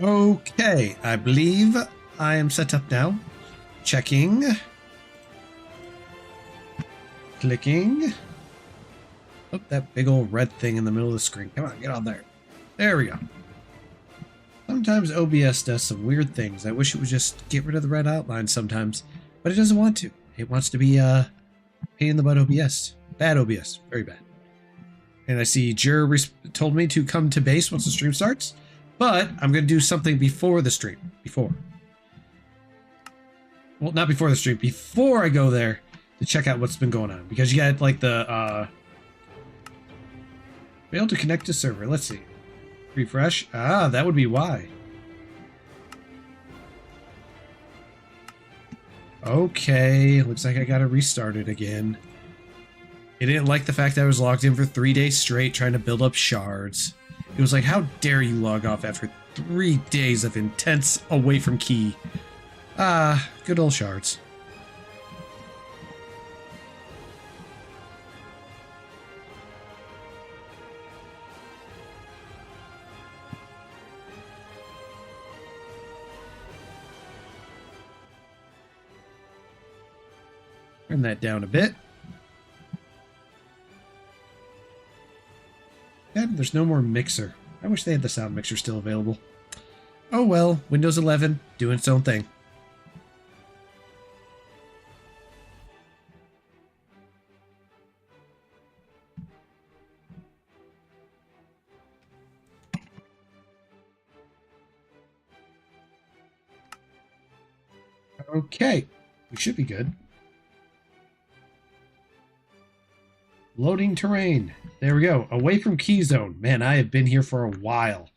Okay, I believe I am set up now. Checking. Clicking. Oh, that big old red thing in the middle of the screen. Come on, get on there. There we go. Sometimes OBS does some weird things. I wish it would just get rid of the red outline sometimes, but it doesn't want to. It wants to be pain in the butt OBS. Bad OBS. Very bad. And I see Jer told me to come to base once the stream starts, but I'm going to do something before the stream. Well, not before the stream. Before I go there to check out what's been going on. Because you got like the... Fail to connect to server. Let's see. Refresh. Ah, that would be why. Okay. Looks like I got to restart it again. It didn't like the fact that I was logged in for 3 days straight trying to build up shards. It was like, how dare you log off after 3 days of intense away from key. Ah, good old shards. Turn that down a bit. God, there's no more mixer. I wish they had the sound mixer still available. Oh well, Windows 11 doing its own thing. Okay, we should be good. Loading terrain. There we go. Away from key zone. Man, I have been here for a while.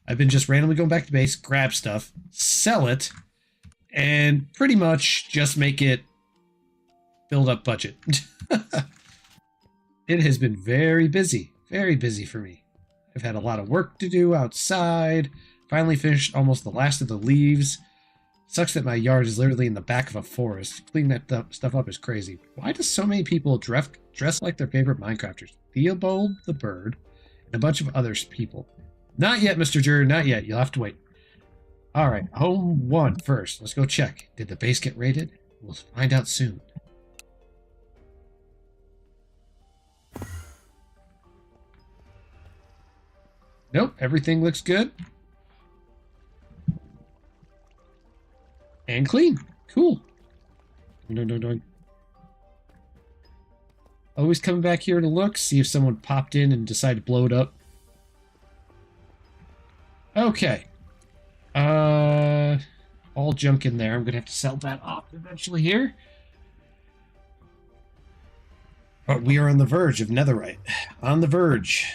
I've been just randomly going back to base, grab stuff, sell it, and pretty much just make it build up budget. It has been very busy for me. I've had a lot of work to do outside. Finally finished almost the last of the leaves. Sucks that my yard is literally in the back of a forest. Cleaning that stuff up is crazy. Why do so many people dress like their favorite Minecrafters? Theobald the bird and a bunch of other people. Not yet, Mr. Jur, not yet. You'll have to wait. All right, home 1 first. Let's go check. Did the base get raided? We'll find out soon. Nope, everything looks good. And clean. Cool. No. Always coming back here to look, see if someone popped in and decided to blow it up. Okay. All junk in there. I'm going to have to sell that off eventually here. But we are on the verge of netherite. On the verge.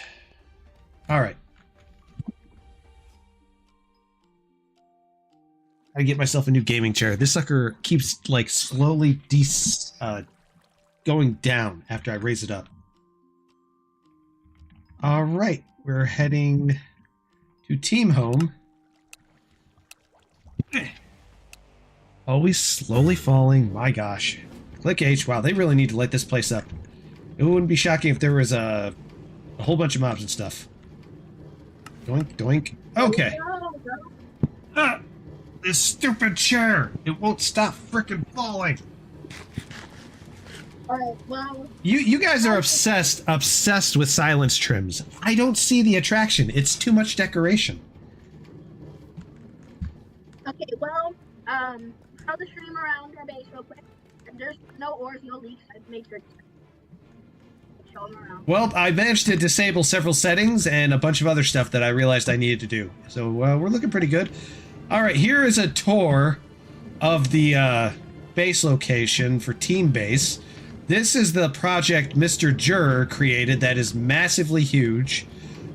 All right. I get myself a new gaming chair. This sucker keeps like slowly going down after I raise it up. All right, we're heading to team home. Always slowly falling. My gosh. Click H. Wow, they really need to light this place up. It wouldn't be shocking if there was a whole bunch of mobs and stuff. Doink, doink. Okay. Ah! This stupid chair! It won't stop frickin' falling! Alright, well... You guys are obsessed with silence trims. I don't see the attraction. It's too much decoration. Okay, well, throw the stream around our base real quick. If there's no ores, no leaks, I'd make sure to show them around. Well, I managed to disable several settings and a bunch of other stuff that I realized I needed to do. So, we're looking pretty good. Alright, here is a tour of the base location for Team Base. This is the project Mr. Jur created that is massively huge.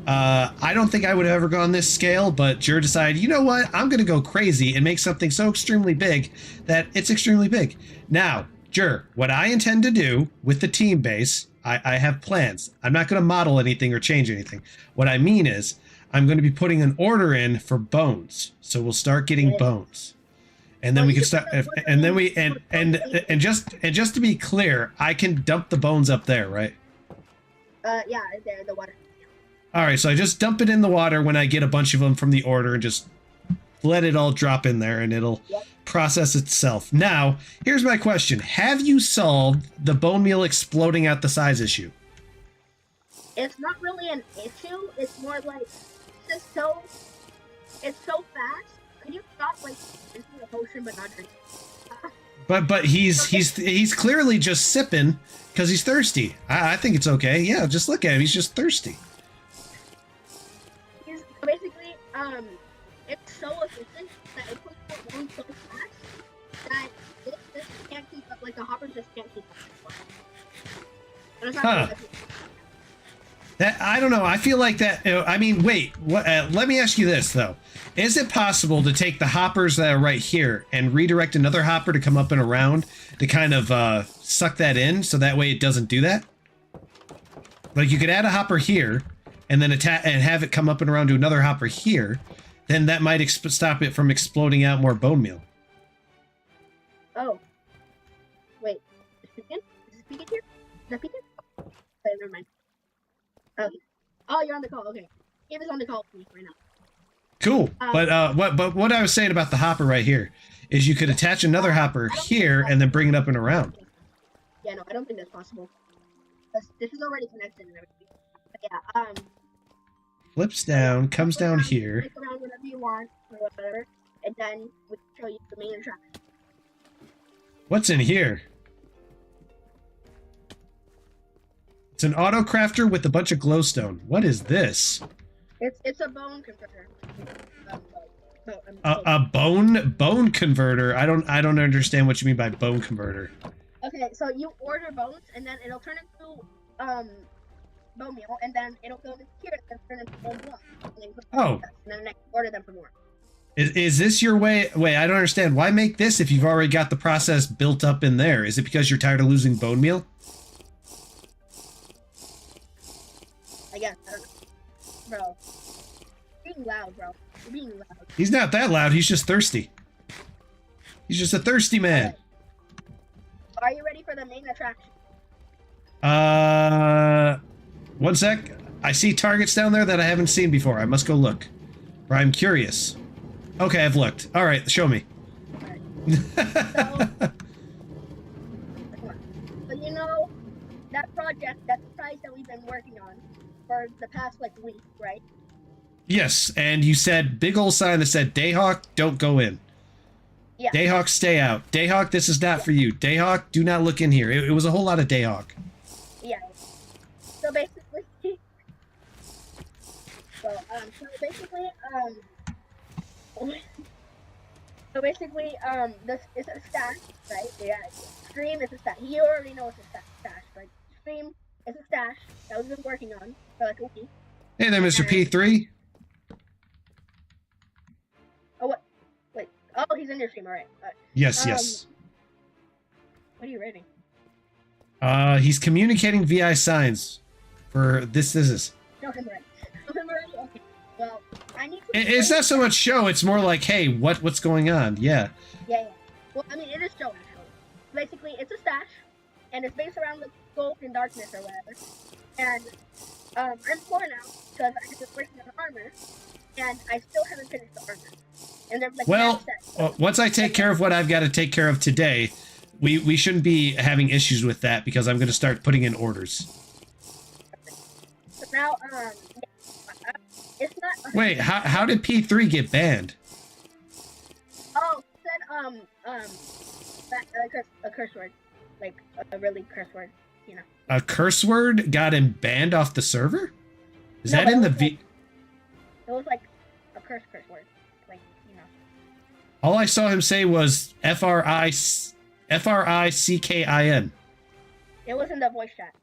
I don't think I would have ever gone this scale, but Jur decided, you know what, I'm going to go crazy and make something so extremely big that it's extremely big. Now, Jur, what I intend to do with the Team Base, I have plans. I'm not going to model anything or change anything. What I mean is, I'm going to be putting an order in for bones, so we'll start getting bones, and then we can start. And then we and just to be clear, I can dump the bones up there, right? Yeah, there, the water. All right, so I just dump it in the water when I get a bunch of them from the order, and just let it all drop in there and it'll process itself. Now, here's my question. Have you solved the bone meal exploding out the size issue? It's not really an issue. It's more like it's so fast. Could you stop like drinking a potion but not drink? But he's clearly just sipping because he's thirsty. I think it's okay. Yeah, just look at him. He's just thirsty. Basically, it's so efficient that it puts it on so fast that this can't keep up. Like the hoppers just can't keep up. But it's not That I don't know. I feel like that. I mean, wait. What? Let me ask you this though: is it possible to take the hoppers that are right here and redirect another hopper to come up and around to kind of suck that in, so that way it doesn't do that? Like you could add a hopper here, and then and have it come up and around to another hopper here. Then that might stop it from exploding out more bone meal. Oh. Wait. Is it speaking? Is it speaking here? Is that speaking? Okay, never mind. Oh, you're on the call. Okay, Gabe is on the call with me right now. Cool, but what I was saying about the hopper right here is you could attach another hopper here and then bring it up and around. Yeah, no, I don't think that's possible. This is already connected and everything. But yeah, flips down, comes down here. Click around whatever you want or whatever, and then we can show you the main attraction. What's in here? It's an auto crafter with a bunch of glowstone. What is this? It's a bone converter. A bone converter. I don't understand what you mean by bone converter. Okay, so you order bones and then it'll turn into bone meal, and then it'll go into here and turn into bone meal. And then I order them for more. Is this your way? Wait, I don't understand. Why make this if you've already got the process built up in there? Is it because you're tired of losing bone meal? I guess. I don't know. Bro. You're being loud, bro. You're being loud. He's not that loud. He's just thirsty. He's just a thirsty man. Okay. Are you ready for the main attraction? One sec. I see targets down there that I haven't seen before. I must go look. Or I'm curious. Okay, I've looked. All right, show me. Alright. So you know that project, that prize that we've been working on for the past like week, right? Yes, and you said big old sign that said Dayhawk, don't go in. Yeah. Dayhawk, stay out. Dayhawk, this is not for you. Dayhawk, do not look in here. It was a whole lot of Dayhawk. Yeah. So basically, this is a stash, right? Yeah. Stream is a stash. You already know it's a stash, but Stream is a stash that we've been working on for like a week. Hey there, Mr. P3. Oh, what? Wait. Oh, he's in your stream, alright. Yes, yes. What are you rating? He's communicating VI signs for this is. No, him already. Okay. Well, I need to... It's not so much show, it's more like, hey, what's going on? Yeah. Yeah. Well, I mean, it is show, actually. Basically, it's a stash, and it's based around the gold and darkness or whatever. And, I'm poor now, because I just working on armor, and I still haven't finished the armor. And they're like, well, once I take care of what I've got to take care of today, we shouldn't be having issues with that, because I'm going to start putting in orders. So now, it's not... Wait, how did P3 get banned? Oh, it said, a curse word. Like, a really curse word, you know. A curse word got him banned off the server? Is that in the V... It was like a curse word. Like, you know. All I saw him say was F-R-I-C-K-I-N. It was in the voice chat.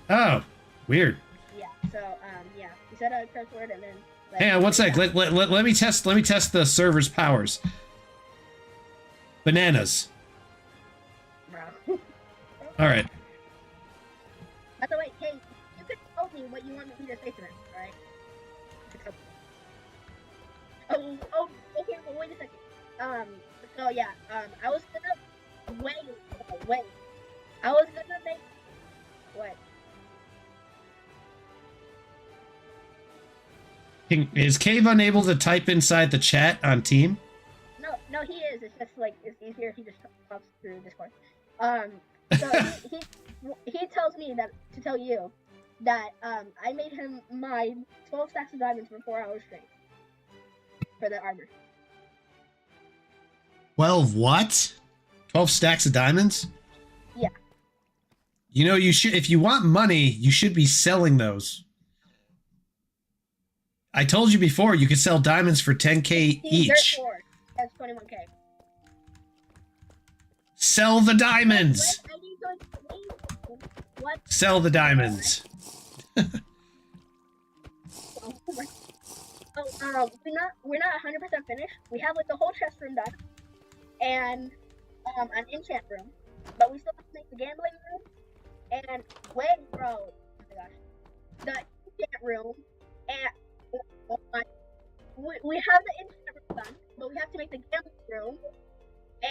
Oh, weird. Yeah, so, yeah. He said a curse word and then... Like, hang on, one sec. Let me test the server's powers. Bananas. Bro. Alright. By the way, hey, you could tell me what you want me to say to them, alright? Oh, okay, well, wait a second. So yeah, I was gonna... Wait. I was gonna make... What? Is Cave unable to type inside the chat on Team? No, he is. It's just like it's easier if he just talks through Discord. So he tells me that to tell you that I made him mine 12 stacks of diamonds for 4 hours straight for the armor. 12 what? 12 stacks of diamonds? Yeah. You know, you should, if you want money, you should be selling those. I told you before, you could sell diamonds for 10K each. That's 21K. Sell the diamonds. What? Sell the diamonds. We're not 100% finished. We have like the whole chest room done, and an enchant room, but we still have to make the gambling room. And wait, bro, oh my gosh, the enchant room, and we have the enchant room done, but we have to make the gambling room,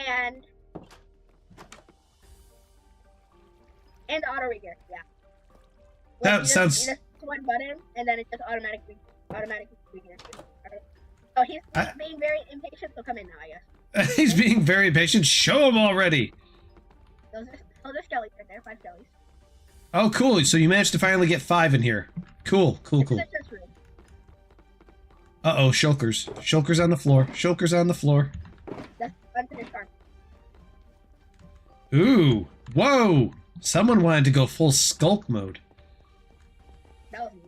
and the auto regear, yeah. That sounds. You just one button, and then it just automatically regears. Right? Oh, he's being very impatient, so come in now, I guess. He's being very patient. Show him already. There's skellies right there, 5 skellies. Oh, cool. So you managed to finally get 5 in here. Cool. Uh-oh, shulkers. Shulkers on the floor. Shulkers on the floor. That's unfinished armor. Ooh. Whoa. Someone wanted to go full skulk mode. That was me.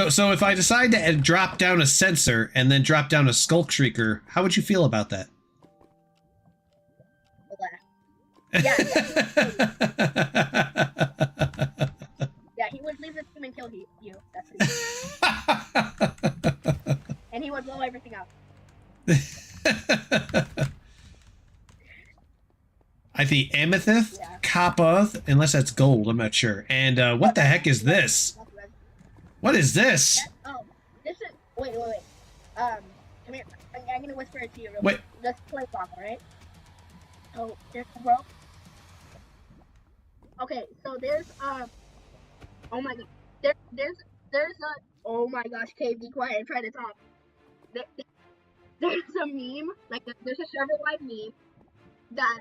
So if I decide to drop down a sensor and then drop down a skulk shrieker, how would you feel about that? Yeah, he would leave the team and kill you. That's it. And he would blow everything up. I think amethyst, copper, unless that's gold, I'm not sure. And what the heck is this? What is this? This is wait. Come here. I'm gonna whisper it to you real quick. Wait. Let's play block, alright? So there's the rope. Okay, so there's oh my god. There's a oh my gosh, Cave, be quiet and try to talk. There's a meme, like there's a server-wide meme that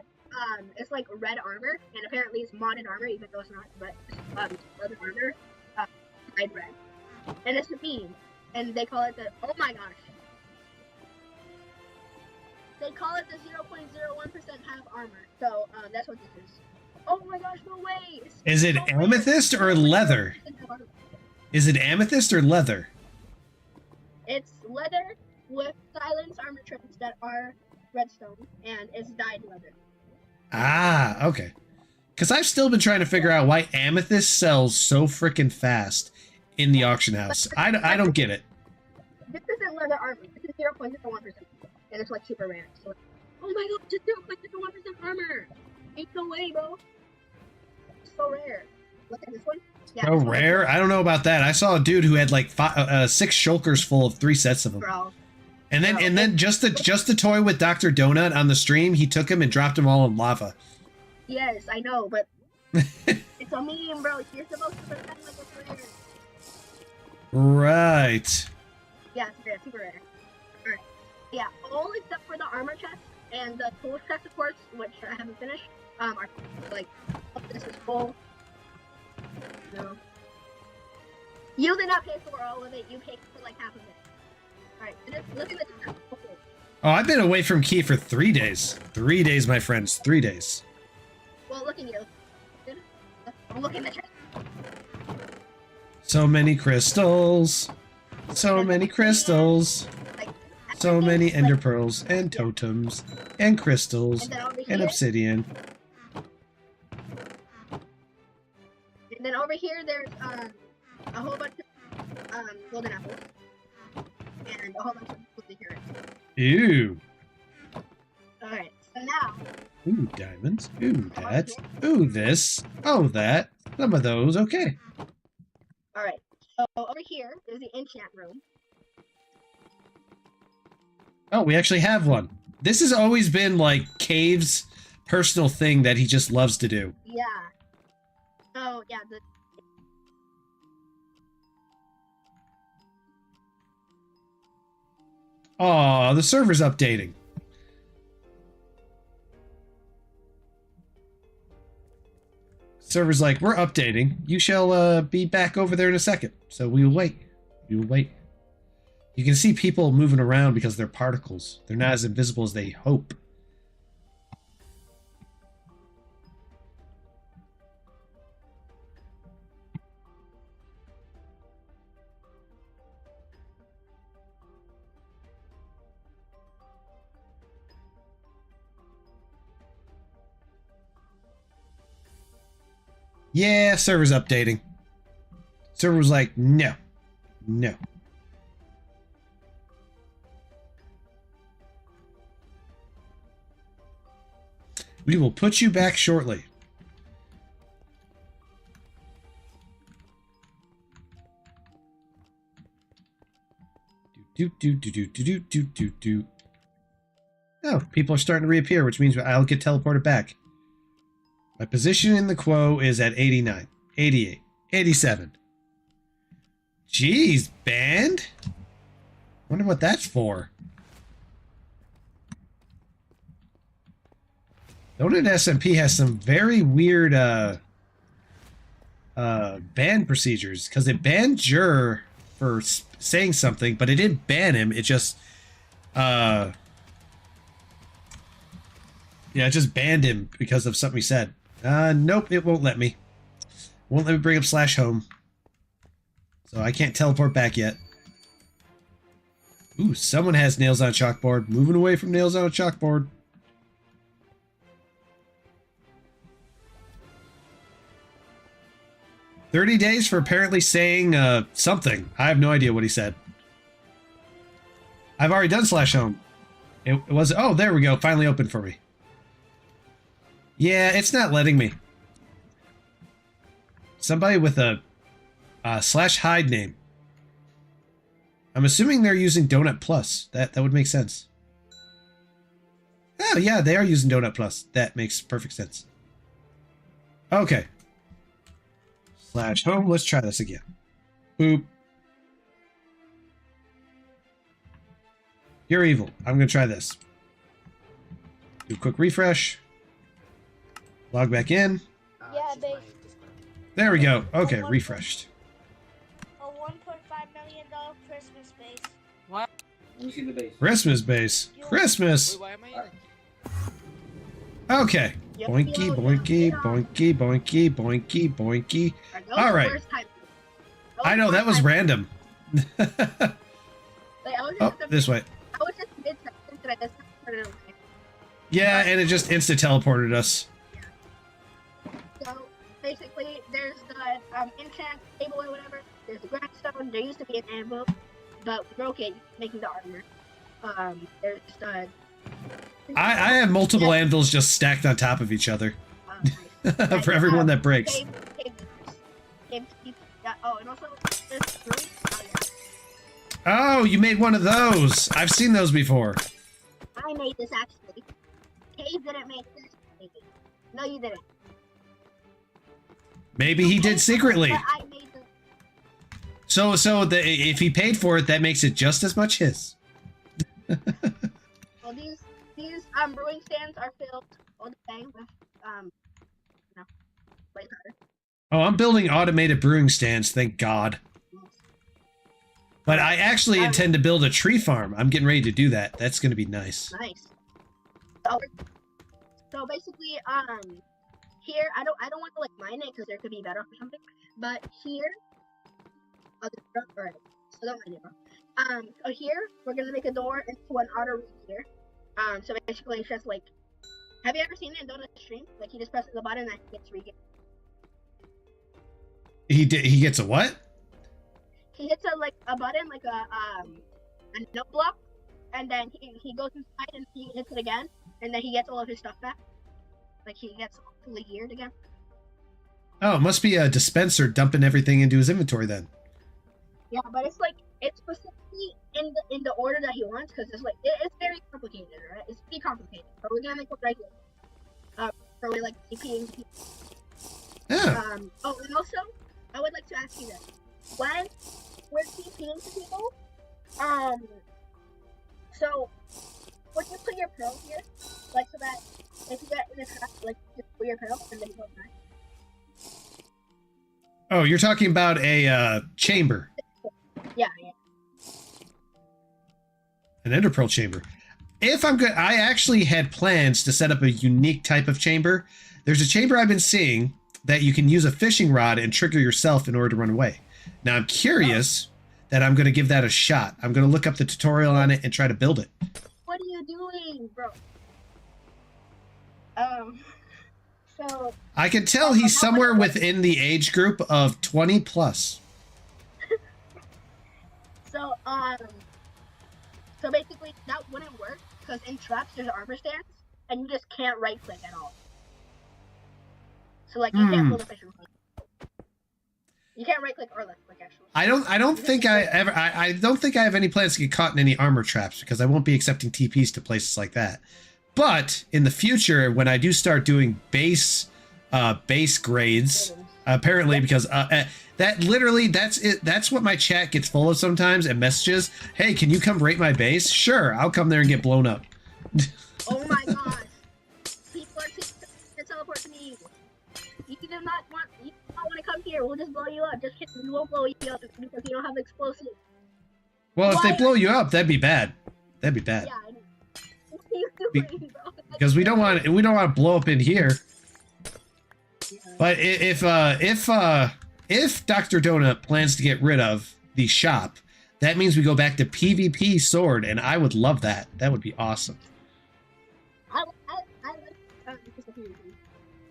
it's like red armor, and apparently it's modded armor, even though it's not, but other armor dyed red. And it's a meme, and they call it the oh my gosh. They call it the 0.01% half armor. So that's what this is. Oh my gosh, no way! Is it amethyst or leather? Is it amethyst or leather? It's leather with silence armor trims that are redstone, and it's dyed leather. Ah, okay. Because I've still been trying to figure out why amethyst sells so freaking fast in the auction house. I don't get it. This isn't leather armor. This is 0.01%, and it's like super rare. So, oh my god, just 0.01% armor! Ain't no way, bro. So rare. Look at this one. Yeah, so rare? I don't know about that. I saw a dude who had like 6 shulkers full of 3 sets of them. Bro. And then just the toy with Dr. Donut on the stream, he took him and dropped them all in lava. Yes, I know, but it's a meme, bro. You're supposed to pretend like it's rare. Right. Yeah, it's rare, super rare. Alright. Yeah, all except for the armor chest and the tool chest, of course, which I haven't finished, are like, oh, this is full. No. You did not pay for all of it, you paid for like half of it. Alright, so just look at the chest. Okay. Oh, I've been away from Key for 3 days. 3 days, my friends. 3 days. Well, look at you. Look in the chest. So many crystals. So many crystals. So many ender pearls and totems and crystals and obsidian. And then over here there's a whole bunch of golden apples and a whole bunch of golden carrots. Ew. Alright, so now. Ooh, diamonds. Ooh, that. Ooh, this. Oh, that. Some of those. Okay. Alright, so over here is the enchant room. Oh, we actually have one. This has always been like Cave's personal thing that he just loves to do. Yeah. So yeah, Oh, the server's updating. Server's like, we're updating. You shall be back over there in a second. So we will wait. We will wait. You can see people moving around because they're particles. They're not as invisible as they hope. Yeah, server's updating. Server was like, no. No. We will put you back shortly. Do. Oh, people are starting to reappear, which means I'll get teleported back. My position in the queue is at 89, 88, 87. Jeez, band? Wonder what that's for. Donut SMP has some very weird ban procedures, because it banned Jur for saying something, but it didn't ban him. It just yeah, it just banned him because of something he said. Nope, it won't let me. Won't let me bring up /home. So I can't teleport back yet. Ooh, someone has nails on a chalkboard. Moving away from nails on a chalkboard. "30 days for apparently saying something. I have no idea what he said. I've already done /home. It was... Oh, there we go. Finally opened for me. Yeah, it's not letting me. Somebody with a /hide name. I'm assuming they're using Donut Plus. That would make sense. Oh, yeah, they are using Donut Plus. That makes perfect sense. Okay. /home. Let's try this again. Boop. You're evil. I'm going to try this. Do a quick refresh. Log back in. Yeah, base. There we go. Okay, refreshed. A $1.5 million Christmas base. What? Let me see the base. Christmas base. Christmas. Wait, why am I here? Okay. Boinky, boinky, boinky, boinky, boinky, boinky. All right. I know, that was random. Oh, this way. I was just mid-sentence and I just turned it away. Yeah, and it just insta-teleported us. So, basically, there's the enchant table or whatever. There's the grindstone. There used to be an anvil, but we broke it, making the armor. There's the... I have multiple anvils just stacked on top of each other. Nice. For everyone that breaks. Oh, and also, there's three. Oh, yeah. Oh, you made one of those. I've seen those before. I made this, actually. Cave didn't make this, maybe. No, you didn't. Maybe he did secretly. But I made this. So if he paid for it, that makes it just as much his. Well, these brewing stands are filled all the way with white powder. Oh, I'm building automated brewing stands, thank God. But I actually intend to build a tree farm. I'm getting ready to do that. That's going to be nice. Nice. So basically, here I don't want to like mine it because there could be better or something. But here, alright, so don't mind it, bro. So here we're gonna make a door into an outer room here. So basically it's just like, have you ever seen it in Donut's stream? Like he just presses the button and he gets regained. He gets a what? He hits a button like a note block, and then he goes inside and he hits it again, and then he gets all of his stuff back. Like he gets fully geared again. Oh, it must be a dispenser dumping everything into his inventory then. Yeah, but it's like it's specifically in the order that he wants because it's like it's very complicated, right? It's pretty complicated, but we're gonna make it right here. For like TP and TP. Yeah. Oh, and also I would like to ask you this: when we're TPing to people, So, would you put your pearl here? Like, so that if you get in a trap, like, just put your pearl and then you go back. Oh, you're talking about a chamber. Yeah. An ender pearl chamber. If I'm good, I actually had plans to set up a unique type of chamber. There's a chamber I've been seeing that you can use a fishing rod and trigger yourself in order to run away. Now I'm curious that I'm going to give that a shot. I'm going to look up the tutorial on it and try to build it. What are you doing, bro? So I can tell he's somewhere within the age group of 20 plus. So basically that wouldn't work because in traps there's armor stands and you just can't right click at all. So like you can't build a fishing rod. You can't right click or left click actually. I don't think I don't think I have any plans to get caught in any armor traps because I won't be accepting TPs to places like that. But in the future, when I do start doing base grades, apparently because that's it. That's what my chat gets full of sometimes and messages. Hey, can you come rate my base? Sure, I'll come there and get blown up. Oh my gosh! People are to teleport to me. You do not want to come here. We'll just blow you up. Just kidding. We won't blow you up because you don't have explosives. Well, if they blow you up, that'd be bad. That'd be bad. Yeah. What are you doing, bro? Because we don't want to blow up in here. Yeah. But if Dr. Donut plans to get rid of the shop, that means we go back to PvP sword, and I would love that. That would be awesome. I like Crystal PvP.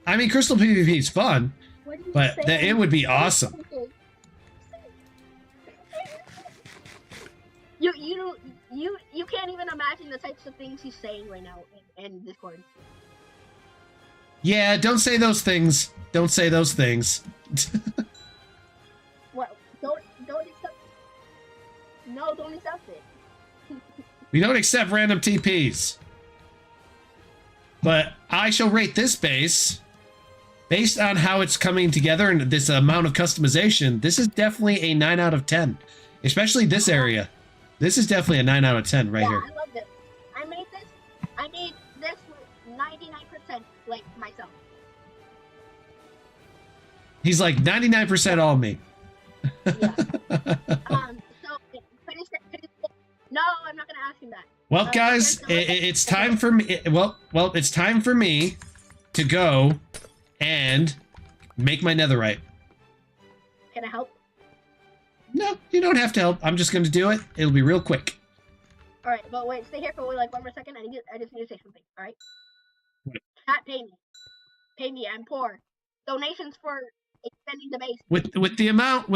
I mean, Crystal PvP is fun, What are you but saying? it would be awesome. You can't even imagine the types of things he's saying right now in Discord. Yeah, don't say those things. Don't say those things. What? Don't accept. No, don't accept it. We don't accept random TPs. But I shall rate this base based on how it's coming together and this amount of customization. This is definitely a 9 out of 10, especially this area. This is definitely a 9 out of 10 right here. I love this. I made this with 99% like myself. He's like 99% all me. Yeah. So no, I'm not gonna ask him that. Well, guys, it's time for me. Well, it's time for me to go and make my netherite. Can I help? No, you don't have to help. I'm just going to do it. It'll be real quick. All right, but wait, stay here for like 1 more second. I just need to say something. All right. What? Chat, pay me. Pay me. I'm poor. Donations for extending the base. With the amount,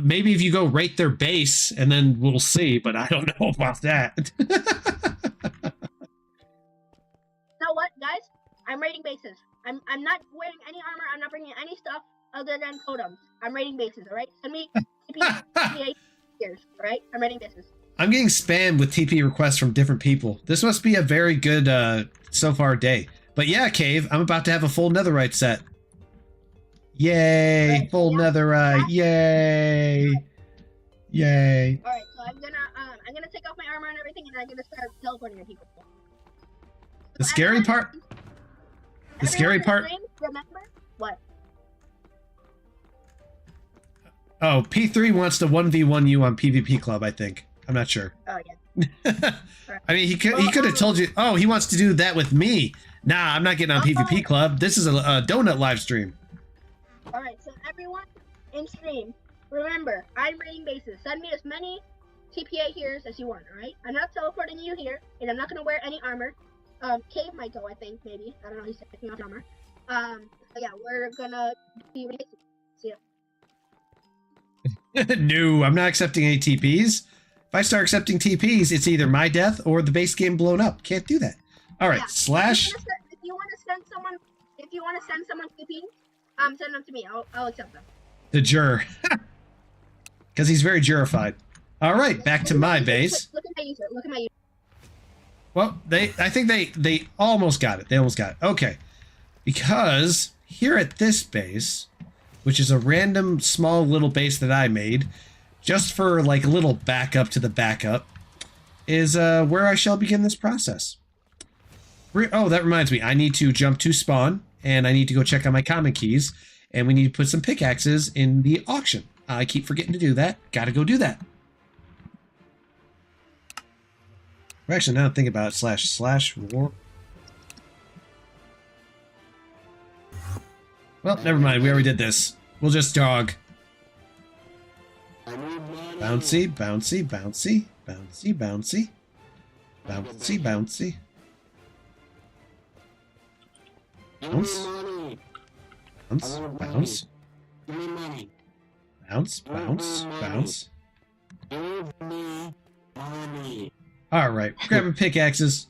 maybe if you go rate their base and then we'll see, but I don't know about that. You know what, guys? I'm rating bases. I'm not wearing any armor. I'm not bringing any stuff other than totems. I'm rating bases, all right? Send me TP years, all right? I'm rating bases. I'm getting spammed with TP requests from different people. This must be a very good so far day. But yeah, Cave, I'm about to have a full netherite set. Yay! Right, Full netherite! Yay! Yay! All right, so I'm gonna take off my armor and everything, and I'm gonna start teleporting to people. The scary part. The scary part. Remember what? Oh, P3 wants to 1v1 you on PvP Club, I think. I'm not sure. Oh yeah. I mean, he could have told you. Oh, he wants to do that with me. Nah, I'm not getting on PvP Club. This is a donut live stream. All right, so everyone in stream, remember, I'm rating bases. Send me as many TPA here's as you want. All right, I'm not teleporting you here, and I'm not gonna wear any armor. Cave might go, I think, maybe. I don't know. He's taking off armor. So yeah, we're gonna be racing. See ya. No, I'm not accepting any TPs. If I start accepting TPs, it's either my death or the base game blown up. Can't do that. All right, Yeah. slash. If you want to send someone TP, send them to me. I'll accept them. The jur. Because he's very jurified. All right, back to my base. Look at my user. Look at my user. Well, I think they almost got it. They almost got it. Okay. Because here at this base, which is a random small little base that I made, just for like a little backup to the backup, is where I shall begin this process. Oh, that reminds me. I need to jump to spawn, and I need to go check on my common keys, and we need to put some pickaxes in the auction. I keep forgetting to do that. Gotta go do that. Actually, now I'm thinking about it, slash war. Well, never mind. We already did this. We'll just dog. Bouncy, bouncy, bouncy, bouncy, bouncy, bouncy, bouncy. Bounce. Bounce, bounce. Bounce, bounce, bounce. Alright, grabbing pickaxes.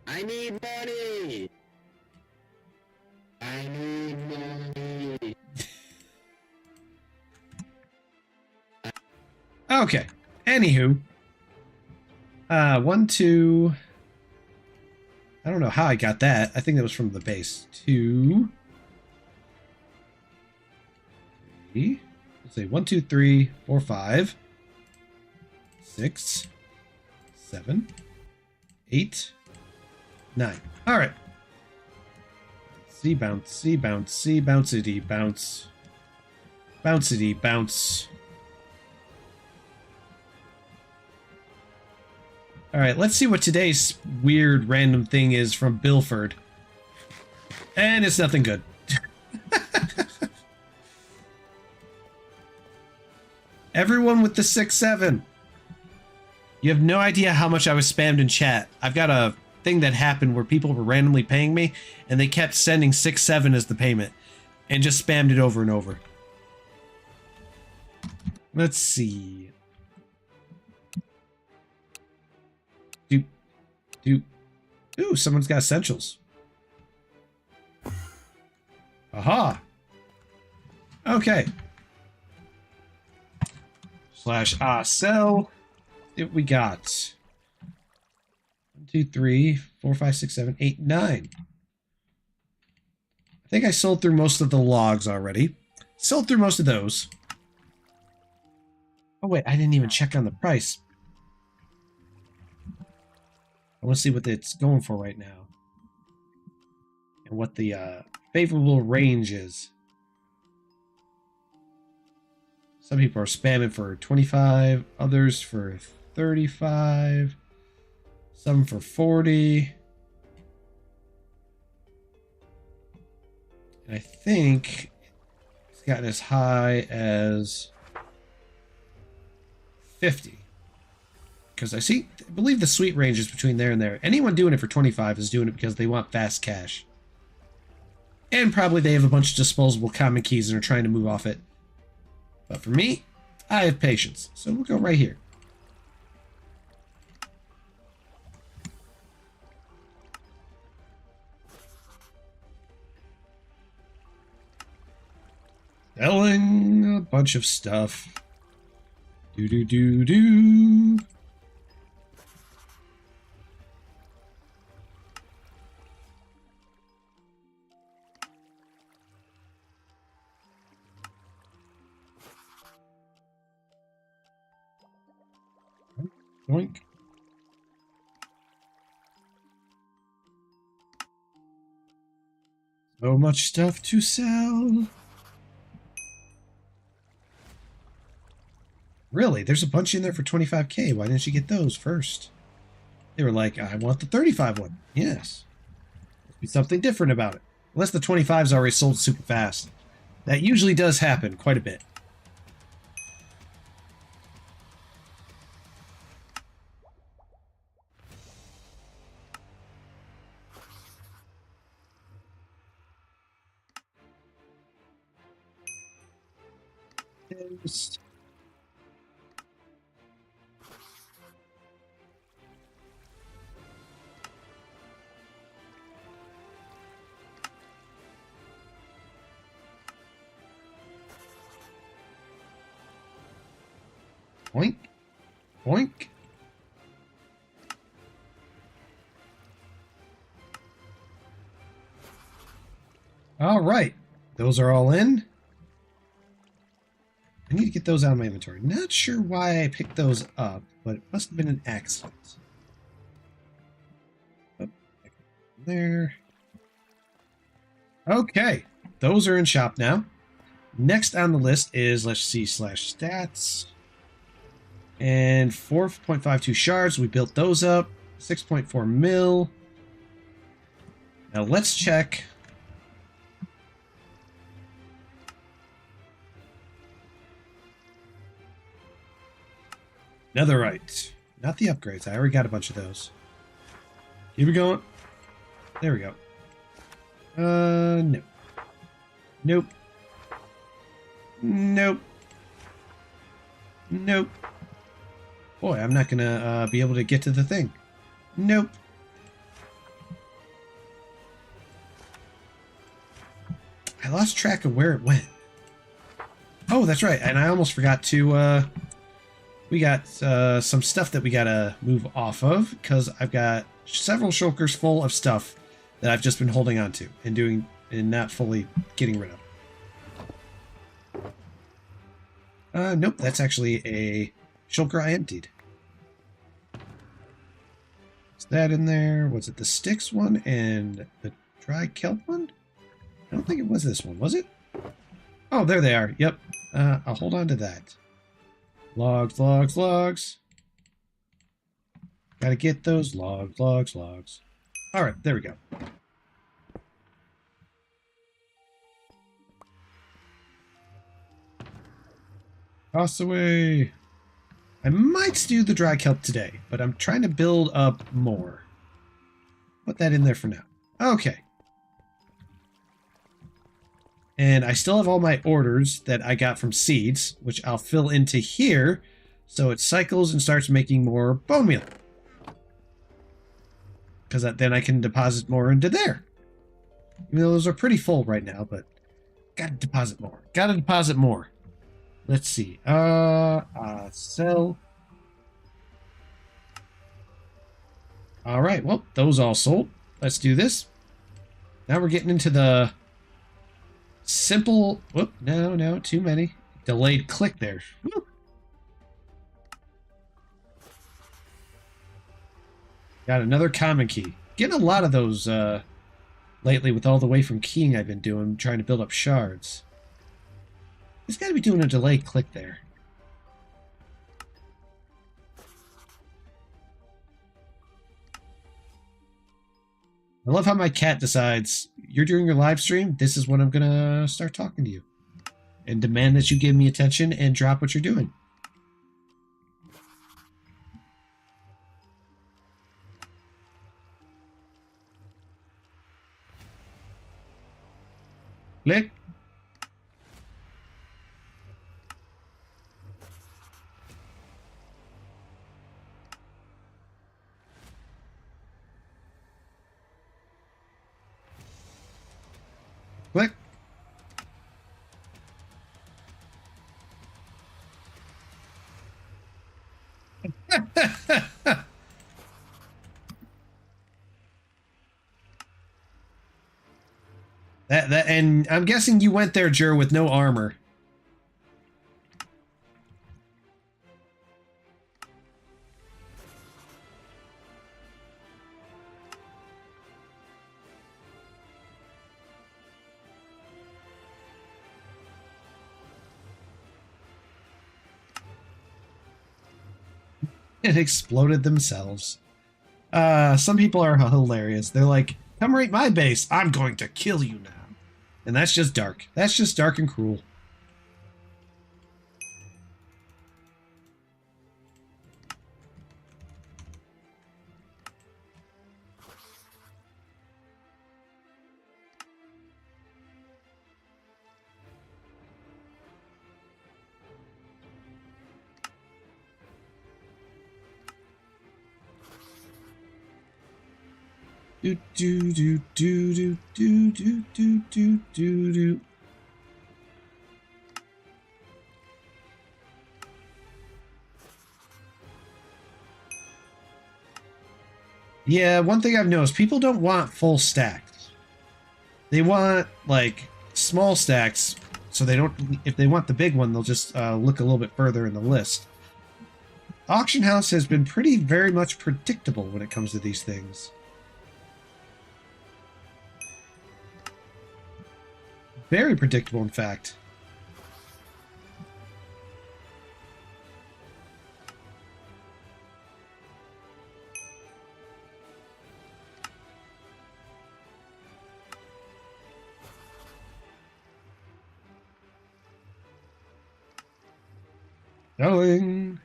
I need money! I need money! Okay, anywho. 1, 2... I don't know how I got that. I think that was from the base. 2... 3... Let's say 1, 2, 3, 4, 5... 6... 7, 8, 9. All right. See, bouncy, bouncy, bouncity, bounce. Bouncity, bounce. All right, let's see what today's weird random thing is from Bilford. And it's nothing good. Everyone with the 6-7. You have no idea how much I was spammed in chat. I've got a thing that happened where people were randomly paying me, and they kept sending 6-7 as the payment, and just spammed it over and over. Let's see. Doop. Doop. Ooh, someone's got essentials. Aha! Okay. Slash sell. What we got? 1, 2, 3, 4, 5, 6, 7, 8, 9. I think I sold through most of the logs already. Sold through most of those. Oh wait, I didn't even check on the price. I want to see what it's going for right now. And what the favorable range is. Some people are spamming for 25, others for 35, some for 40. And I think it's gotten as high as 50. Because I believe the sweet range is between there and there. Anyone doing it for 25 is doing it because they want fast cash. And probably they have a bunch of disposable common keys and are trying to move off it. But for me, I have patience. So we'll go right here. Selling a bunch of stuff. Do. Yoink. So much stuff to sell. Really? There's a bunch in there for 25k. Why didn't you get those first? They were like, I want the 35 one. Yes. Must be something different about it. Unless the 25's already sold super fast. That usually does happen quite a bit. Boink. Boink. All right. Those are all in. I need to get those out of my inventory. Not sure why I picked those up, but it must have been an accident. Oh, there. Okay, those are in shop now. Next on the list is, let's see, slash stats. And 4.52 shards, we built those up. 6.4 mil. Now let's check. Netherite. Not the upgrades. I already got a bunch of those. Keep it going. There we go. No. Nope. Nope. Nope. Boy, I'm not gonna be able to get to the thing. Nope. I lost track of where it went. Oh, that's right. And I almost forgot to, we got some stuff that we gotta move off of, because I've got several shulkers full of stuff that I've just been holding on to and not fully getting rid of. Nope, that's actually a shulker I emptied. Is that in there? Was it the sticks one and the dry kelp one? I don't think it was this one, was it? Oh, there they are. Yep. I'll hold on to that. Logs, logs, logs. Gotta get those logs, logs, logs. Alright, there we go. Toss away. I might do the dry kelp today, but I'm trying to build up more. Put that in there for now. Okay. And I still have all my orders that I got from seeds, which I'll fill into here, so it cycles and starts making more bone meal. Because then I can deposit more into there. Even though those are pretty full right now, but gotta deposit more. Gotta deposit more. Let's see. Sell. All right. Well, those all sold. Let's do this. Now we're getting into the simple. Whoop. No, too many. Delayed click there. Woo. Got another common key. Getting a lot of those lately with all the way from keying I've been doing, trying to build up shards. He's got to be doing a delayed click there. I love how my cat decides, you're doing your live stream, this is when I'm going to start talking to you. And demand that you give me attention and drop what you're doing. Click. Click. And I'm guessing you went there, Jer, with no armor. It exploded themselves. Some people are hilarious. They're like, come raid my base. I'm going to kill you now. And that's just dark. That's just dark and cruel. Do do do do do do do do do do. Yeah, one thing I've noticed, people don't want full stacks. They want like small stacks So they don't, if they want the big one, they'll just look a little bit further in the list. Auction house has been very much predictable when it comes to these things. Very predictable, in fact. Going.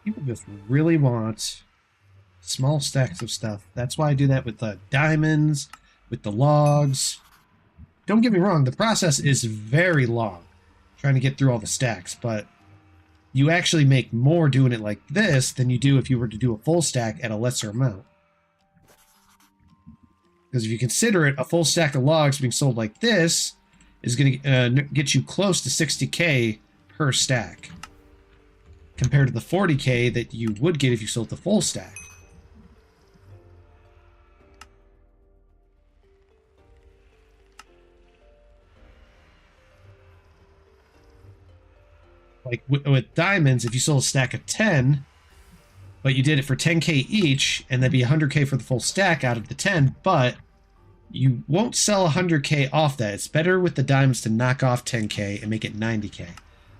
People just really want small stacks of stuff. That's why I do that with the diamonds, with the logs. Don't get me wrong, the process is very long, trying to get through all the stacks, but you actually make more doing it like this than you do if you were to do a full stack at a lesser amount. Because if you consider it, a full stack of logs being sold like this is going to get you close to 60k per stack, compared to the 40k that you would get if you sold the full stack. Like with diamonds, if you sold a stack of 10, but you did it for 10k each, and that'd be 100k for the full stack out of the 10, but you won't sell 100k off that. It's better with the diamonds to knock off 10k and make it 90k.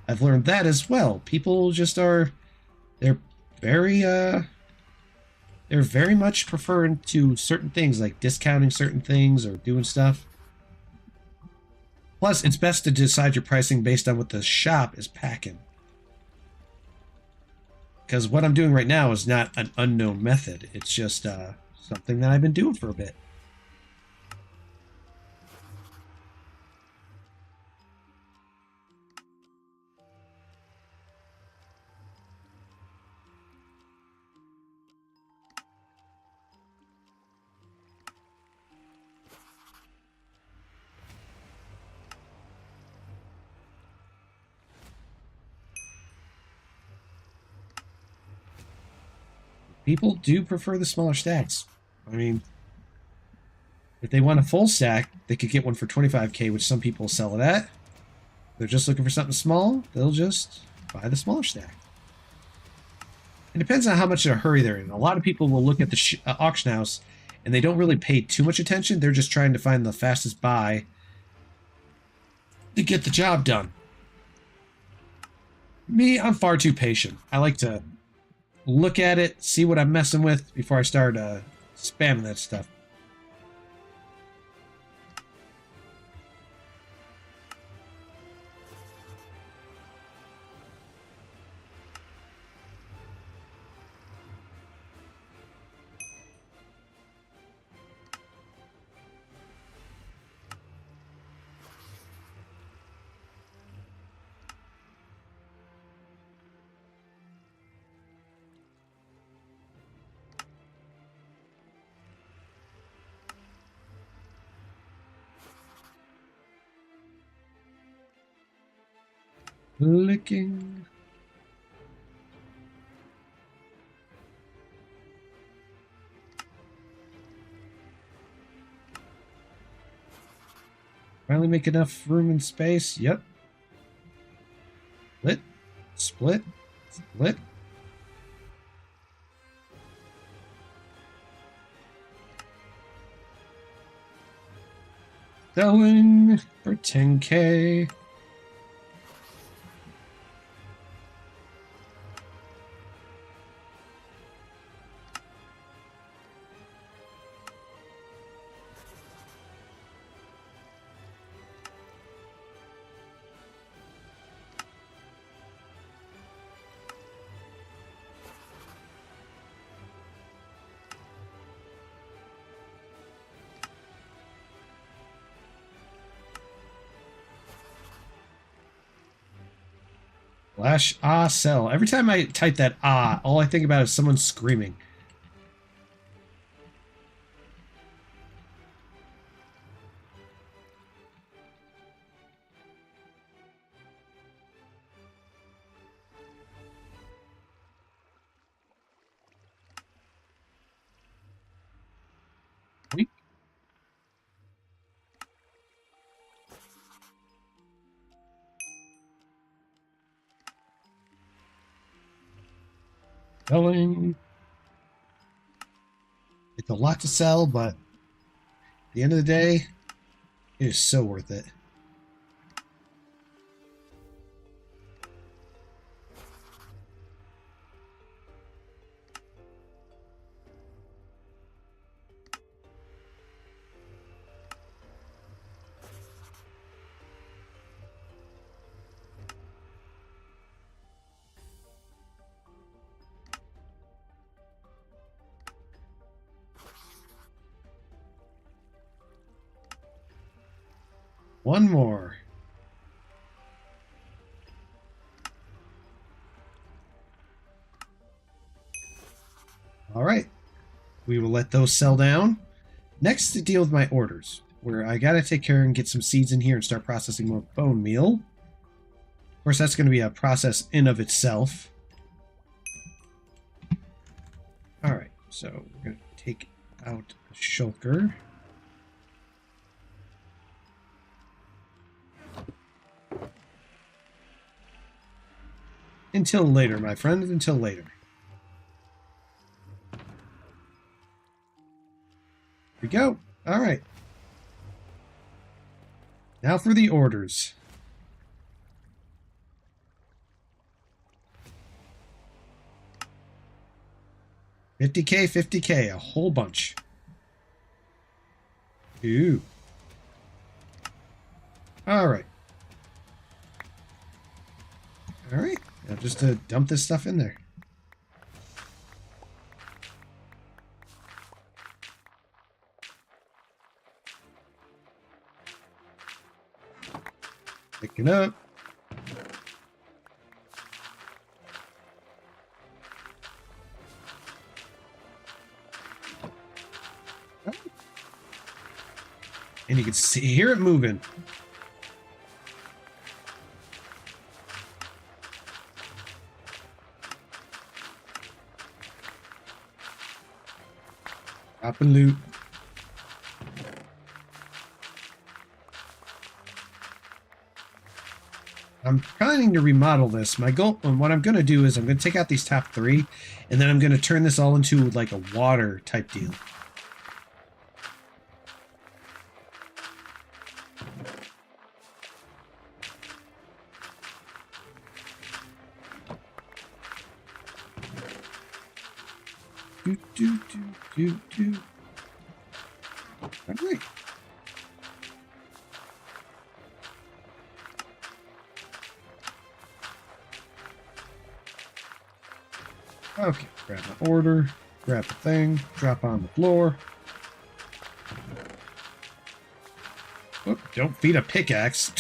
I've learned that as well. People just are, they're very much preferring to certain things, like discounting certain things or doing stuff. Plus, it's best to decide your pricing based on what the shop is packing. Because what I'm doing right now is not an unknown method. It's just something that I've been doing for a bit. People do prefer the smaller stacks. I mean, if they want a full stack, they could get one for 25k, which some people sell it at. If they're just looking for something small, they'll just buy the smaller stack. It depends on how much of a hurry they're in. A lot of people will look at the auction house and they don't really pay too much attention. They're just trying to find the fastest buy to get the job done. Me, I'm far too patient. I like to look at it, see what I'm messing with before I start spamming that stuff. Clicking. Finally make enough room and space. Yep. Split. Split. Split. Selling for 10k. Slash sell. Every time I type that all I think about is someone screaming. Selling. It's a lot to sell, but at the end of the day, it is so worth it. One more. All right. We will let those sell down. Next, to deal with my orders, where I got to take care and get some seeds in here and start processing more bone meal. Of course, that's going to be a process in of itself. All right. So we're going to take out a shulker. Until later, my friend. Until later. Here we go. All right. Now for the orders. $50K, $50K, a whole bunch. Ooh. All right. All right. Now just to dump this stuff in there. Picking up. And you can hear it moving. Drop and loot. I'm planning to remodel this. My goal, and what I'm going to do is I'm going to take out these top three, and then I'm going to turn this all into like a water type deal. Do. All right. Okay, grab my order, grab the thing, drop on the floor. Oh, don't feed a pickaxe.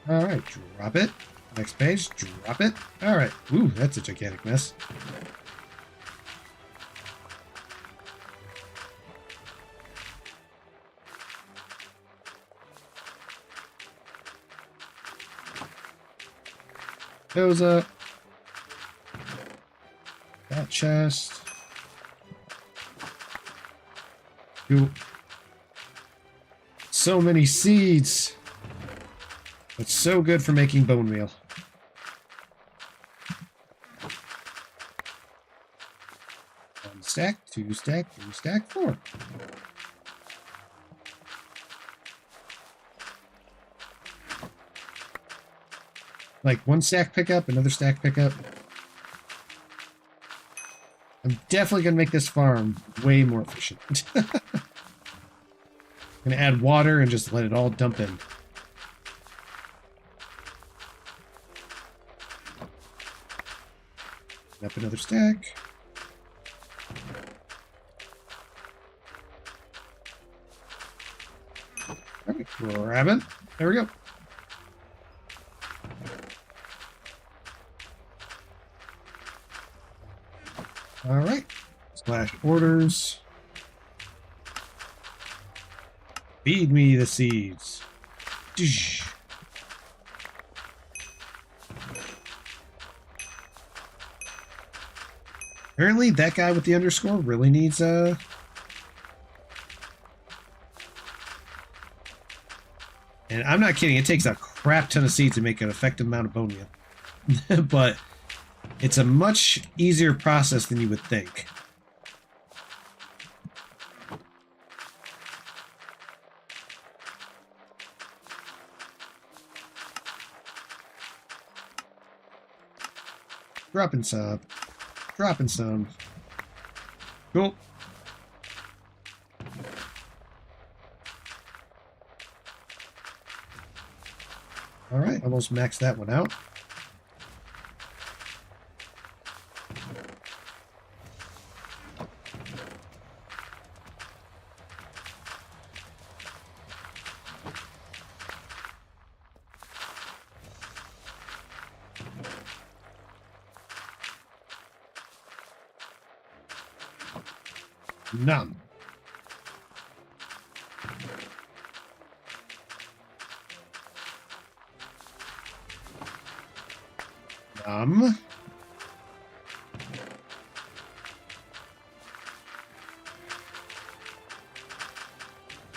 All right, drop it. Next page, drop it. All right. Ooh, that's a gigantic mess. Goes up. That chest. Ooh. So many seeds. It's so good for making bone meal. One stack, two stack, three stack, four. Like one stack pickup, another stack pickup. I'm definitely going to make this farm way more efficient. I'm going to add water and just let it all dump in. Up another stack. All right, grab it. There we go. All right. Slash orders. Feed me the seeds. Apparently, that guy with the underscore really needs And I'm not kidding. It takes a crap ton of seeds to make an effective amount of bone meal, but it's a much easier process than you would think. Dropping some. Dropping some. Cool. Alright, almost maxed that one out. None.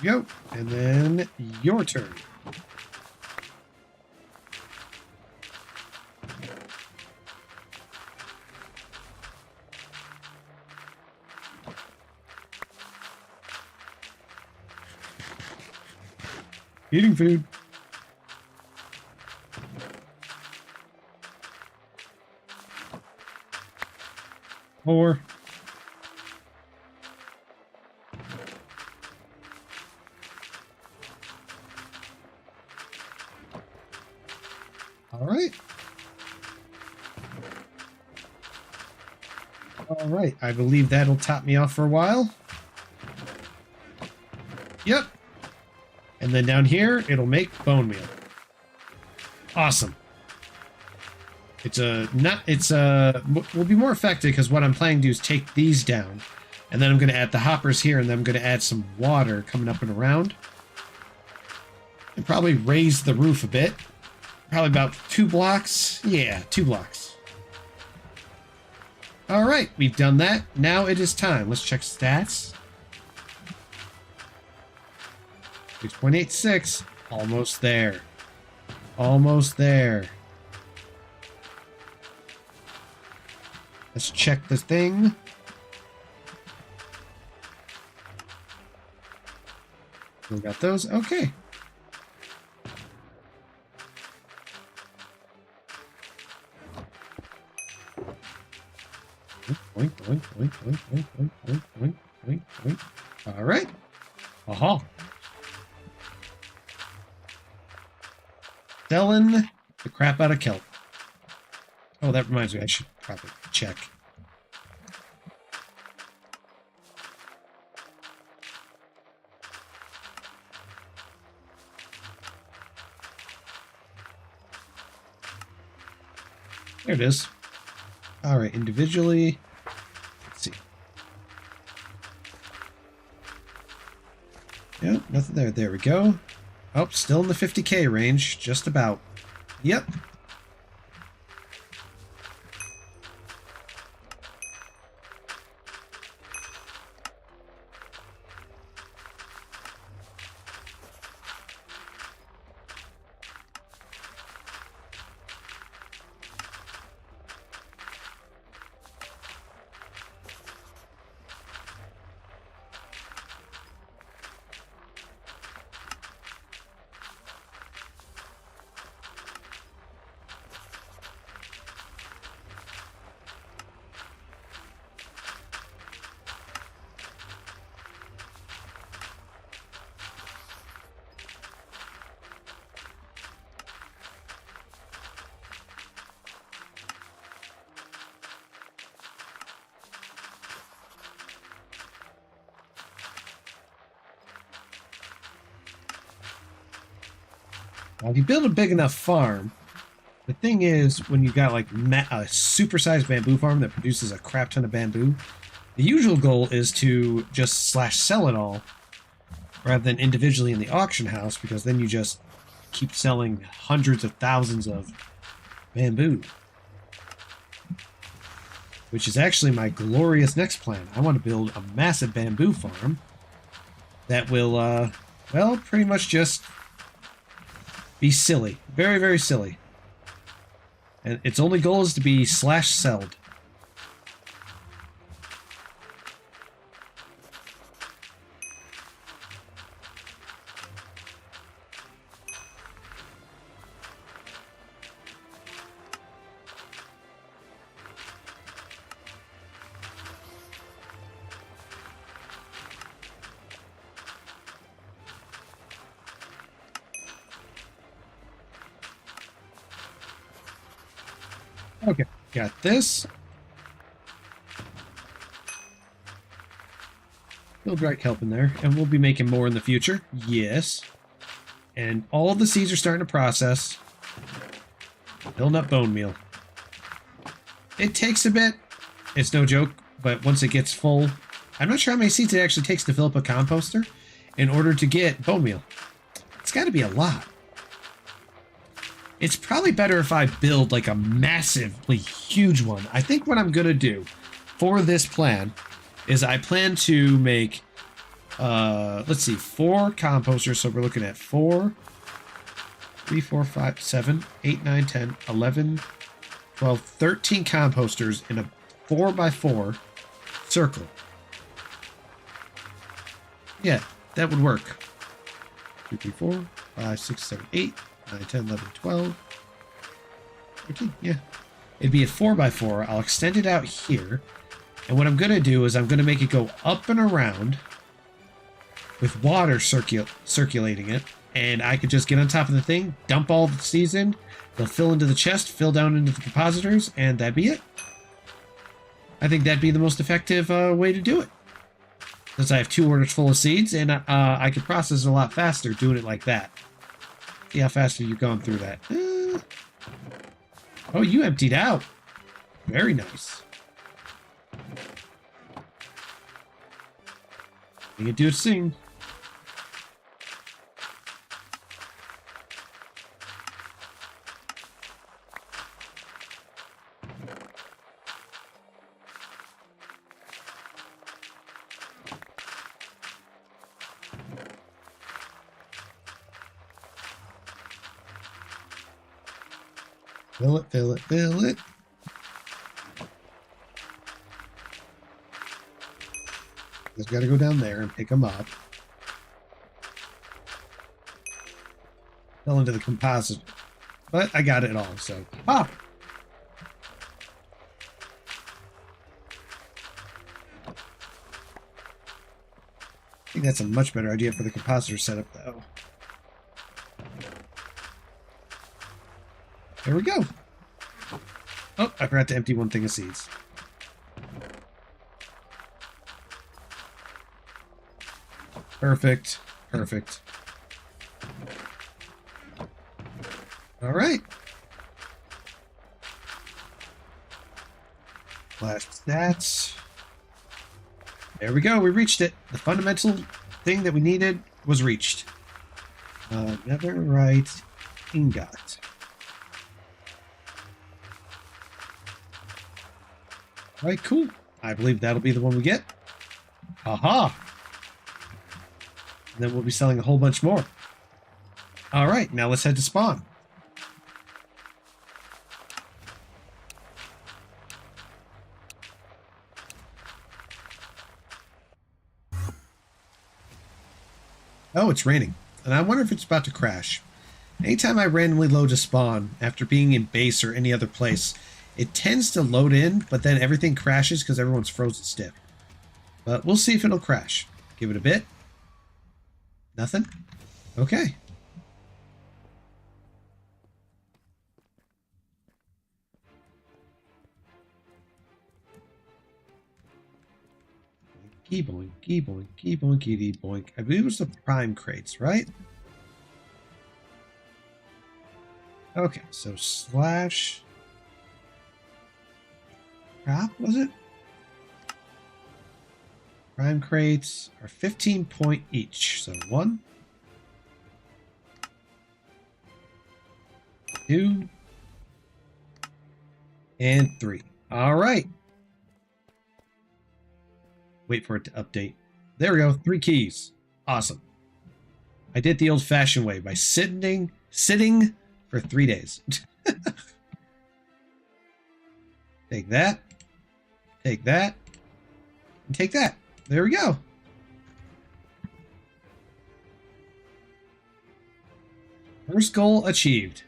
Go. And then your turn. Eating food. More. All right. All right. I believe that'll top me off for a while. Yep. And then down here, it'll make bone meal. Awesome. Will be more effective because what I'm planning to do is take these down, and then I'm going to add the hoppers here, and then I'm going to add some water coming up and around, and probably raise the roof a bit. Probably about 2 blocks. Yeah, 2 blocks. All right, we've done that. Now it is time. Let's check stats. 6.86. Almost there. Almost there. Let's check the thing. We got those. Okay. Boink, boink, boink, boink, boink, boink, boink, boink, boink, boink. All right. Aha. Selling the crap out of kelp. Oh, that reminds me. I should probably check. There it is. All right, individually. Let's see. Yep, nothing there. There we go. Oh, still in the 50K range. Just about. Yep. Now, if you build a big enough farm, the thing is, when you got like a supersized bamboo farm that produces a crap ton of bamboo, the usual goal is to just sell it all rather than individually in the auction house, because then you just keep selling hundreds of thousands of bamboo. which is actually my glorious next plan. I want to build a massive bamboo farm that will, well, pretty much just be silly. Very, very silly. And its only goal is to be /selled. Okay, got this. Build right kelp in there, and we'll be making more in the future. Yes. And all of the seeds are starting to process. Building up bone meal. It takes a bit. It's no joke, but once it gets full, I'm not sure how many seeds it actually takes to fill up a composter in order to get bone meal. It's got to be a lot. It's probably better if I build like a massively huge one. I think what I'm going to do for this plan is I plan to make, let's see, 4 composters. So we're looking at 4, 3, 4, 5, 7, 8, 9, 10, 11, 12, 13 composters in a 4x4 circle. Yeah, that would work. 2, 3, 4, 5, 6, 7, 8, 9, 10, 11, 12, 13, yeah. It'd be a 4x4. I'll extend it out here. And what I'm going to do is I'm going to make it go up and around with water circulating it. And I could just get on top of the thing, dump all the seeds in. They'll fill into the chest, fill down into the compositors, and that'd be it. I think that'd be the most effective way to do it. Since I have 2 orders full of seeds, and I could process it a lot faster doing it like that. See how fast you've gone through that. Oh, you emptied out. Very nice. You can do it soon. Fill it, fill it, fill it. Just got to go down there and pick them up. Fell into the composite. But I got it all, so. Ah! I think that's a much better idea for the compositor setup, though. There we go. Oh, I forgot to empty one thing of seeds. Perfect. Perfect. All right. Last stats. There we go. We reached it. The fundamental thing that we needed was reached. Netherite ingot. All right, cool. I believe that'll be the one we get. Aha! And then we'll be selling a whole bunch more. All right, now let's head to spawn. Oh, it's raining. And I wonder if it's about to crash. Anytime I randomly load a spawn after being in base or any other place, it tends to load in, but then everything crashes because everyone's frozen stiff. But we'll see if it'll crash. Give it a bit. Nothing? Okay. Boink, boink, boink, boink, boink. I believe it was the prime crates, right? Okay, so slash crop, was it? Prime crates are 15 point each. So 1, 2, and 3. All right. Wait for it to update. There we go. 3 keys. Awesome. I did the old-fashioned way by sitting for 3 days. Take that. Take that. And take that. There we go. First goal achieved.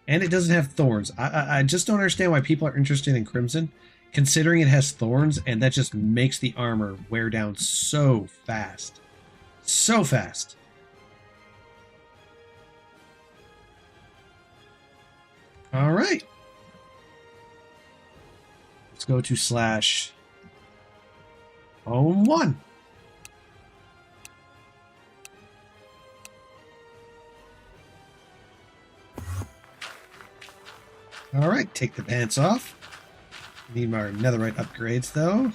And it doesn't have thorns. I just don't understand why people are interested in Crimson, considering it has thorns, and that just makes the armor wear down so fast. So fast. All right. Let's go to slash home 1. All right, take the pants off. Need our netherite upgrades, though.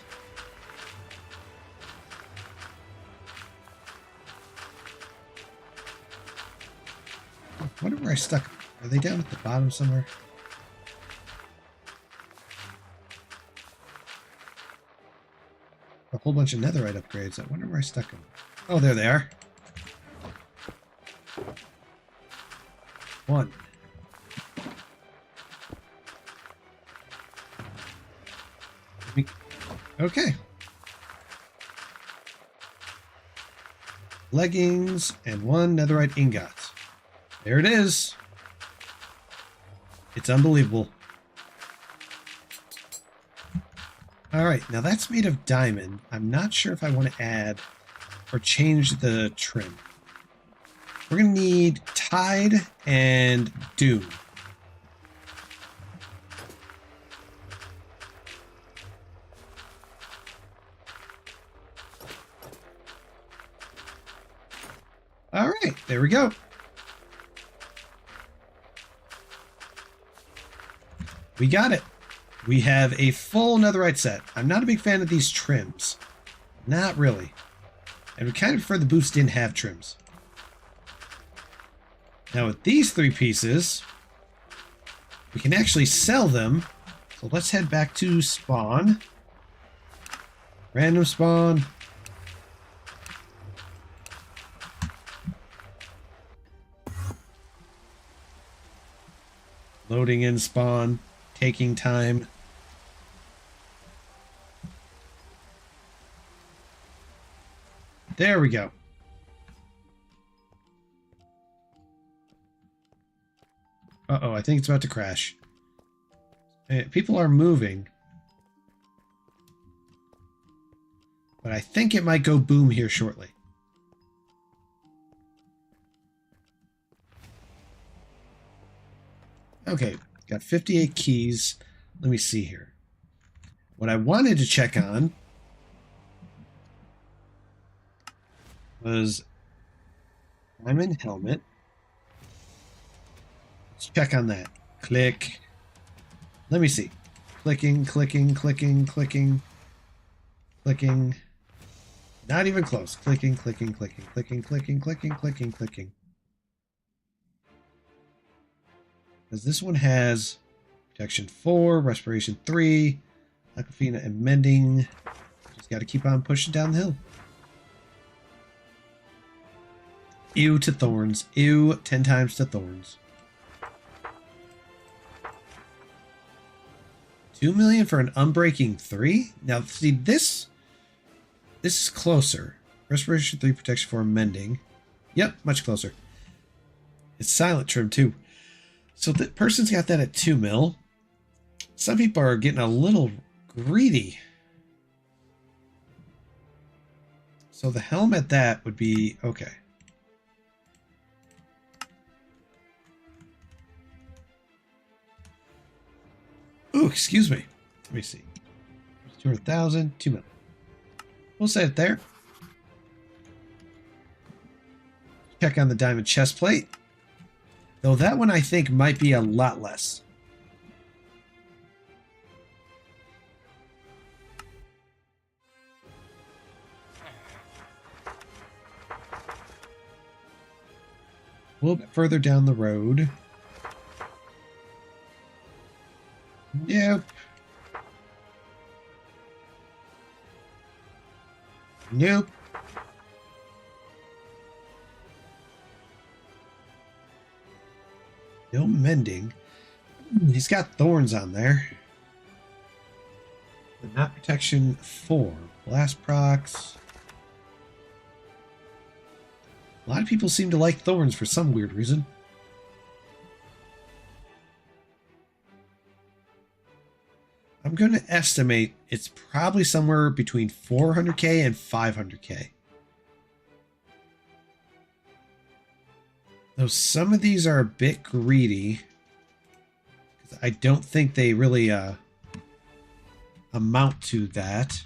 I wonder where I stuck them. Are they down at the bottom somewhere? A whole bunch of netherite upgrades. I wonder where I stuck them. Oh, there they are. 1. Okay. Leggings and 1 netherite ingot. There it is. It's unbelievable. All right, now that's made of diamond. I'm not sure if I want to add or change the trim. We're going to need Tide and Doom. All right, there we go. We got it. We have a full netherite set. I'm not a big fan of these trims. Not really. And we kind of prefer the boots didn't have trims. Now with these 3 pieces, we can actually sell them. So let's head back to spawn. Random spawn. Loading in spawn. Taking time. There we go. Uh-oh, I think it's about to crash. People are moving. But I think it might go boom here shortly. Okay, got 58 keys. Let me see here. What I wanted to check on was diamond helmet. Let's check on that. Click. Let me see. Clicking, clicking, clicking, clicking, clicking. Not even close. Clicking, clicking, clicking, clicking, clicking, clicking, clicking, clicking. Because this one has protection 4, respiration 3, Aquafina and mending. Just got to keep on pushing down the hill. Ew to thorns. Ew 10 times to thorns. 2 million for an unbreaking 3? Now, see, this is closer. Respiration 3, protection 4, mending. Yep, much closer. It's silent trim, too. So the person's got that at 2 mil. Some people are getting a little greedy. So the helm at that would be okay. Ooh, excuse me. Let me see. 200,000, 2 mil. We'll set it there. Check on the diamond chest plate. Though that one I think might be a lot less. A little bit further down the road. Yep. Nope. No mending. He's got thorns on there. But not protection 4. Blast procs. A lot of people seem to like thorns for some weird reason. I'm going to estimate it's probably somewhere between 400k and 500k. Though some of these are a bit greedy. I don't think they really amount to that.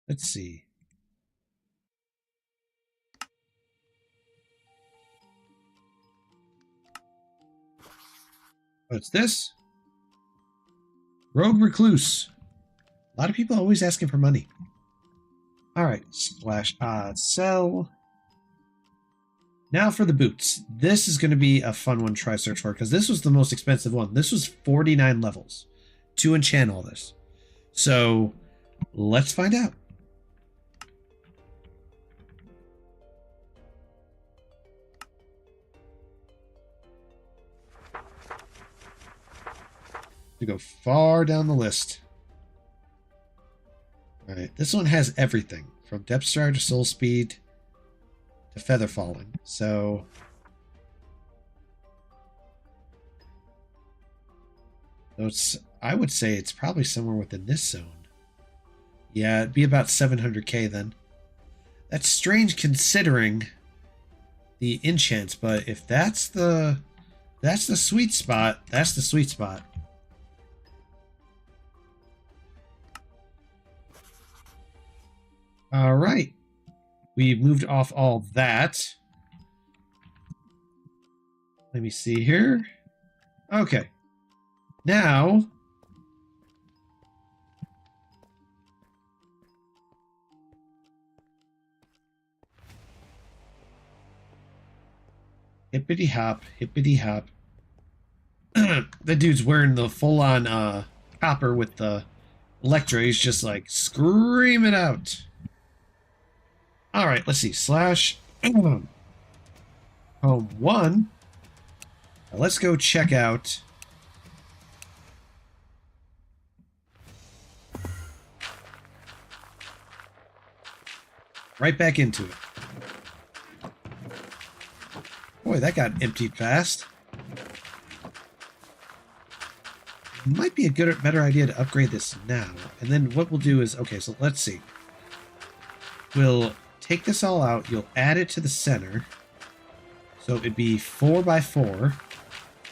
Let's see. What's this? Rogue Recluse. A lot of people always asking for money. Alright, slash sell. Now for the boots. This is going to be a fun one to try search for, because this was the most expensive one. This was 49 levels to enchant all this. So, let's find out. To go far down the list. Alright, this one has everything. From Depth Star to Soul Speed to Feather Falling. So it's, I would say it's probably somewhere within this zone. Yeah, it'd be about 700k then. That's strange considering the enchants, but if that's the sweet spot, that's the sweet spot. All right. We've moved off all that. Let me see here. Okay. Now, hippity hop, hippity hop. That dude's wearing the full-on copper with the Electra. He's just like screaming out. All right, let's see. Slash home 1. Now let's go check out. Right back into it. Boy, that got emptied fast. Might be a better idea to upgrade this now. And then what we'll do is, okay, so let's see. We'll take this all out. You'll add it to the center. So it'd be 4x4.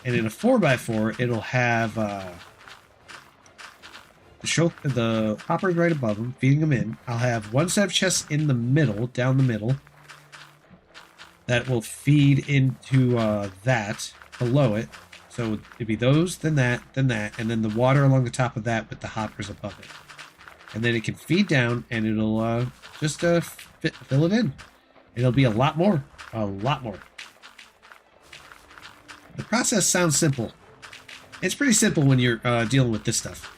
And in a 4x4, it'll have the hoppers right above them, feeding them in. I'll have one set of chests in the middle, down the middle. That will feed into that below it. So it'd be those, then that, and then the water along the top of that with the hoppers above it. And then it can feed down, and it'll just fill it in. It'll be a lot more. A lot more. The process sounds simple. It's pretty simple when you're dealing with this stuff.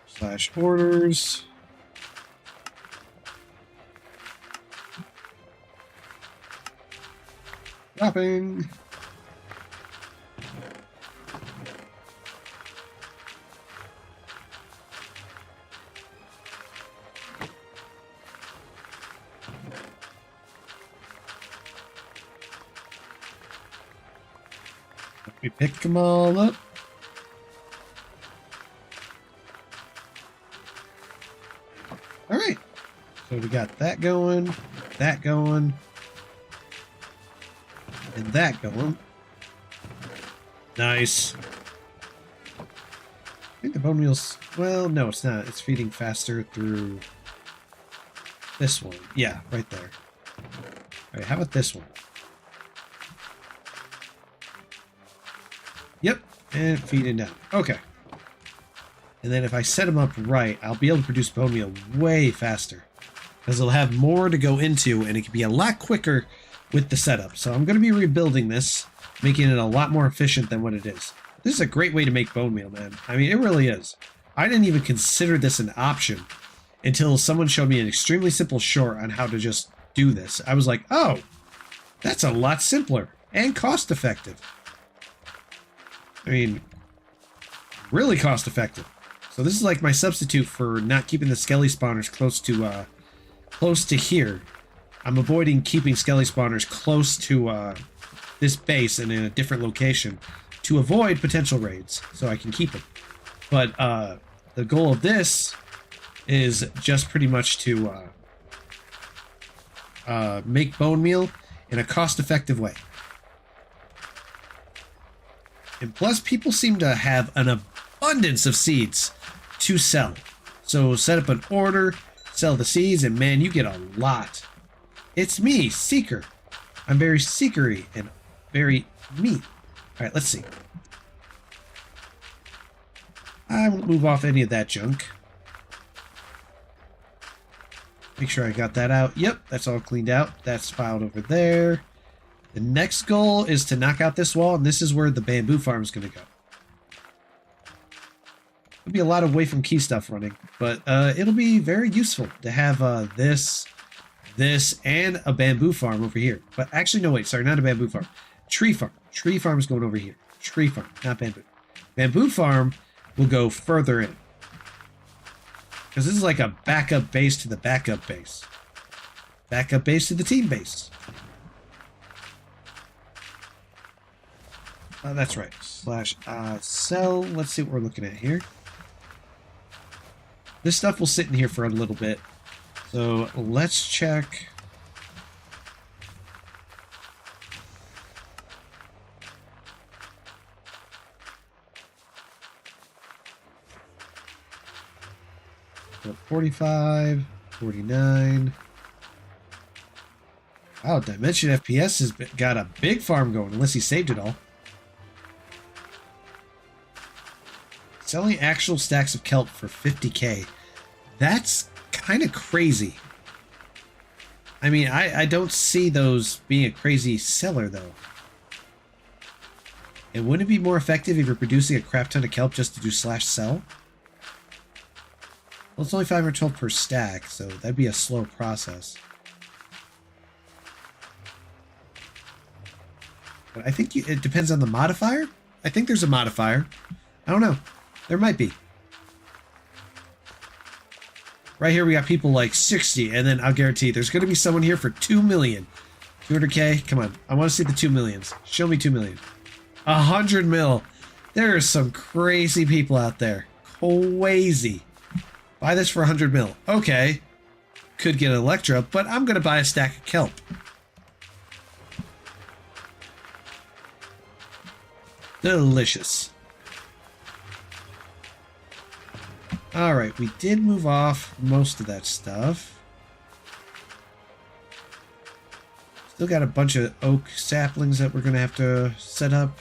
Slash orders. Dropping. We pick them all up. All right. So we got that going, and that going. Nice. I think the bone meal's, well, no, it's not. It's feeding faster through this one. Yeah, right there. All right, how about this one? Yep, and feeding down. Okay. And then if I set them up right, I'll be able to produce bone meal way faster. Because it'll have more to go into, and it can be a lot quicker with the setup. So I'm going to be rebuilding this, making it a lot more efficient than what it is. This is a great way to make bone meal, man. I mean, it really is. I didn't even consider this an option until someone showed me an extremely simple short on how to just do this. I was like, oh, that's a lot simpler and cost effective. I mean, really cost effective. So this is like my substitute for not keeping the skelly spawners close to here. I'm avoiding keeping skelly spawners close to this base and in a different location to avoid potential raids, so I can keep them. But the goal of this is just pretty much to make bone meal in a cost-effective way. And plus, people seem to have an abundance of seeds to sell. So set up an order, sell the seeds, and man, you get a lot. It's me, Seeker. I'm very seekery and very me. All right, let's see. I won't move off any of that junk. Make sure I got that out. Yep, that's all cleaned out. That's filed over there. The next goal is to knock out this wall, and this is where the bamboo farm is going to go. There'll be a lot of way from key stuff running, but it'll be very useful to have this, and a bamboo farm over here. But actually, no, wait, sorry, not a bamboo farm. Tree farm. Tree farm is going over here. Tree farm, not bamboo. Bamboo farm will go further in. Because this is like a backup base to the backup base. Backup base to the team base. That's right. Slash sell. Let's see what we're looking at here. This stuff will sit in here for a little bit. So let's check. So 45, 49. Wow, Dimension FPS has got a big farm going, unless he saved it all. Selling actual stacks of kelp for 50k. That's kind of crazy. I mean, I don't see those being a crazy seller, though. And wouldn't it be more effective if you're producing a crap ton of kelp just to do slash sell? Well, it's only 512 per stack, so that'd be a slow process. But I think it depends on the modifier. I think there's a modifier. I don't know. There might be. Right here we got people like 60, and then I'll guarantee there's going to be someone here for 2 million. 200k? Come on. I want to see the 2 millions. Show me 2 million. 100 mil. There are some crazy people out there. Crazy. Buy this for 100 mil. Okay. Could get an Electra, but I'm going to buy a stack of kelp. Delicious. Alright, we did move off most of that stuff. Still got a bunch of oak saplings that we're going to have to set up.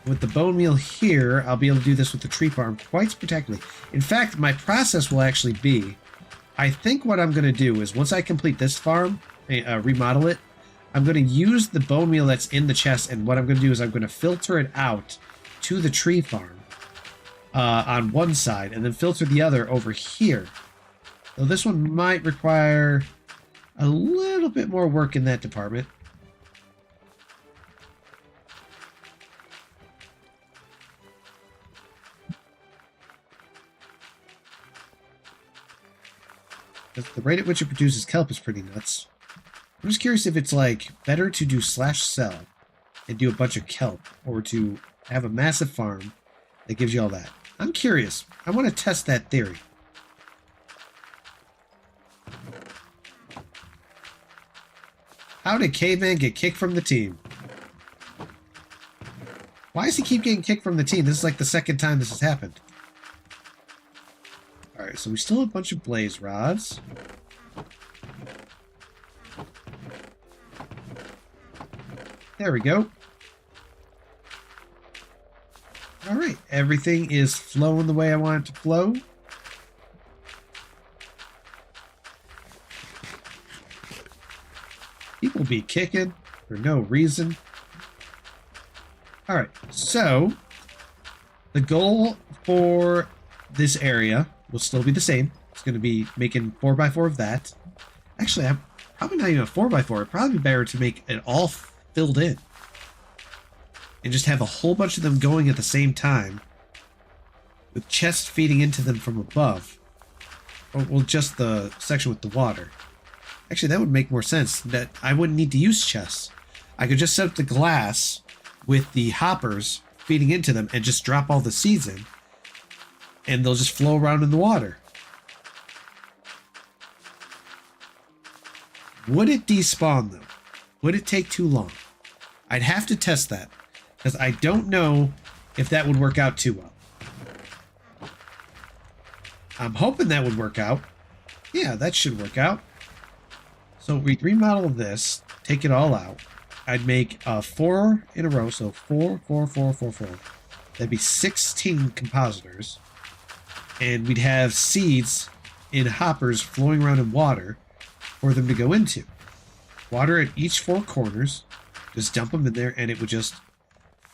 With the bone meal here, I'll be able to do this with the tree farm quite spectacularly. In fact, my process will actually be, I think what I'm going to do is once I complete this farm, remodel it, I'm going to use the bone meal that's in the chest, and what I'm going to do is I'm going to filter it out to the tree farm on one side, and then filter the other over here. So this one might require a little bit more work in that department. The rate at which it produces kelp is pretty nuts. I'm just curious if it's like better to do slash sell and do a bunch of kelp, or to have a massive farm that gives you all that. I'm curious. I want to test that theory. How did Caveman get kicked from the team? Why does he keep getting kicked from the team? This is like the second time this has happened. Alright, so we still have a bunch of blaze rods. There we go. Alright, everything is flowing the way I want it to flow. People be kicking for no reason. All right, so the goal for this area will still be the same. It's going to be making 4x4 of that. Actually, I'm probably not even a 4x4. It'd probably be better to make it all filled in and just have a whole bunch of them going at the same time with chests feeding into them from above. Or, well, just the section with the water. Actually, that would make more sense. That I wouldn't need to use chests. I could just set up the glass with the hoppers feeding into them and just drop all the seeds in. And they'll just flow around in the water. Would it despawn, though? Would it take too long? I'd have to test that, because I don't know if that would work out too well. I'm hoping that would work out. Yeah, that should work out. So we'd remodel this, take it all out. I'd make 4 in a row, so 4, 4, 4, 4, 4. That'd be 16 compositors. And we'd have seeds in hoppers flowing around in water for them to go into. Water at each 4 corners. Just dump them in there, and it would just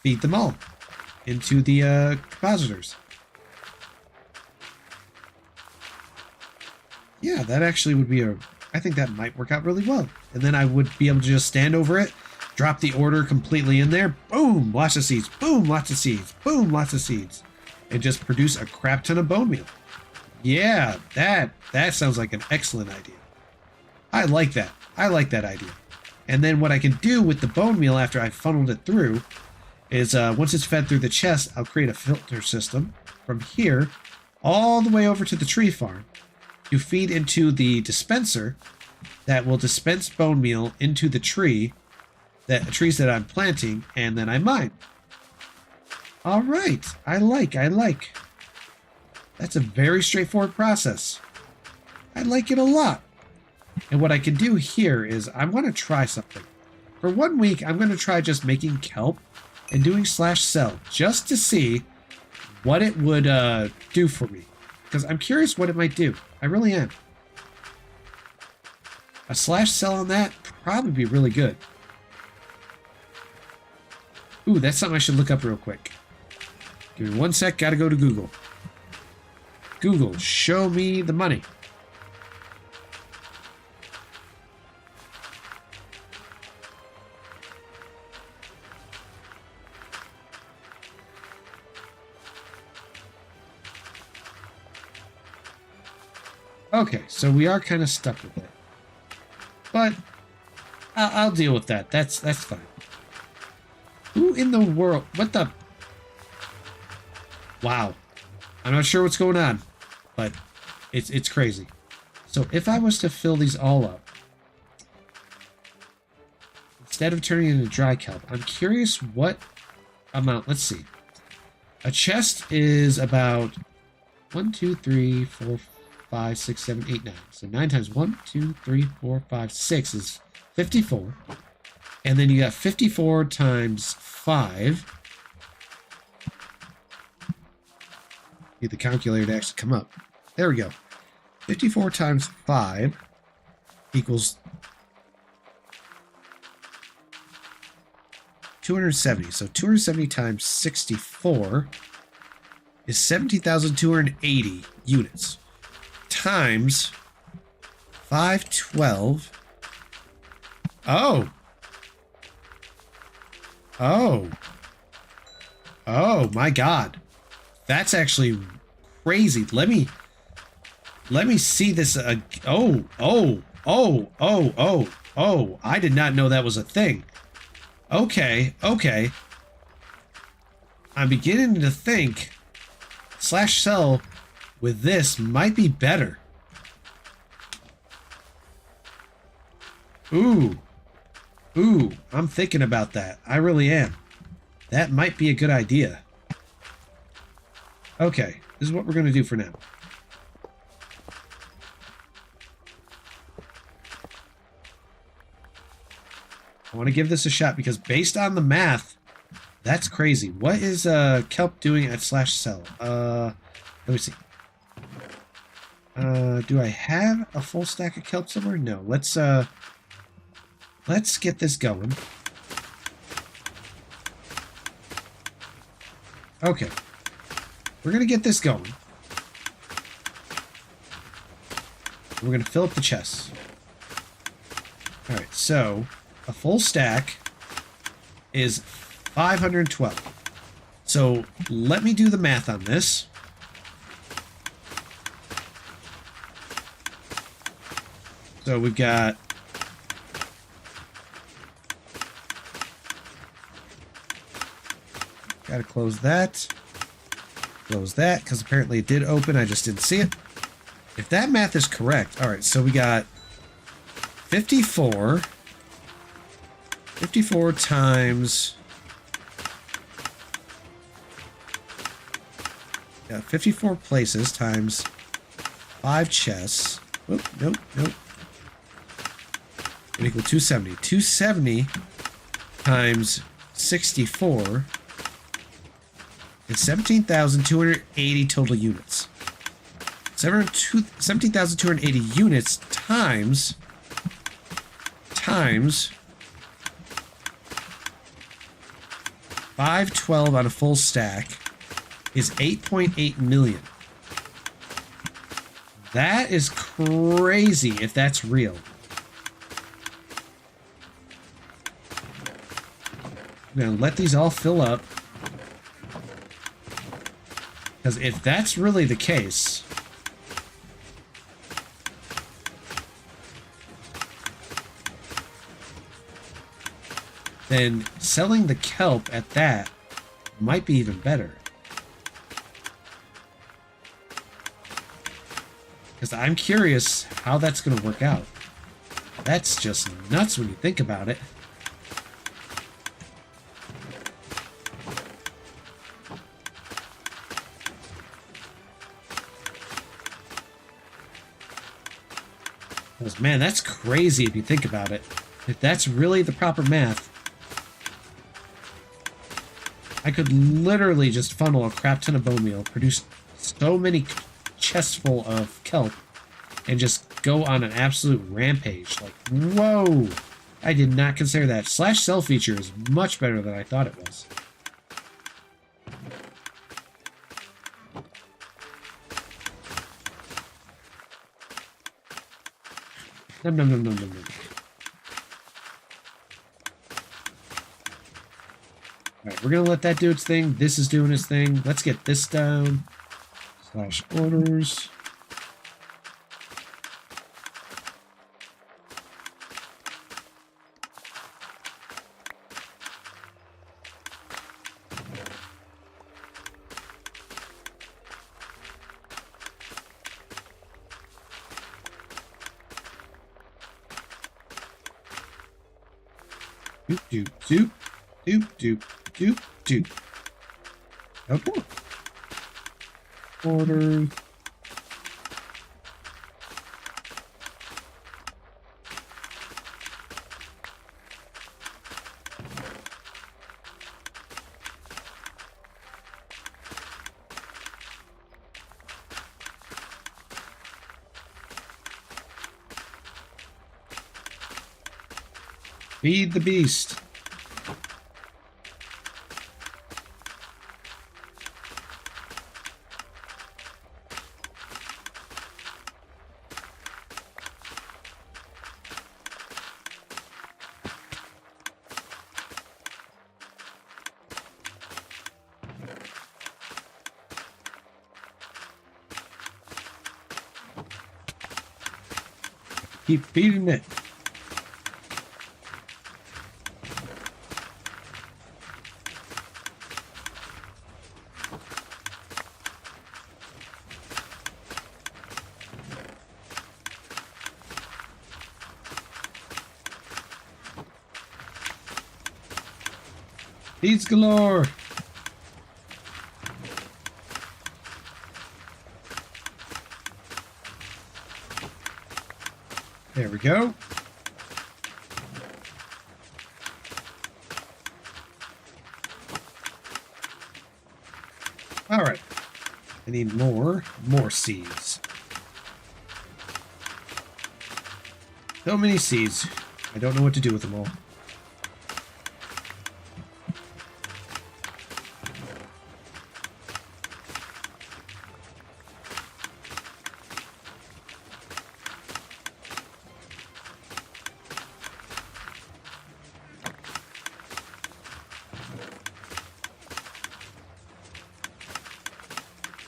feed them all into the compositors. Yeah, that actually would be I think that might work out really well. And then I would be able to just stand over it, drop the order completely in there, boom, lots of seeds, boom, lots of seeds, boom, lots of seeds, and just produce a crap ton of bone meal. Yeah, that sounds like an excellent idea. I like that. I like that idea. And then what I can do with the bone meal after I've funneled it through is once it's fed through the chest, I'll create a filter system from here all the way over to the tree farm to feed into the dispenser that will dispense bone meal into the trees that I'm planting, and then I mine. All right, I like. That's a very straightforward process. I like it a lot. And what I can do here is I want to try something. For 1 week, I'm going to try just making kelp and doing /sell just to see what it would do for me. Because I'm curious what it might do. I really am. A /sell on that would probably be really good. Ooh, that's something I should look up real quick. Give me 1 sec, gotta go to Google. Google, show me the money. Okay, so we are kind of stuck with it. But I'll deal with that. That's fine. Who in the world? What the? Wow. I'm not sure what's going on, but it's crazy. So if I was to fill these all up, instead of turning it into dry kelp, I'm curious what amount. Let's see. A chest is about 1, 2, 3, 4, 5, 6, 7, 8, 9. So 9 times 1, 2, 3, 4, 5, 6 is 54. And then you got 54 times 5. Need the calculator to actually come up. There we go. 54 times 5 equals 270. So 270 times 64 is 17,280 units. Times 512. Oh, my God. That's actually crazy. Let me see this. Oh, I did not know that was a thing. Okay. I'm beginning to think /sell with this might be better. Ooh, I'm thinking about that. I really am. That might be a good idea. Okay, this is what we're going to do for now. I want to give this a shot because based on the math, that's crazy. What is kelp doing at /sell? Let me see. Do I have a full stack of kelp somewhere? No. Let's get this going. Okay. We're going to get this going. We're going to fill up the chests. Alright, so a full stack is 512. So let me do the math on this. So we've got gotta close that. Close that, because apparently it did open, I just didn't see it. If that math is correct, alright, so we got 54. 54 times... Yeah, 54 places times 5 chests. Oop, nope, nope. Would equal 270. 270 times 64 is 17,280 total units. 17,280 units times 512 on a full stack is 8.8 million. That is crazy if that's real. I'm gonna let these all fill up. Because if that's really the case, then selling the kelp at that might be even better. Because I'm curious how that's going to work out. That's just nuts when you think about it. Because, man, that's crazy if you think about it. If that's really the proper math, I could literally just funnel a crap ton of bone meal, produce so many chests full of kelp, and just go on an absolute rampage. Like, whoa! I did not consider that. Slash sell feature is much better than I thought it was. Nom nom nom nom nom nom. Alright, we're gonna let that do its thing. This is doing its thing. Let's get this down. Slash orders. Doop doop doop doop doop doop doop. Okay. Orders. Feed the beast. Keep feeding it. Feeds galore. There we go. All right. I need more seeds. So many seeds. I don't know what to do with them all.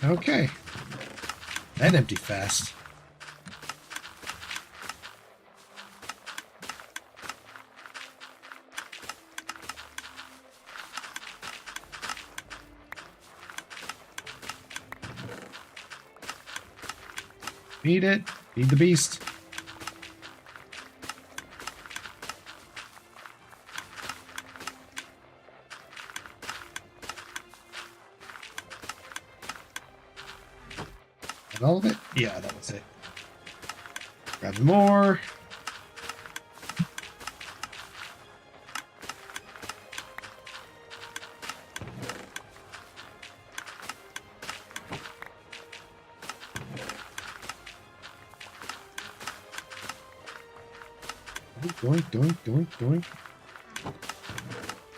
Okay. That emptied fast. Feed it. Feed the beast. That all of it? Yeah, that was it. Grab more. Doink, doink, doink, doink.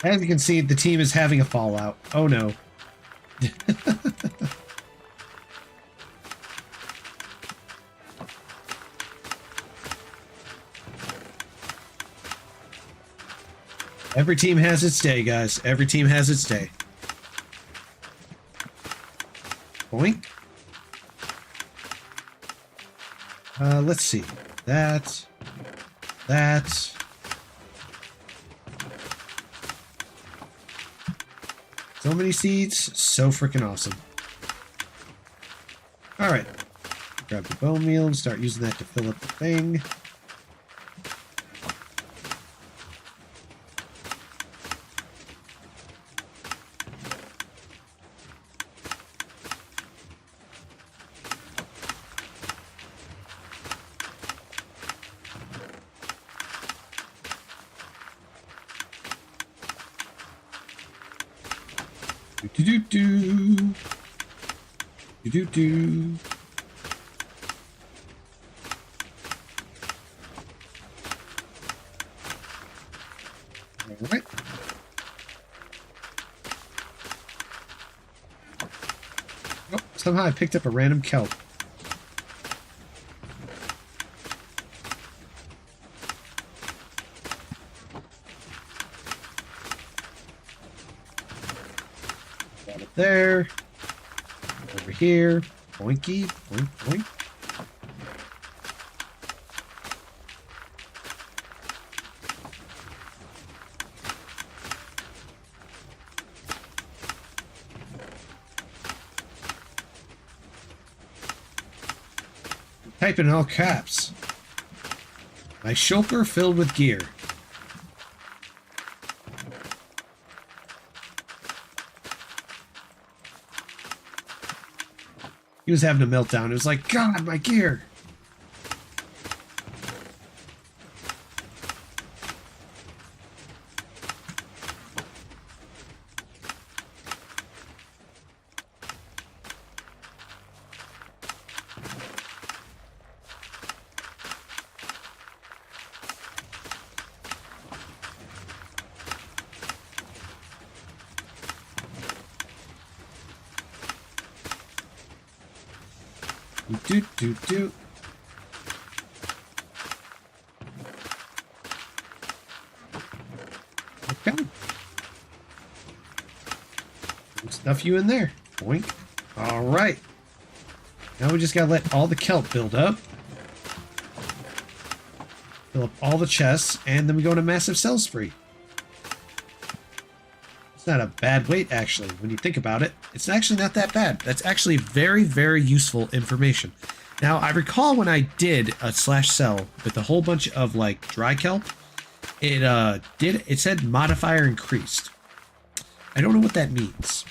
As you can see, the team is having a fallout. Oh no. Every team has its day, guys. Every team has its day. Boink. Let's see. That. So many seeds. So freaking awesome. Alright. Grab the bone meal and start using that to fill up the thing. Do-do-do-do. Do-do-do. Alright. Oh, somehow I picked up a random kelp. Got it there. Over here. Boinky. Boink, boink. Type in all caps. My shulker filled with gear. He was having a meltdown. It was like, God, my gear. Do. Okay. Stuff you in there. Boink. All right. Now we just gotta let all the kelp build up. Fill up all the chests, and then we go on a massive sell spree. It's not a bad weight, actually, when you think about it. It's actually not that bad. That's actually very, very useful information. Now, I recall when I did a slash sell with a whole bunch of, like, dry kelp, it said modifier increased. I don't know what that means.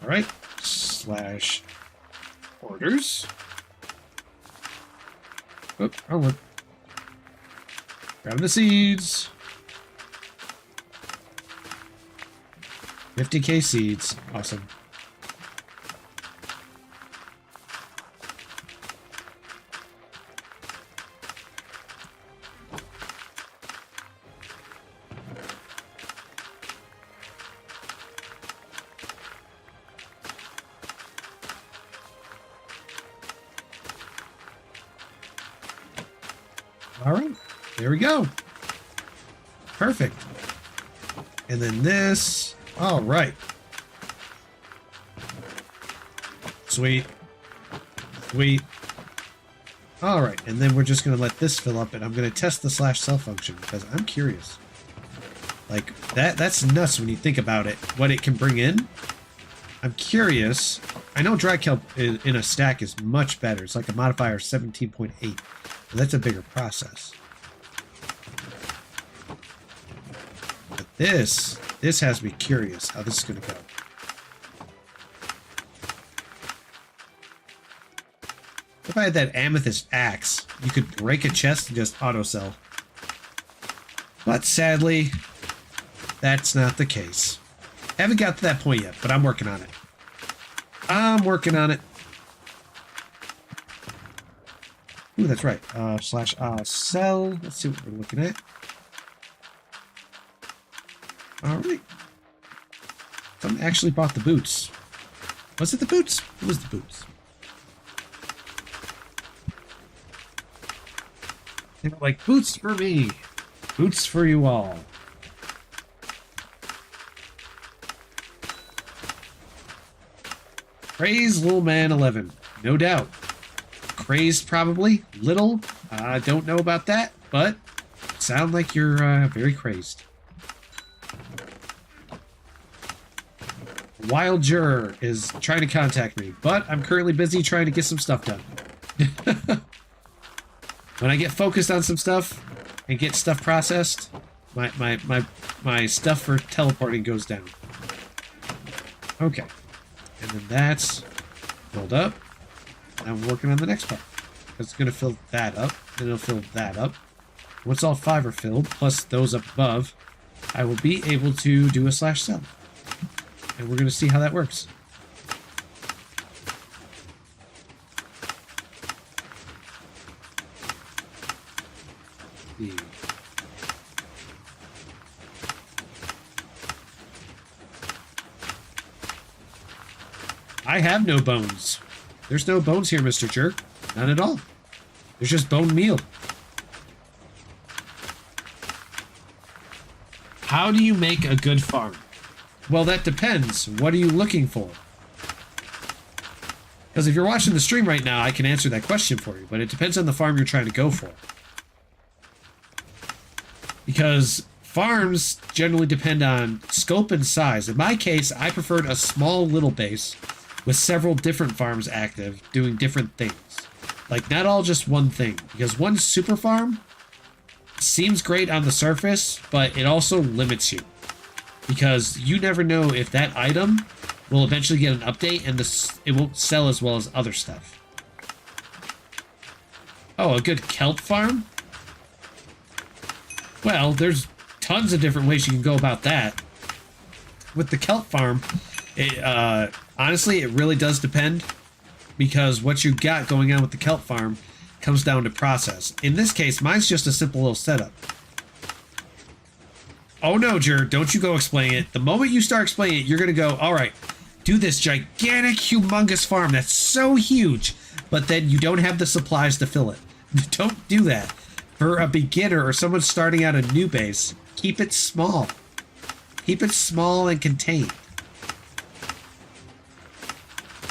All right, slash orders. Oop, wrong one. Grab the seeds. 50k seeds. Awesome. All right, there we go. Perfect. And then this. All right. Sweet. Sweet. All right. And then we're just going to let this fill up, and I'm going to test the /cell function because I'm curious. Like, that's nuts when you think about it, what it can bring in. I'm curious. I know dry kelp in a stack is much better. It's like a modifier 17.8. But that's a bigger process. But this has me curious how this is going to go. If I had that amethyst axe, you could break a chest and just auto-sell. But sadly, that's not the case. Haven't got to that point yet, but I'm working on it. I'm working on it. Ooh, that's right. /sell. Let's see what we're looking at. All right. Someone actually bought the boots. Was it the boots? It was the boots. They were like, boots for me. Boots for you all. Praise Little Man 11. No doubt. Crazed, probably. Little. I don't know about that, but sound like you're very crazed. Wild Juror is trying to contact me, but I'm currently busy trying to get some stuff done. When I get focused on some stuff and get stuff processed, my stuff for teleporting goes down. Okay. And then that's filled up. Now I'm working on the next part. It's going to fill that up, and it'll fill that up. Once all 5 are filled, plus those up above, I will be able to do a /sell. And we're going to see how that works. I have no bones. There's no bones here, Mr. Jerk. None at all. There's just bone meal. How do you make a good farm? Well, that depends. What are you looking for? Because if you're watching the stream right now, I can answer that question for you, but it depends on the farm you're trying to go for. Because farms generally depend on scope and size. In my case, I preferred a small little base with several different farms active doing different things. Like, not all just one thing. Because one super farm seems great on the surface, but it also limits you. Because you never know if that item will eventually get an update and it won't sell as well as other stuff. Oh, a good kelp farm? Well, there's tons of different ways you can go about that. With the kelp farm, honestly, it really does depend, because what you got going on with the kelp farm comes down to process. In this case, mine's just a simple little setup. Oh no, Jer, don't you go explain it. The moment you start explaining it, you're going to go, all right, do this gigantic, humongous farm that's so huge, but then you don't have the supplies to fill it. Don't do that. For a beginner or someone starting out a new base, keep it small. Keep it small and contained.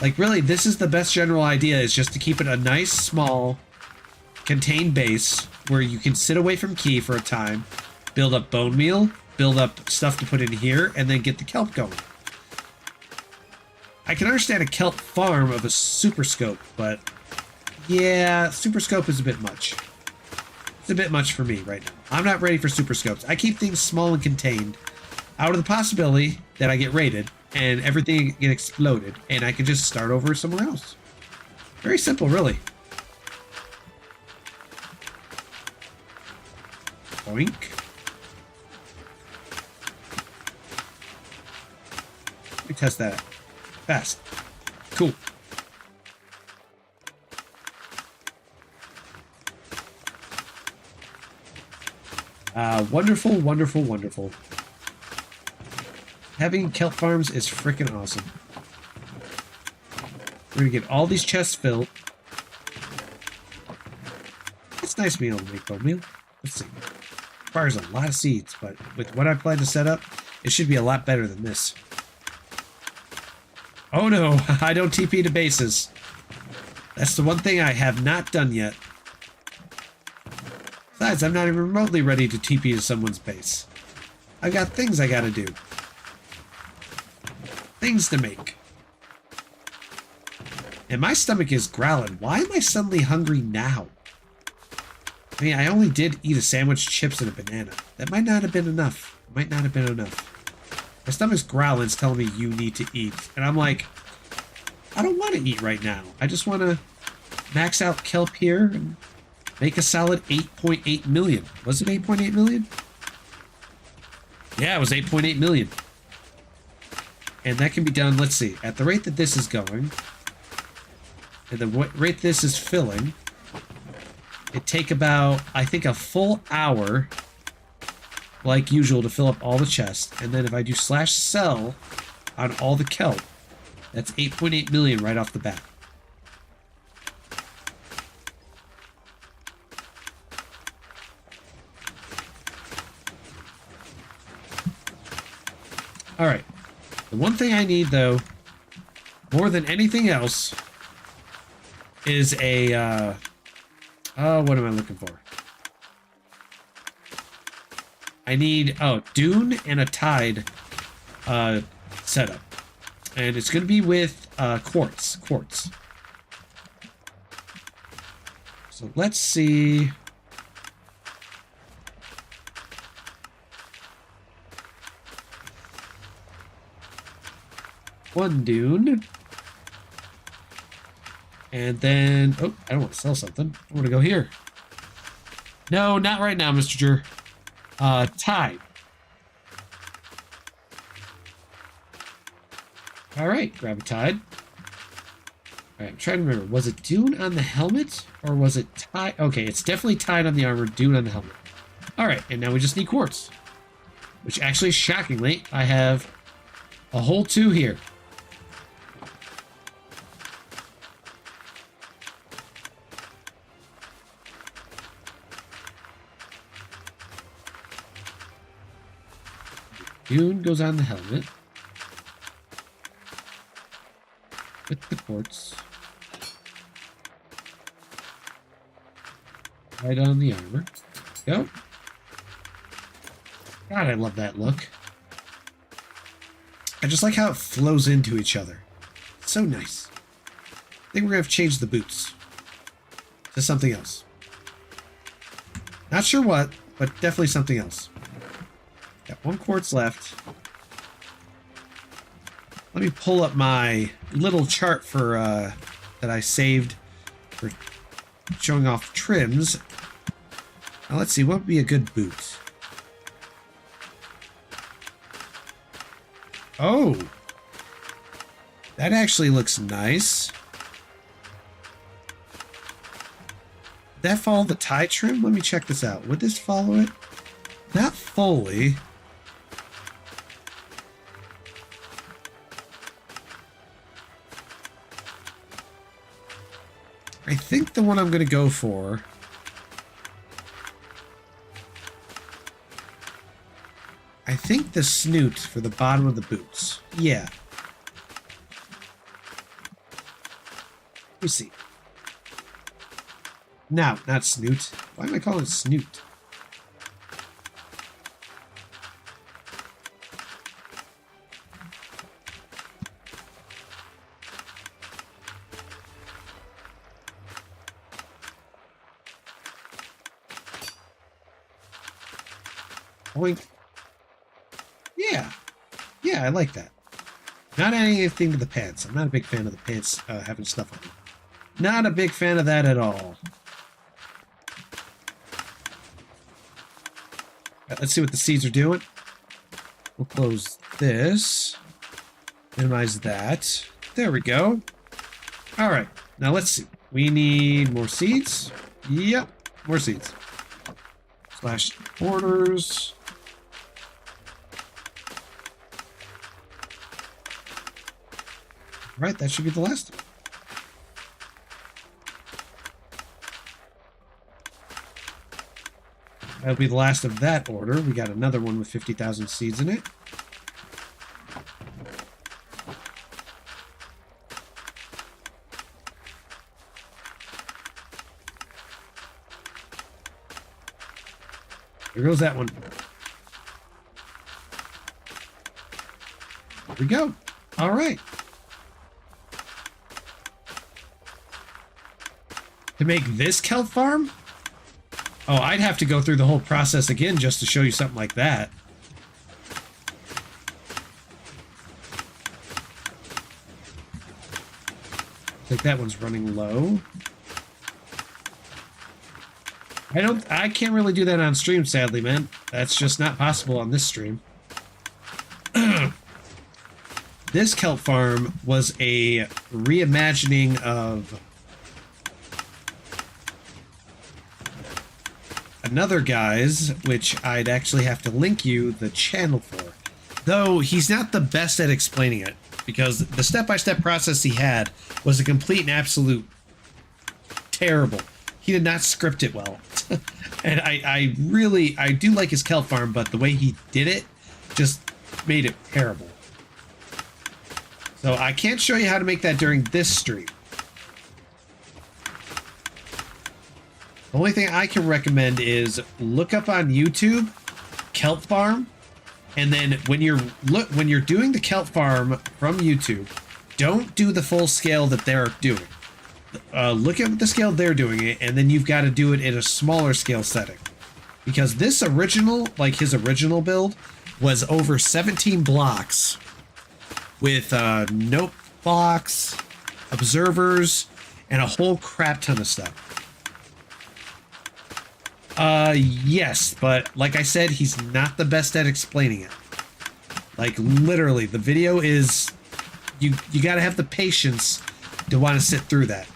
Like, really, this is the best general idea, is just to keep it a nice, small, contained base where you can sit away from key for a time, build up bone meal, build up stuff to put in here, and then get the kelp going. I can understand a kelp farm of a super scope, but yeah, super scope is a bit much. It's a bit much for me right now. I'm not ready for super scopes. I keep things small and contained out of the possibility that I get raided and everything get exploded and I can just start over somewhere else. Very simple, really. Boink. Let me test that. Fast. Cool. Wonderful, wonderful, wonderful. Having kelp farms is freaking awesome. We're gonna get all these chests filled. It's nice being able to make bone meal. Let's see. requires a lot of seeds, but with what I plan to set up, it should be a lot better than this. Oh no, I don't TP to bases. That's the one thing I have not done yet. Besides, I'm not even remotely ready to TP to someone's base. I've got things I gotta do. Things to make. And my stomach is growling. Why am I suddenly hungry now? I mean, I only did eat a sandwich, chips, and a banana. That might not have been enough. Might not have been enough. My stomach's growling. It's telling me you need to eat. And I'm like, I don't want to eat right now. I just want to max out kelp here and make a solid 8.8 million. Was it 8.8 million? Yeah, it was 8.8 million. And that can be done, let's see, at the rate that this is going, and the rate this is filling, it take about, I think, a full hour, like usual, to fill up all the chests. And then if I do /sell on all the kelp, that's 8.8 million right off the bat. All right. The one thing I need, though, more than anything else, is a, what am I looking for? I need, dune and a tide, setup. And it's going to be with, quartz. So let's see. One dune. And then, oh, I don't want to sell something. I want to go here. No, not right now, Mr. Jur. Tide. All right, grab a tide. All right, I'm trying to remember. Was it dune on the helmet or was it tide? Okay, it's definitely tide on the armor, dune on the helmet. All right, and now we just need quartz. Which actually, shockingly, I have a whole 2 here. Dune goes on the helmet. With the quartz. Right on the armor. Go. God, I love that look. I just like how it flows into each other. So nice. I think we're going to have to change the boots to something else. Not sure what, but definitely something else. Got 1 quartz left. Let me pull up my little chart for that I saved for showing off trims. Now let's see, what would be a good boot? Oh! That actually looks nice. Did that follow the tie trim? Let me check this out. Would this follow it? Not fully. I think the one I'm going to go for I think the snoot for the bottom of the boots. Yeah. Let me see. No, not snoot. Why am I calling it snoot? Oink. Yeah. Yeah, I like that. Not adding anything to the pants. I'm not a big fan of the pants having stuff on them. Not a big fan of that at all. Right, let's see what the seeds are doing. We'll close this. Minimize that. There we go. All right. Now let's see. We need more seeds. Yep. More seeds. Slash borders. Right, that should be the last one. That'll be the last of that order. We got another one with 50,000 seeds in it. Here goes that one. There we go. All right. To make this kelp farm? Oh, I'd have to go through the whole process again just to show you something like that. I think that one's running low. I can't really do that on stream, sadly, man. That's just not possible on this stream. This kelp farm was a reimagining of another guy's, which I'd actually have to link you the channel for. Though he's not the best at explaining it, because the step-by-step process he had was a complete and absolute terrible. He did not script it well. And I do like his kelp farm, but the way he did it just made it terrible. So I can't show you how to make that during this stream. The only thing I can recommend is look up on YouTube kelp farm, and then when you're doing the kelp farm from YouTube, don't do the full scale that they're doing. Look at the scale they're doing it, and then you've got to do it in a smaller scale setting, because this original, like his original build, was over 17 blocks with note blocks, observers, and a whole crap ton of stuff. Yes, but like I said, he's not the best at explaining it. Like, literally, the video is... You gotta have the patience to want to sit through that.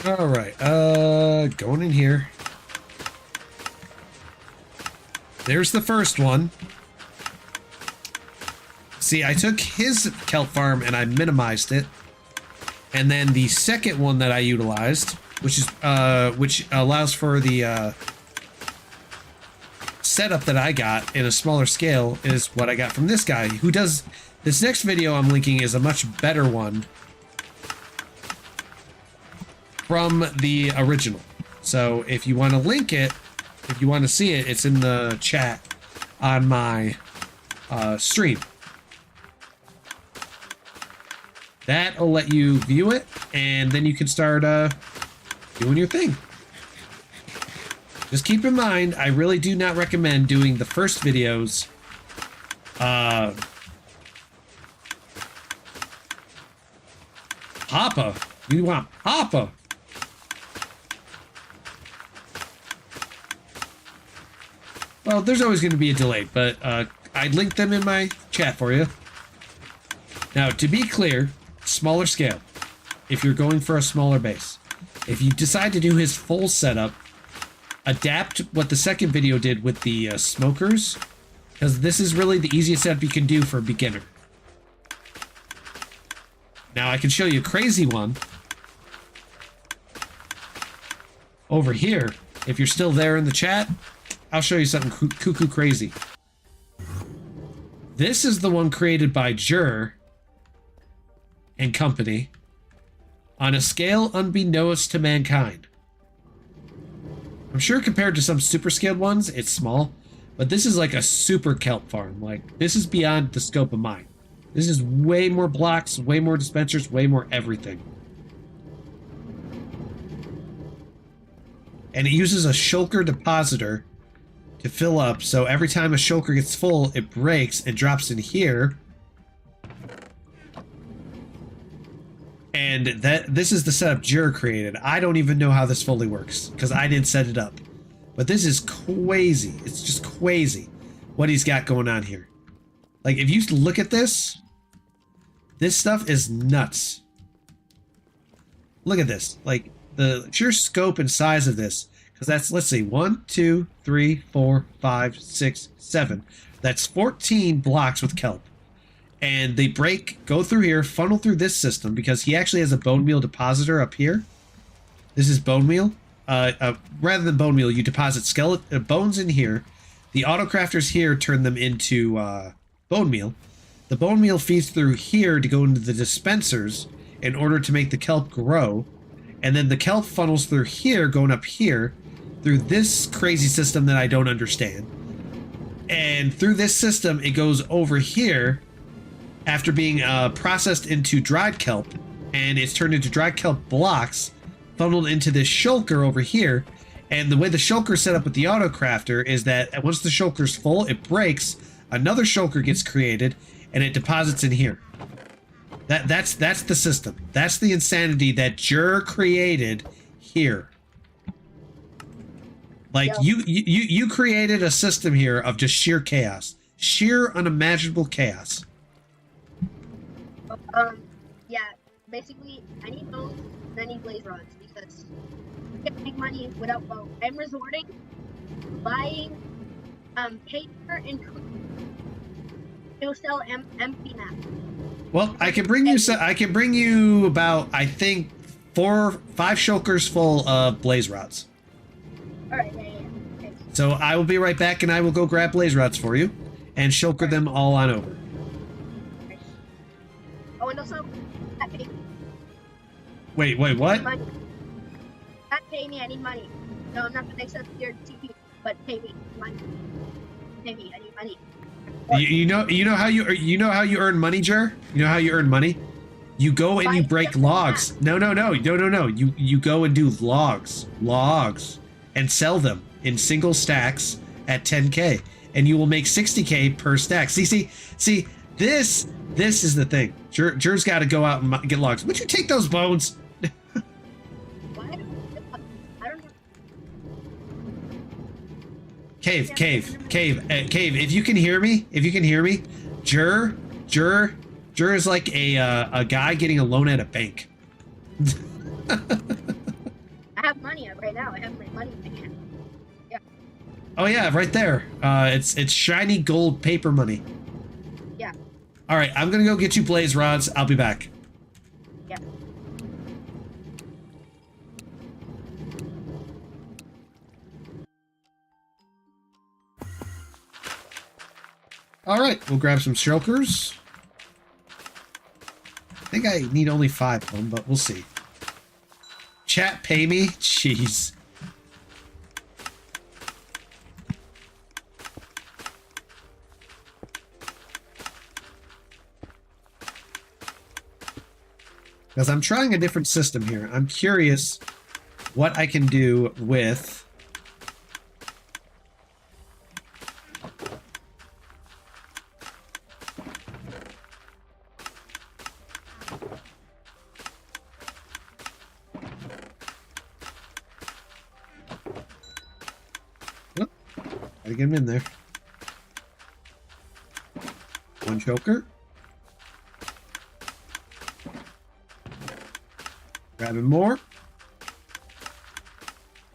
All right, going in here. There's the first one. See, I took his kelp farm and I minimized it. And then the second one that I utilized, which allows for the setup that I got in a smaller scale, is what I got from this guy, who does... This next video I'm linking is a much better one from the original. So if you want to link it, if you want to see it, it's in the chat on my stream. That'll let you view it, and then you can start doing your thing. Just keep in mind, I really do not recommend doing the first videos Papa. You want Papa? Well, there's always going to be a delay, but I'd link them in my chat for you. Now, to be clear, smaller scale, if you're going for a smaller base. If you decide to do his full setup, adapt what the second video did with the smokers, because this is really the easiest setup you can do for a beginner. Now, I can show you a crazy one over here. If you're still there in the chat, I'll show you something cuckoo crazy. This is the one created by Jur and company on a scale unbeknownst to mankind. I'm sure compared to some super scaled ones, it's small, but this is like a super kelp farm. Like, this is beyond the scope of mine. This is way more blocks, way more dispensers, way more everything. And it uses a shulker depositor to fill up, so every time a shulker gets full, it breaks and drops in here. And this is the setup Jur created. I don't even know how this fully works, because I didn't set it up. But this is crazy. It's just crazy what he's got going on here. Like, if you look at this stuff is nuts. Look at this. Like, the sheer scope and size of this. Because that's, let's see, 1, 2, 3, 4, 5, 6, 7. That's 14 blocks with kelp. And they go through here, funnel through this system, because he actually has a bone meal depositor up here. This is bone meal. Rather than bone meal, you deposit skeleton bones in here. The autocrafters here turn them into bone meal. The bone meal feeds through here to go into the dispensers in order to make the kelp grow. And then the kelp funnels through here, going up here, through this crazy system that I don't understand. And through this system, it goes over here after being processed into dried kelp, and it's turned into dried kelp blocks, funneled into this shulker over here. And the way the shulker is set up with the autocrafter is that once the shulker's full, it breaks, another shulker gets created, and it deposits in here. That's the system. That's the insanity that Jur created here. Like, you created a system here of just sheer chaos. Sheer unimaginable chaos. Yeah, basically, I need bones, and I need blaze rods, because I can't make money without bones. I'm resorting to buying, paper and to sell MP maps. Well, I can bring you about, I think, 5 shulkers full of blaze rods. Alright, yeah. Okay. So I will be right back, and I will go grab blaze rods for you and shulker them all on over. Oh, and also, that pay me. Wait, what? Money. That pay me, I need money. No, I'm not gonna accept your TP, but pay me money. Pay me, I need money. You know how you earn money, Jer? You know how you earn money? You go and you break logs. No. You go and do logs, and sell them in single stacks at 10K, and you will make 60K per stack. See, this is the thing. Jer's got to go out and get logs. Would you take those bones? What? I don't know. Cave. If you can hear me, Jur is like a guy getting a loan at a bank. I have money right now. I have my money in my hand. Yeah. Oh yeah, right there. It's shiny gold paper money. Yeah. All right, I'm gonna go get you blaze rods. I'll be back. Yeah. All right, we'll grab some shulkers. I think I need only 5 of them, but we'll see. Chat, pay me? Jeez. Because I'm trying a different system here. I'm curious what I can do with... Oh, gotta get him in there. One choker. Grabbing more.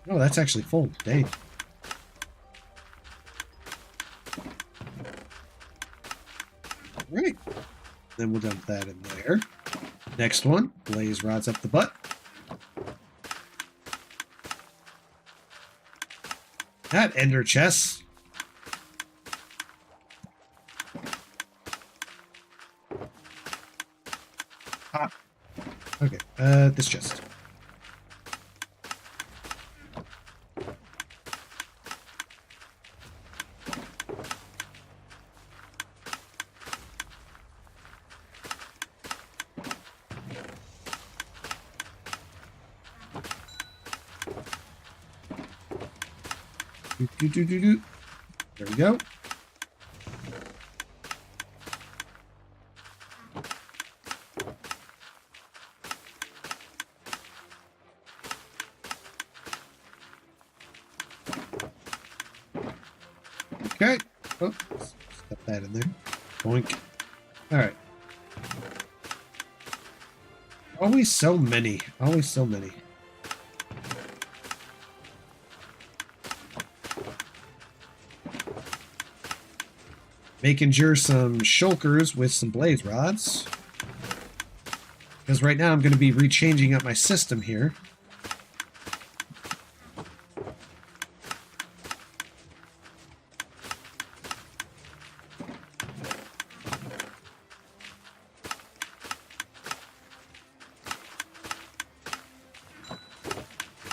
Oh, that's actually full. Dang. Right. Then we'll dump that in there. Next one. Blaze rods up the butt. That ender chest. Ah. Okay, this chest. There we go. Okay. Oh, stuff that in there. Boink. All right. Always so many. Always so many. Making sure some shulkers with some blaze rods. Because right now I'm going to be rechanging up my system here.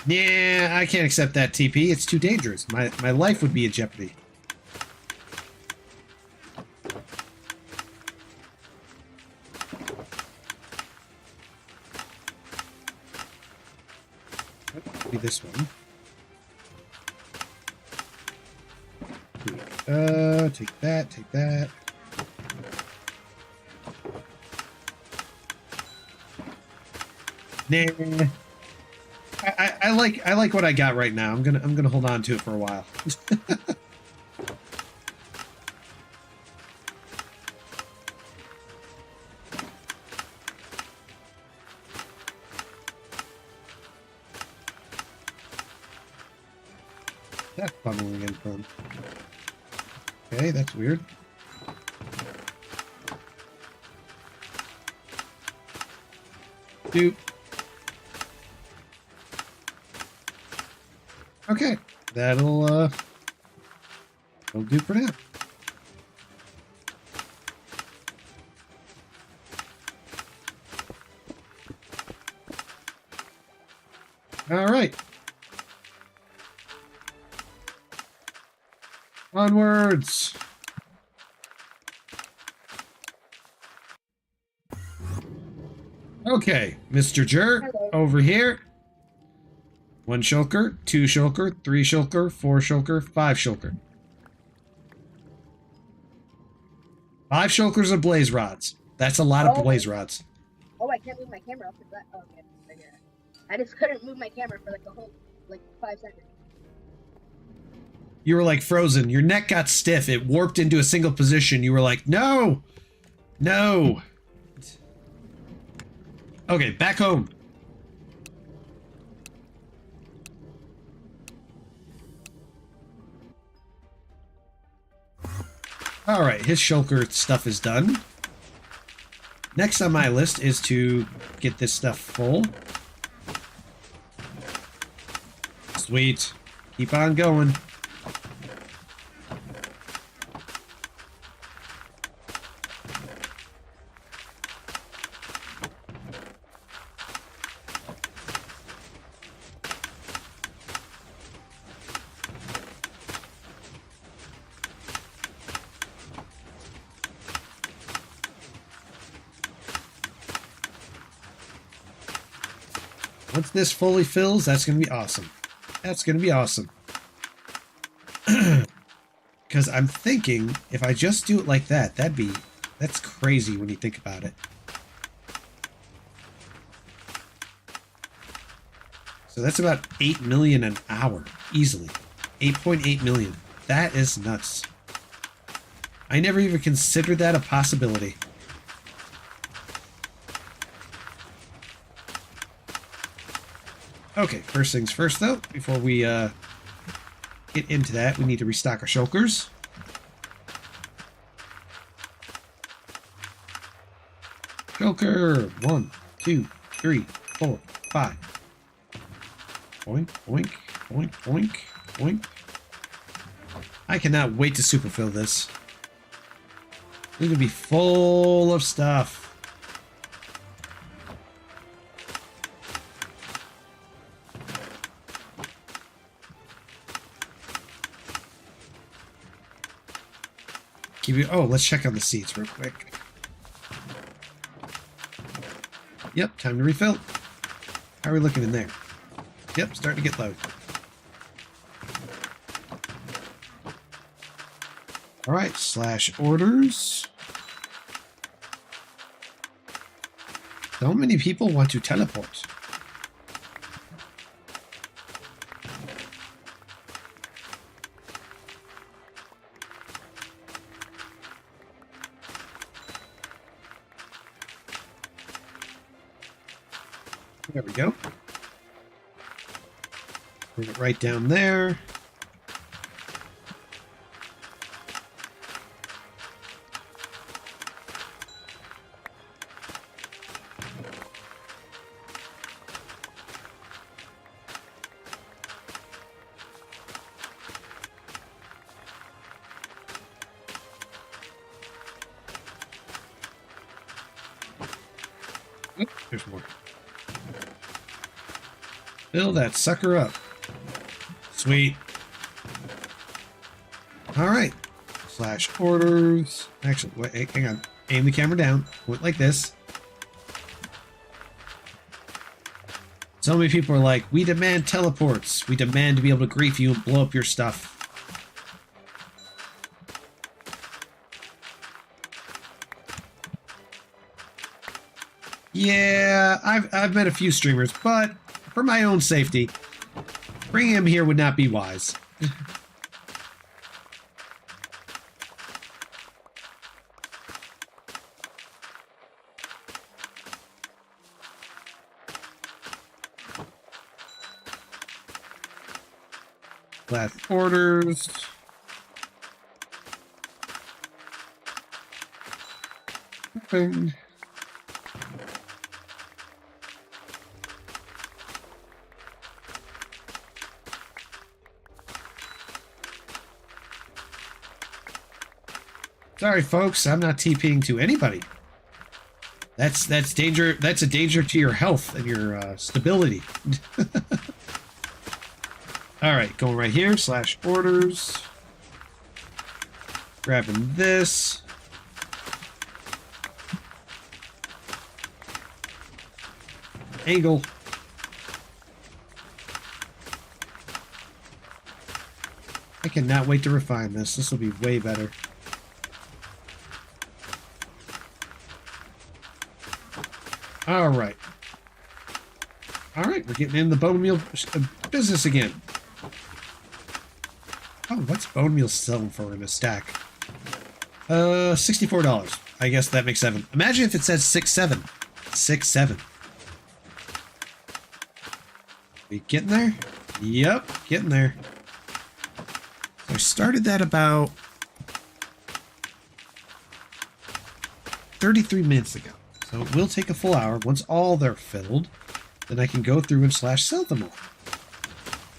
Yeah, I can't accept that TP. It's too dangerous. My life would be in jeopardy. Be this one. Take that, take that. Nah. I like what I got right now. I'm gonna hold on to it for a while. That's funneling in from. Okay, that's weird. Doop. Okay, that'll do for now. All right. Onwards. Okay, Mr. Jerk, over here. 1 shulker, 2 shulker, 3 shulker, 4 shulker, 5 shulker. 5 shulkers of blaze rods. That's a lot of blaze rods. Oh, I can't move my camera up to that. Oh, okay. I just couldn't move my camera for like a whole 5 seconds. You were like frozen. Your neck got stiff. It warped into a single position. You were like, no! No! Okay, back home. Alright, his shulker stuff is done. Next on my list is to get this stuff full. Sweet. Keep on going. Once this fully fills, that's going to be awesome. That's going to be awesome. Because I'm thinking, if I just do it like that, that's crazy when you think about it. So that's about 8 million an hour, easily. 8.8 million. That is nuts. I never even considered that a possibility. Okay, first things first, though, before we get into that, we need to restock our shulkers. Shulker! 1, 2, 3, 4, 5. Boink, boink, boink, boink, boink. I cannot wait to superfill this. It's gonna be full of stuff. Oh, let's check on the seats real quick. Yep, time to refill. How are we looking in there? Yep, starting to get low. Alright, /orders. So many people want to teleport. There we go. Bring it right down there. Oop, there's more. Fill that sucker up. Sweet. All right. Slash orders. Actually, wait, hang on. Aim the camera down. Point like this. So many people are like, we demand teleports. We demand to be able to grief you and blow up your stuff. Yeah, I've met a few streamers, but for my own safety, bringing him here would not be wise. Last orders. Open. Sorry, folks, I'm not TPing to anybody. That's danger. That's a danger to your health and your stability. All right, going right here. Slash orders. Grabbing this. Angle. I cannot wait to refine this. This will be way better. All right. All right, we're getting in the bone meal business again. Oh, what's bone meal selling for in a stack? $64. I guess that makes 7. Imagine if it says 6-7. 6-7. We getting there? Yep, getting there. I started that about 33 minutes ago. So it will take a full hour. Once all they're filled, then I can go through and slash sell them all.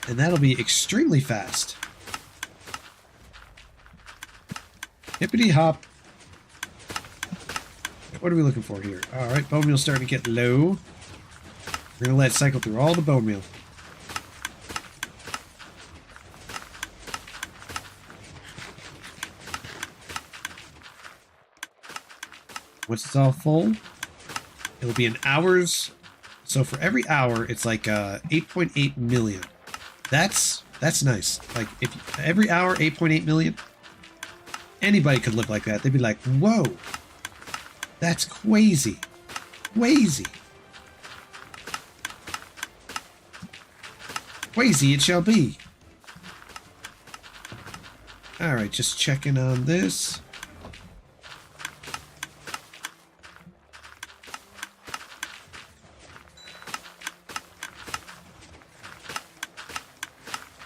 And that'll be extremely fast. Hippity hop. What are we looking for here? Alright, bone meal's starting to get low. We're going to let it cycle through all the bone meal. Once it's all full, it'll be an hour's. So for every hour, it's like 8.8 million. That's nice. Like if every hour 8.8 million, anybody could live like that. They'd be like, whoa, that's crazy, crazy, crazy. It shall be. All right, just checking on this.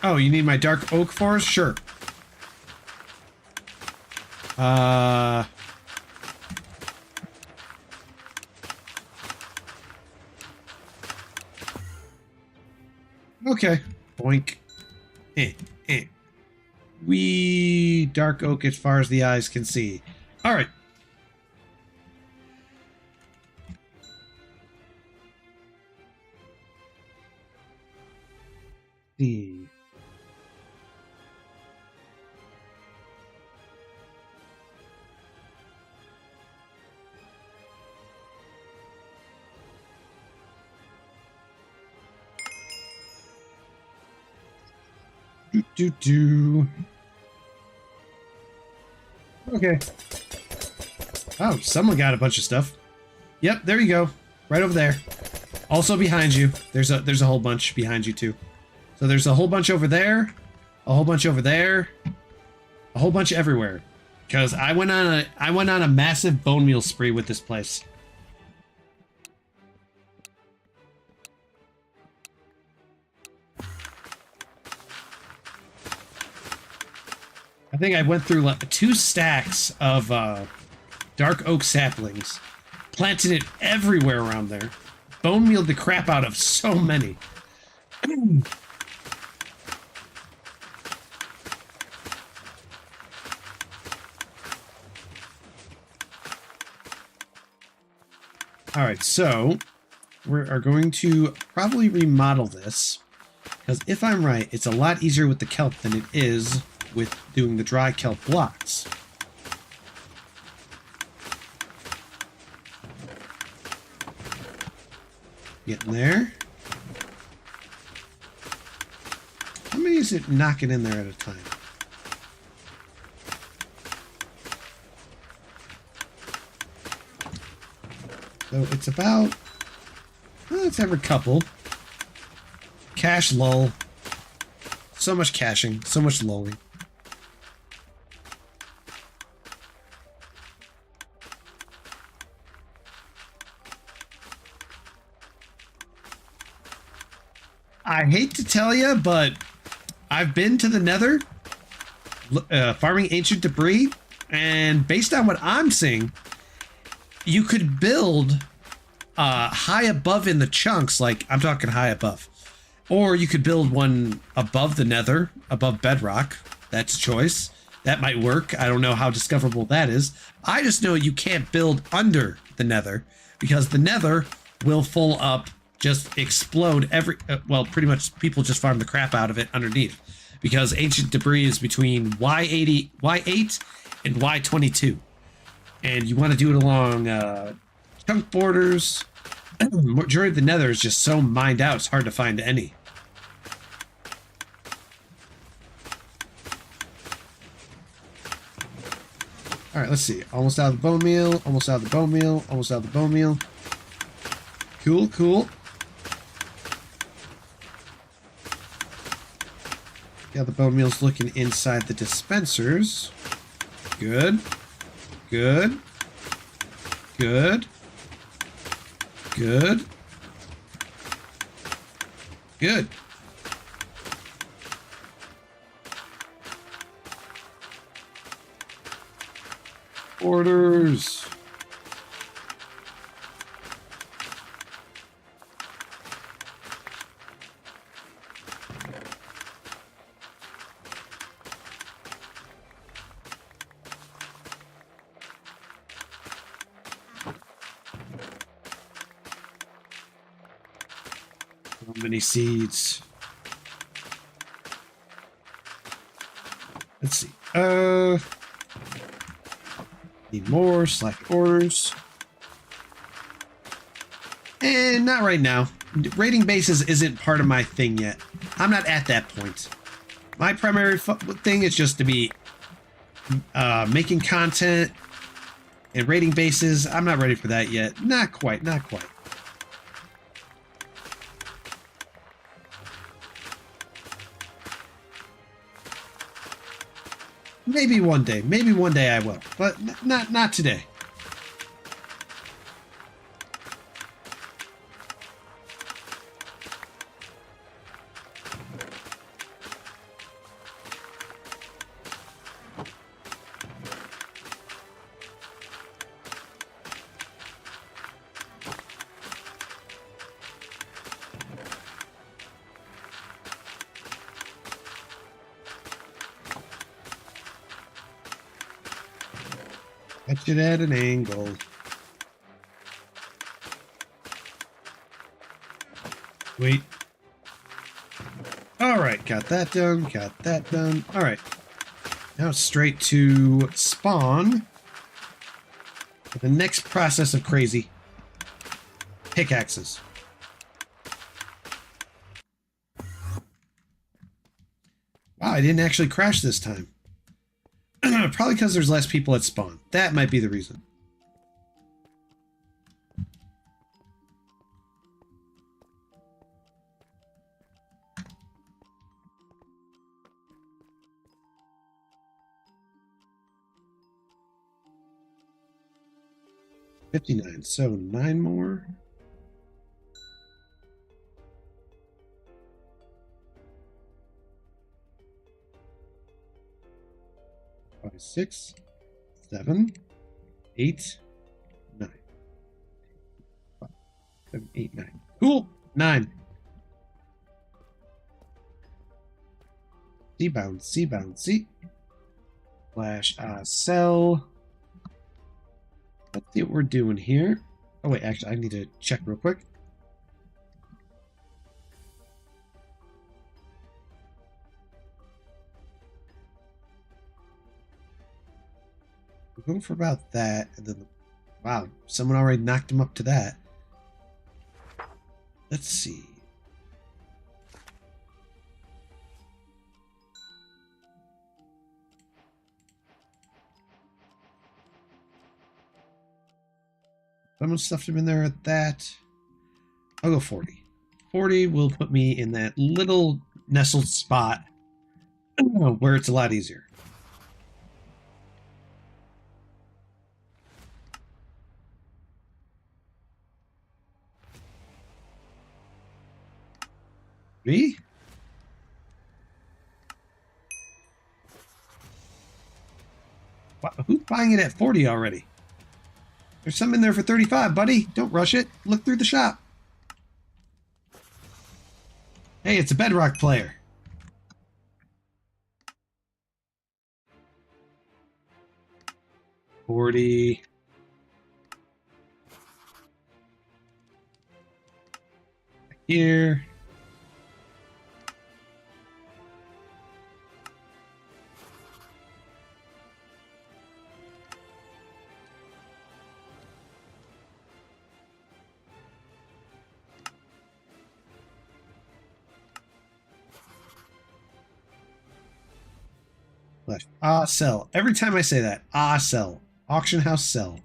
Oh, you need my dark oak forest? Sure. Okay. Boink. We dark oak as far as the eyes can see. All right. See. Do. Okay. Oh, someone got a bunch of stuff. Yep, there you go. Right over there. Also behind you. There's a whole bunch behind you too. So there's a whole bunch over there, a whole bunch over there, a whole bunch everywhere. Because I went on a massive bone meal spree with this place. I think I went through like 2 stacks of dark oak saplings, planted it everywhere around there, bone mealed the crap out of so many. All right, so we are going to probably remodel this, because if I'm right, it's a lot easier with the kelp than it is with doing the dry kelp blocks. Getting there. How many is it knocking in there at a time? So it's about, well, it's every couple. Cache lull. So much caching, so much lulling. I hate to tell you, but I've been to the Nether, farming ancient debris, and based on what I'm seeing, you could build high above in the chunks, like I'm talking high above. Or you could build one above the Nether, above bedrock. That's a choice. That might work. I don't know how discoverable that is. I just know you can't build under the Nether, because the Nether will full up, just explode every... well, pretty much people just farm the crap out of it underneath, because ancient debris is between Y80, Y8 and Y22. And you want to do it along chunk borders. Majority of the Nether is just so mined out, it's hard to find any. All right, let's see. Almost out of the bone meal. Almost out of the bone meal. Almost out of the bone meal. Cool, cool. Yeah, the bone meal's looking inside the dispensers. Good. Good. Good. Good. Good. Orders. So many seeds. Let's see. Need more select orders. And not right now. Raiding bases isn't part of my thing yet. I'm not at that point. My primary thing is just to be making content and raiding bases. I'm not ready for that yet. Not quite, not quite. Maybe one day I will, but not today. Catch it at an angle. Wait. All right, got that done. Got that done. All right. Now it's straight to spawn. The next process of crazy. Pickaxes. Wow, I didn't actually crash this time. Probably because there's less people at spawn. That might be the reason. $59, so 9 more. 5, 6, 7, 8, 9. 5, 7, 8, 9. Cool. 9. C bound, C bound, C. Slash sell. Let's see what we're doing here. Oh wait, actually I need to check real quick. We're going for about that, and then wow, someone already knocked him up to that. Let's see. Someone stuffed him in there at that. I'll go 40. 40 will put me in that little nestled spot where it's a lot easier. Me? Who's buying it at 40 already? There's some in there for 35, buddy. Don't rush it. Look through the shop. Hey, it's a Bedrock player. $40. Here. Left. Sell. Every time I say that, sell. Auction house sell.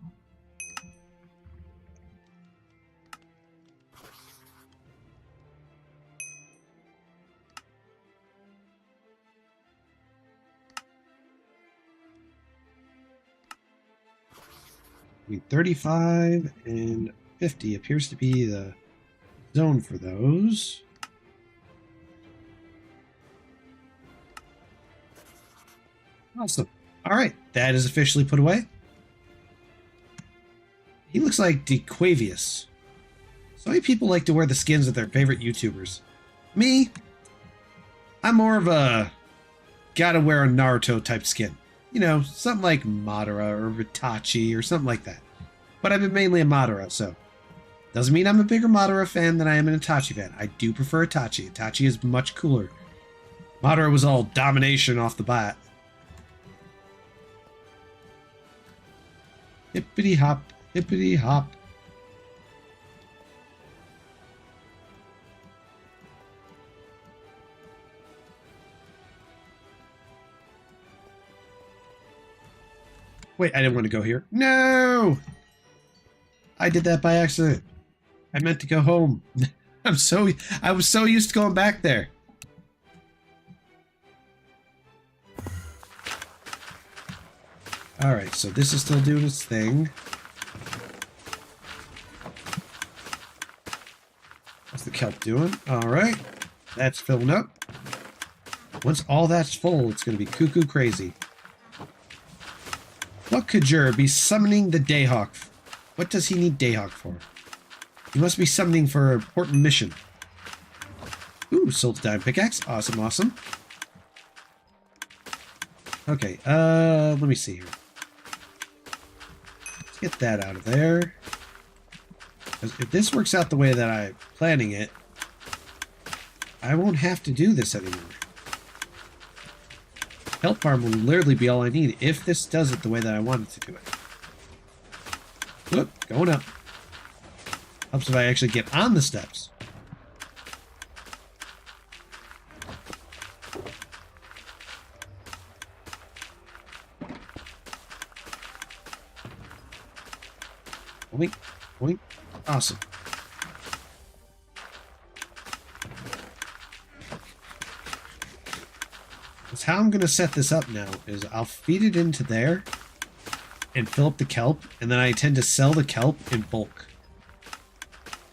I mean, 35 and 50 appears to be the zone for those. Awesome. All right, that is officially put away. He looks like DeQuavius. So many people like to wear the skins of their favorite YouTubers. Me, I'm more of a gotta wear a Naruto type skin. You know, something like Madara or Itachi or something like that. But I've been mainly a Madara, so doesn't mean I'm a bigger Madara fan than I am an Itachi fan. I do prefer Itachi. Itachi is much cooler. Madara was all domination off the bat. Hippity hop, hippity hop. Wait, I didn't want to go here. No! I did that by accident. I meant to go home. I was so used to going back there. Alright, so this is still doing its thing. What's the kelp doing? Alright, that's filling up. Once all that's full, it's going to be cuckoo crazy. What could Jur be summoning the Dayhawk? What does he need Dayhawk for? He must be summoning for an important mission. Ooh, sold a diamond pickaxe. Awesome, awesome. Okay, let me see here. Let's get that out of there. Because if this works out the way that I'm planning it, I won't have to do this anymore. Kelp farm will literally be all I need if this does it the way that I want it to do it. Look, going up. Helps if I actually get on the steps. Boink, boink. Awesome. That's how I'm going to set this up now, is I'll feed it into there and fill up the kelp, and then I tend to sell the kelp in bulk.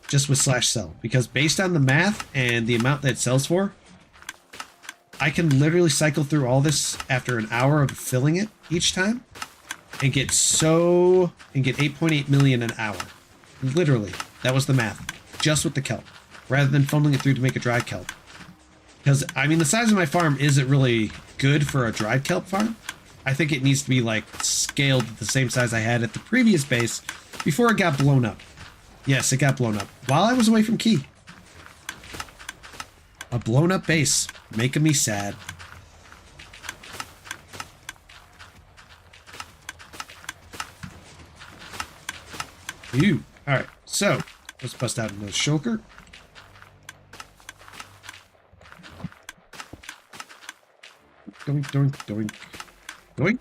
Just with /sell. Because based on the math and the amount that it sells for, I can literally cycle through all this after an hour of filling it each time and get 8.8 million an hour. Literally, that was the math, just with the kelp, rather than funneling it through to make a dried kelp. Because, I mean, the size of my farm isn't really good for a dried kelp farm. I think it needs to be, like, scaled to the same size I had at the previous base before it got blown up. Yes, it got blown up while I was away from Key. A blown up base, making me sad. Ew. Alright, so let's bust out another shulker. Doink, doink, doink. Doink.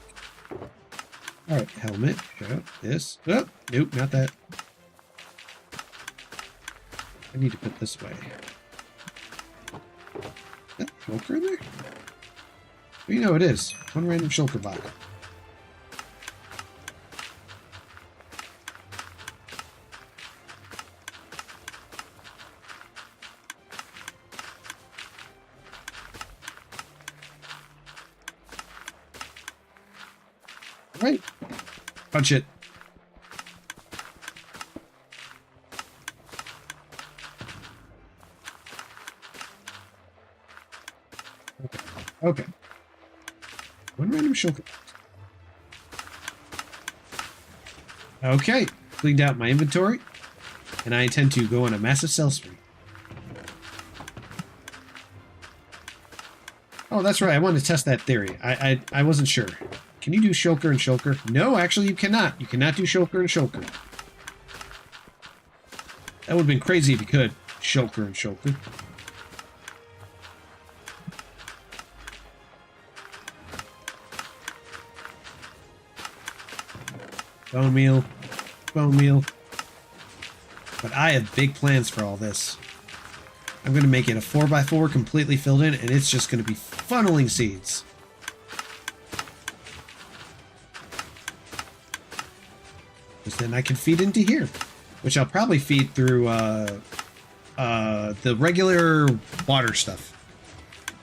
Alright, helmet. Yeah, this. Oh, nope, not that. I need to put this way. Is that shulker in there? Well, you know it is. One random shulker bot. Right. Punch it. Okay. One random shulker. Okay. Cleaned out my inventory. And I intend to go on a massive sell spree. Oh, that's right. I wanted to test that theory. I wasn't sure. Can you do shulker and shulker? No, actually you cannot. You cannot do shulker and shulker. That would have been crazy if you could. Shulker and shulker. Bone meal. Bone meal. But I have big plans for all this. I'm going to make it a 4x4 completely filled in, and it's just going to be funneling seeds. Because then I can feed into here, which I'll probably feed through the regular water stuff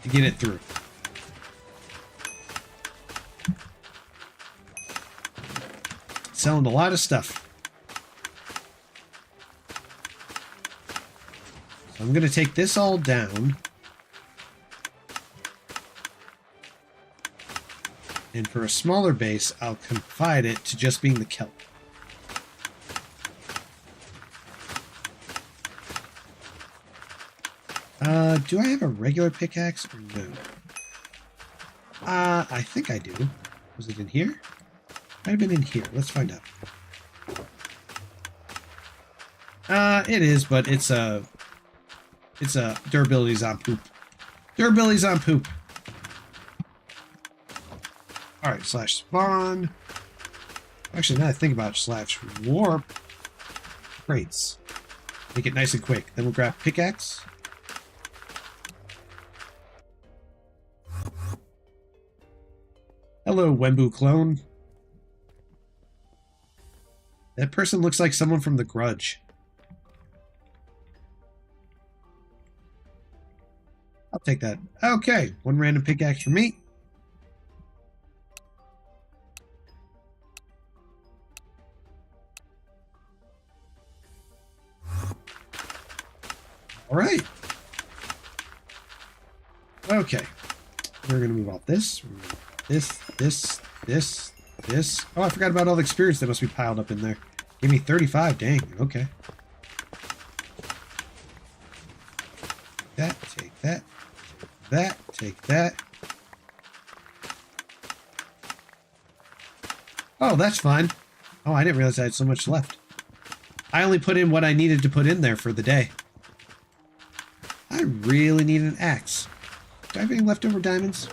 to get it through. Selling a lot of stuff. So I'm going to take this all down. And for a smaller base, I'll confide it to just being the kelp. Do I have a regular pickaxe or no? I think I do. Was it in here? Might have been in here. Let's find out. It is, but it's durability's on poop. Durability's on poop. Alright, slash spawn. Actually, now that I think about it, slash warp crates. Make it nice and quick. Then we'll grab pickaxe. Hello, Wembu clone. That person looks like someone from The Grudge. I'll take that. Okay, one random pickaxe for me. All right. Okay. We're going to move off this. This. Oh, I forgot about all the experience that must be piled up in there. Give me 35. Dang. Okay. That. Take that. That. Take that. Oh, that's fine. Oh, I didn't realize I had so much left. I only put in what I needed to put in there for the day. I really need an axe. Do I have any leftover diamonds?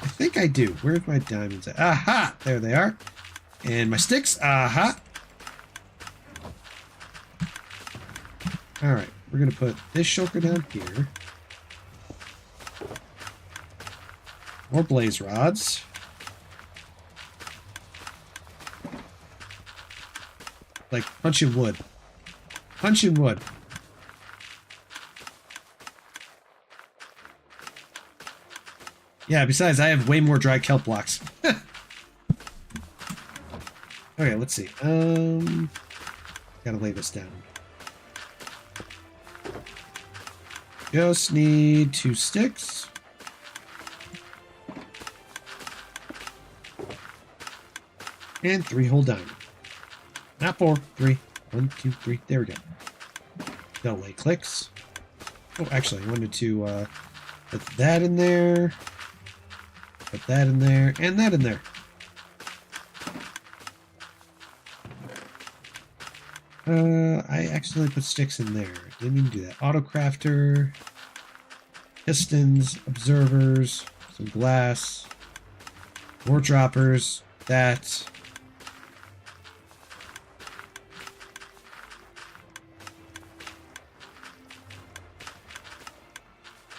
I think I do. Where's my diamonds at? Aha! There they are. And my sticks. Aha! Alright, we're going to put this shulker down here. More blaze rods. Like punching wood. Punching wood. Yeah, besides, I have way more dry kelp blocks. Okay, let's see. Gotta lay this down. Just need 2 sticks. And 3 whole diamond. Not 4, 3. 1, 2, 3. There we go. Don't lay clicks. Oh, actually, I wanted to put that in there. Put that in there. And that in there. I accidentally put sticks in there. Didn't even do that. Auto crafter, pistons, observers, some glass, more droppers, that.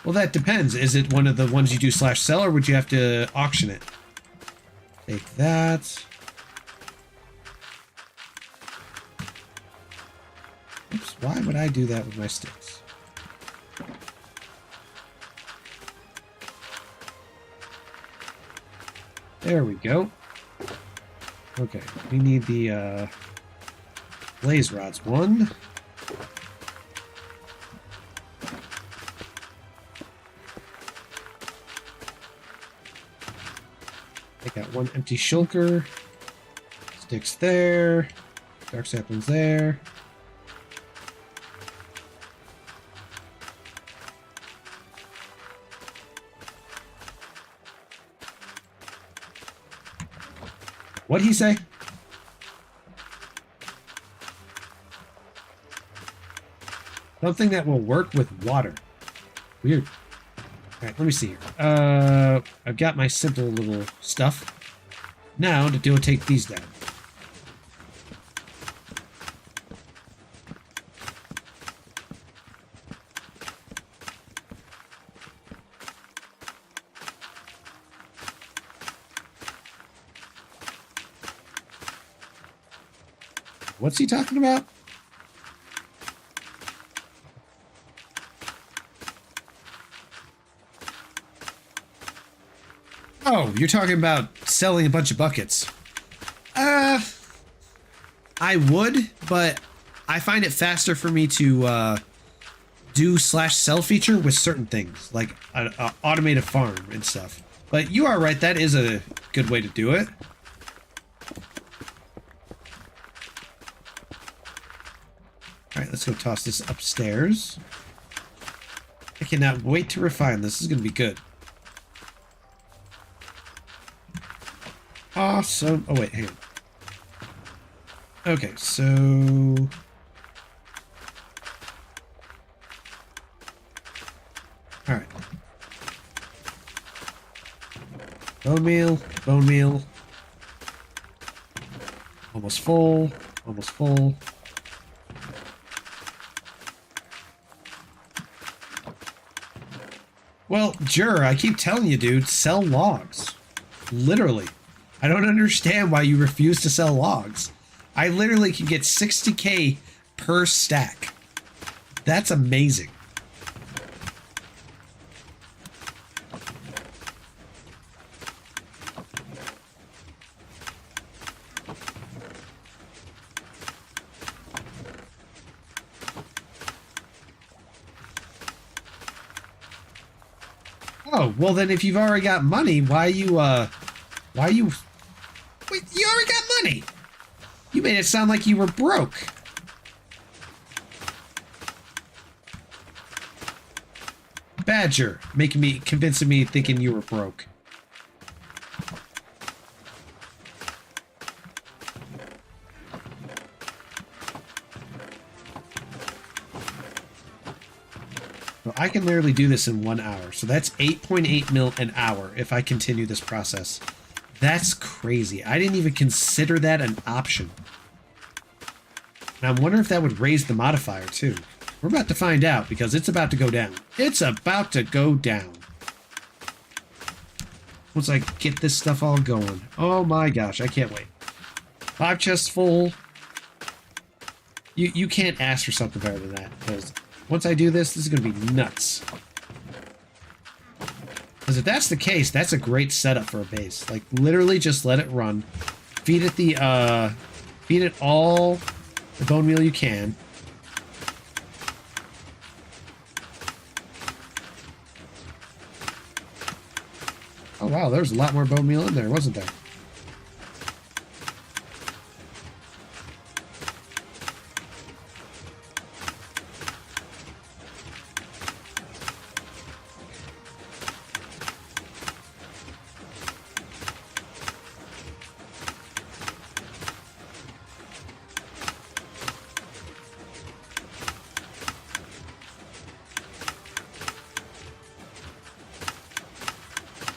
Well, that depends. Is it one of the ones you do /sell, or would you have to auction it? Take that. Oops, why would I do that with my sticks? There we go. Okay, we need the blaze rods. 1. I got 1 empty shulker. Sticks there. Dark saplings there. What'd he say? Something that will work with water. Weird. Alright, let me see here. I've got my simple little stuff. Now to do take these down. What's he talking about? Oh, you're talking about selling a bunch of buckets. I would, but I find it faster for me to do /sell feature with certain things, like an automated farm and stuff. But you are right, that is a good way to do it. Alright, let's go toss this upstairs. I cannot wait to refine this. This is going to be good. Awesome. Oh, wait, hang on. Okay, so... Alright. Bone meal, bone meal. Almost full, almost full. Well, Jur, I keep telling you, dude, sell logs. Literally. I don't understand why you refuse to sell logs. I literally can get 60k per stack. That's amazing. Oh, well then if you've already got money, why you, wait, you already got money! You made it sound like you were broke. Badger, convincing me thinking you were broke. So I can literally do this in 1 hour. So that's 8.8 mil an hour if I continue this process. That's crazy. I didn't even consider that an option. And I wonder if that would raise the modifier too. We're about to find out because it's about to go down. It's about to go down. Once I get this stuff all going. Oh my gosh, I can't wait. 5 chests full. You can't ask for something better than that because once I do this, this is going to be nuts. Because if that's the case, that's a great setup for a base. Like, literally just let it run. Feed it feed it all the bone meal you can. Oh wow, there's a lot more bone meal in there, wasn't there?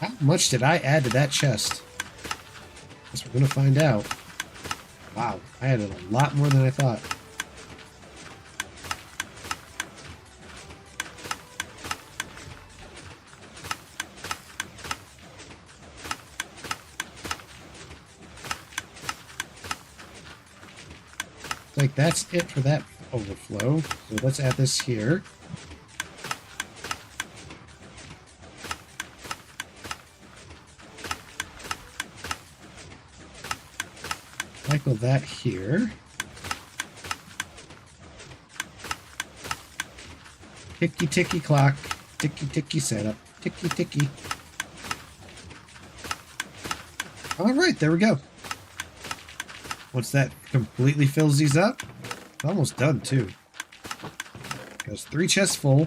How much did I add to that chest? Guess we're gonna find out. Wow, I added a lot more than I thought. Like, that's it for that overflow. So let's add this here. Cycle that here. Ticky ticky clock. Ticky ticky setup. Ticky ticky. Alright, there we go. Once that completely fills these up, it's almost done too. Goes 3 chests full.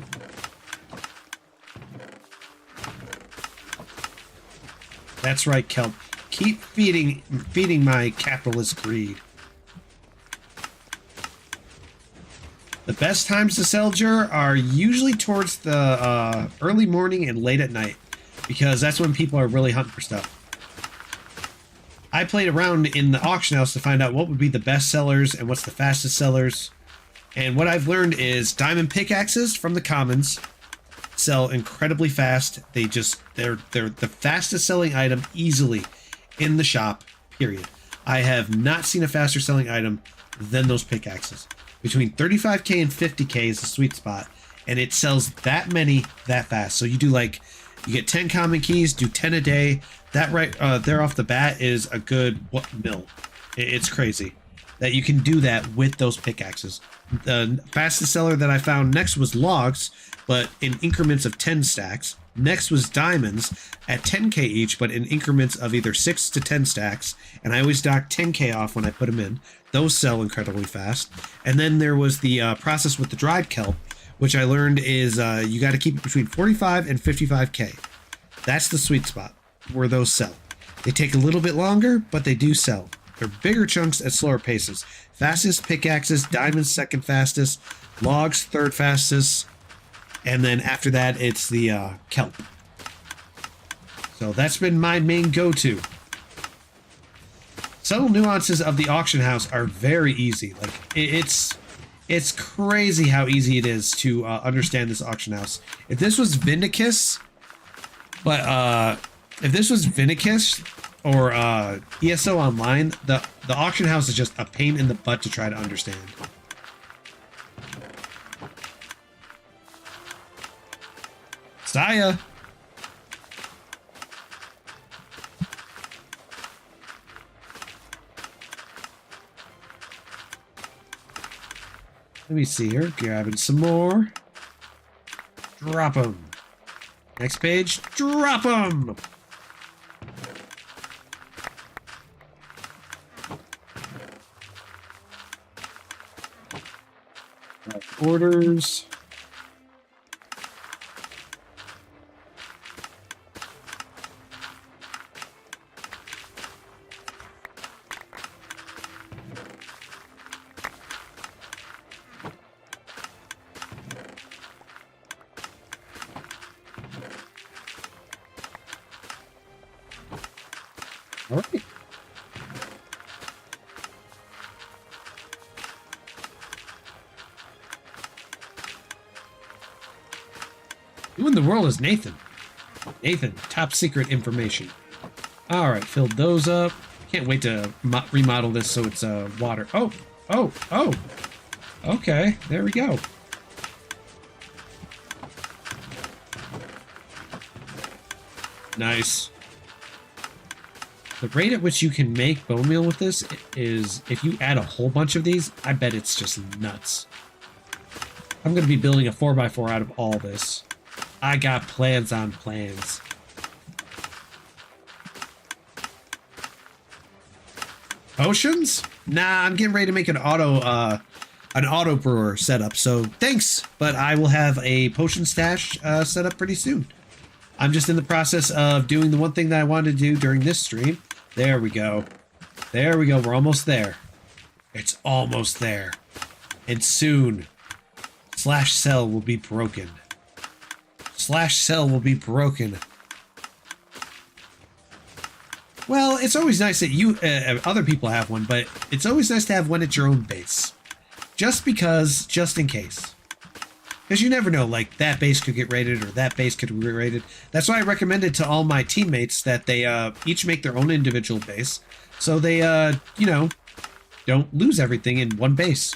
That's right, Kelp. Keep feeding my capitalist greed. The best times to sell Jur are usually towards the early morning and late at night, because that's when people are really hunting for stuff. I played around in the auction house to find out what would be the best sellers and what's the fastest sellers. And what I've learned is diamond pickaxes from the commons sell incredibly fast. They're the fastest selling item easily in the shop, period. I have not seen a faster selling item than those pickaxes. Between 35k and 50k is the sweet spot, and it sells that many that fast. So you do you get 10 common keys, do 10 a day. That right there off the bat is a good mill. It's crazy that you can do that with those pickaxes. The fastest seller that I found next was logs, but in increments of 10 stacks. Next was diamonds at 10k each, but in increments of either 6 to 10 stacks. And I always dock 10k off when I put them in. Those sell incredibly fast. And then there was the process with the dried kelp, which I learned is you got to keep it between 45 and 55k. That's the sweet spot where those sell. They take a little bit longer, but they do sell. They're bigger chunks at slower paces. Fastest pickaxes, diamonds second fastest, logs third fastest, and then after that it's the kelp. So that's been my main go-to. Subtle nuances of the auction house are very easy. Like it's crazy how easy it is to understand this auction house. If this was Vindicus, or ESO Online, the auction house is just a pain in the butt to try to understand. Saya! Let me see here. Grabbing some more. Drop them. Next page. Drop them! Orders. All right. Who in the world is Nathan? Nathan, top secret information. All right, filled those up. Can't wait to remodel this so it's water. Oh. Okay, there we go. Nice. The rate at which you can make bone meal with this is, if you add a whole bunch of these, I bet it's just nuts. I'm going to be building a 4x4 out of all this. I got plans on plans. Potions? Nah, I'm getting ready to make an auto brewer setup. So thanks, but I will have a potion stash set up pretty soon. I'm just in the process of doing the one thing that I wanted to do during this stream. There we go. There we go. We're almost there. It's almost there. And soon, slash cell will be broken. Slash cell will be broken. Well, it's always nice that you, other people have one, but it's always nice to have one at your own base. Just in case. Because you never know, like, that base could get raided or that base could get raided. That's why I recommended to all my teammates that they each make their own individual base. So they, you know, don't lose everything in one base.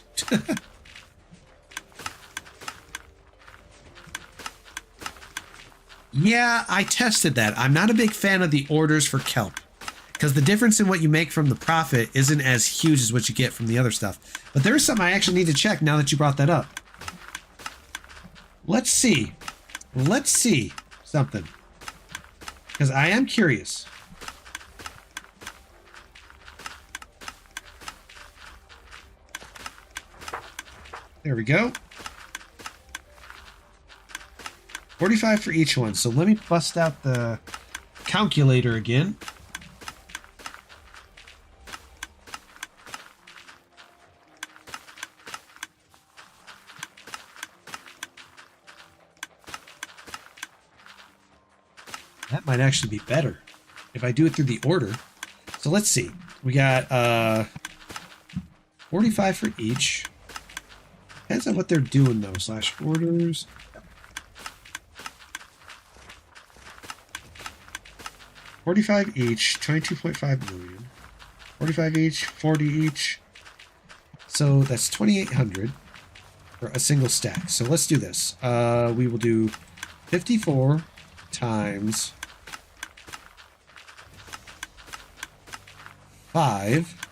Yeah, I tested that. I'm not a big fan of the orders for kelp. Because the difference in what you make from the profit isn't as huge as what you get from the other stuff. But there's something I actually need to check now that you brought that up. Let's see. Let's see something. Because I am curious. There we go. 45 for each one. So let me bust out the calculator again. That might actually be better if I do it through the order. So let's see. We got 45 for each. Depends on what they're doing though. Slash orders. $45 each, 22.5 million. 45 each, 40 each. So that's 2,800 for a single stack. So let's do this. We will do 54 times 5.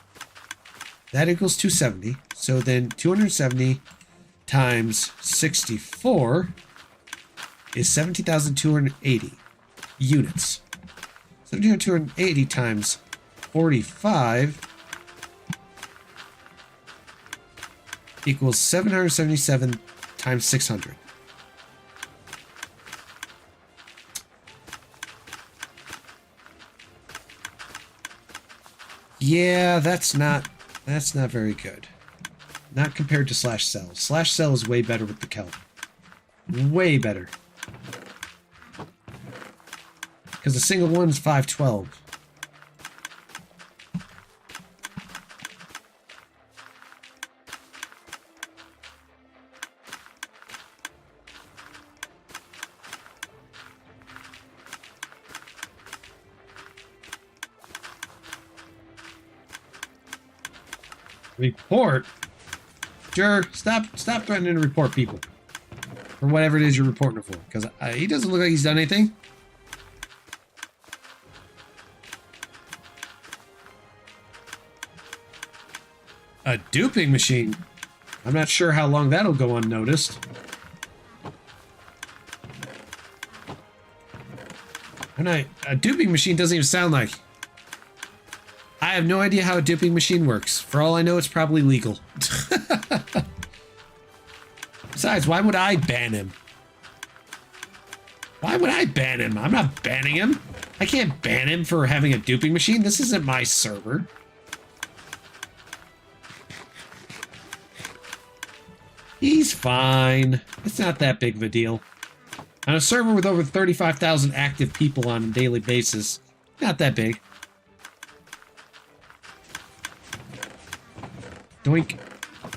That equals 270. So then 270 times 64 is 17,280 units. 17,280 times 45 equals 777 times 600. Yeah, that's not very good. Not compared to slash cell. Slash cell is way better with the kelp. Way better. Because a single one is 512. Report? Sure, stop threatening to report people. For whatever it is you're reporting it for. Because he doesn't look like he's done anything. A duping machine? I'm not sure how long that'll go unnoticed. A duping machine doesn't even sound like... I have no idea how a duping machine works. For all I know, it's probably legal. Besides, why would I ban him? Why would I ban him? I'm not banning him. I can't ban him for having a duping machine. This isn't my server. He's fine. It's not that big of a deal. On a server with over 35,000 active people on a daily basis, not that big. Doink,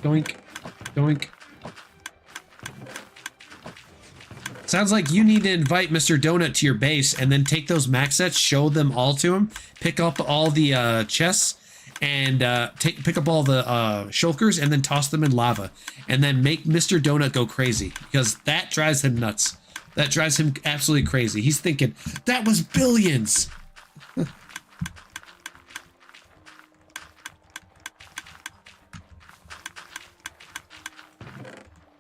doink, doink. Sounds like you need to invite Mr. Donut to your base and then take those max sets, show them all to him, pick up all the chests, and pick up all the shulkers and then toss them in lava. And then make Mr. Donut go crazy, because that drives him nuts. That drives him absolutely crazy. He's thinking, that was billions.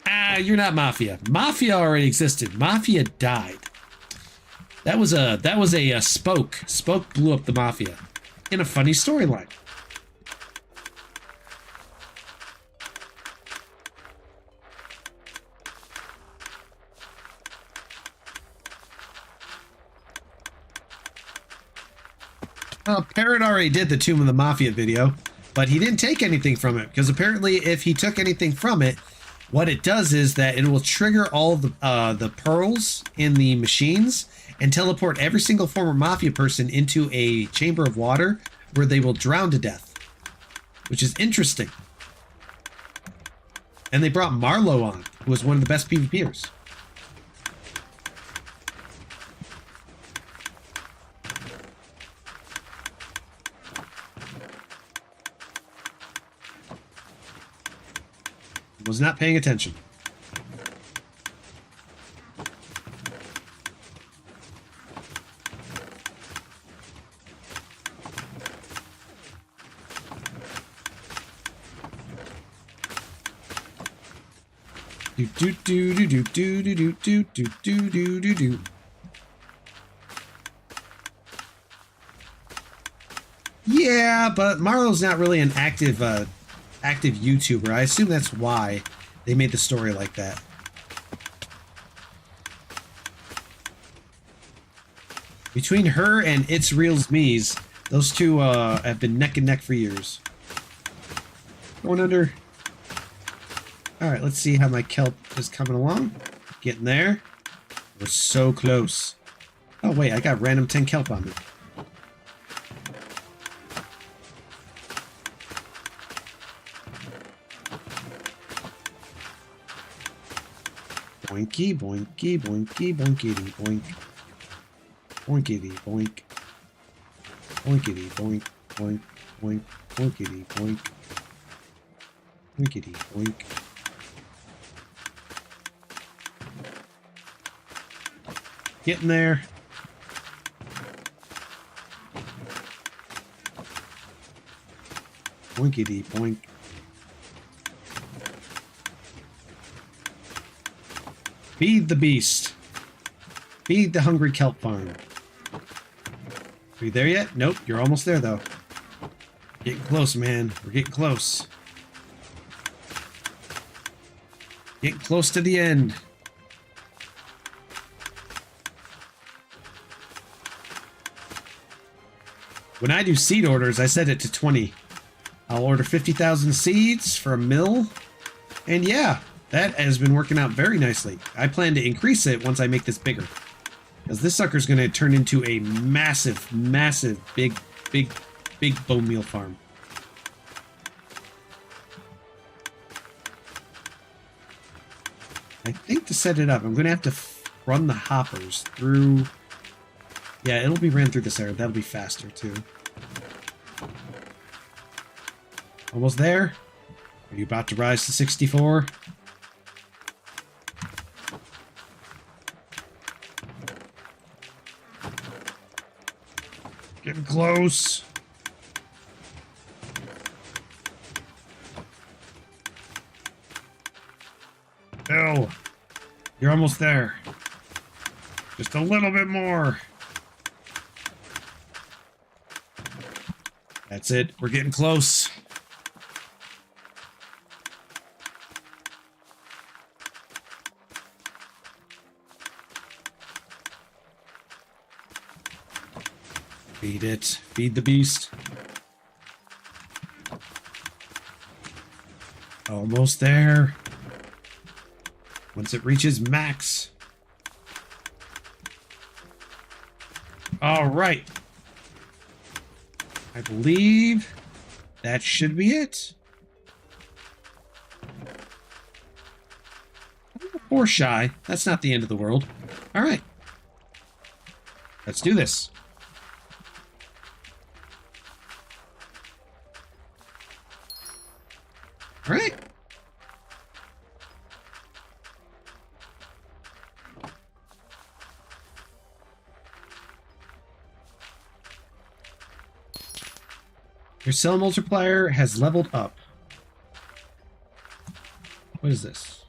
Ah, you're not Mafia. Mafia already existed. Mafia died. That was a Spoke. Spoke blew up the Mafia in a funny storyline. Parrot already did the Tomb of the Mafia video, but he didn't take anything from it, because apparently if he took anything from it, what it does is that it will trigger all the pearls in the machines and teleport every single former Mafia person into a chamber of water where they will drown to death, which is interesting. And they brought Marlowe on, who was one of the best PvPers. Was not paying attention. Do do do do do do do do do do do do do. Yeah, but Marlowe's not really an active YouTuber. I assume that's why they made the story like that. Between her and It's Reals Me's, those two have been neck and neck for years. Going under. Alright, let's see how my kelp is coming along. Getting there. We're so close. Oh wait, I got random 10 kelp on me. Boinky, boinky, boinky, boinkity, boink. Boinkity, boink. Boinkity, boink, boink, boink, boinkity, boink. Boinkity, boink. Getting there. Boinkity, boink. Feed the beast. Feed the hungry kelp farm. Are you there yet? Nope, you're almost there though. Getting close, man. We're getting close. Getting close to the end. When I do seed orders, I set it to 20. I'll order 50,000 seeds for a mill. And yeah, that has been working out very nicely. I plan to increase it once I make this bigger. Because this sucker's going to turn into a massive, massive, big bone meal farm. I think to set it up, I'm going to have to run the hoppers through... Yeah, it'll be ran through this area. That'll be faster, too. Almost there? Are you about to rise to 64? Getting close. Bill, you're almost there. Just a little bit more. That's it. We're getting close. Feed it. Feed the beast. Almost there. Once it reaches max. All right. I believe that should be it. 4 shy. That's not the end of the world. All right. Let's do this. All right. Your cell multiplier has leveled up. What is this?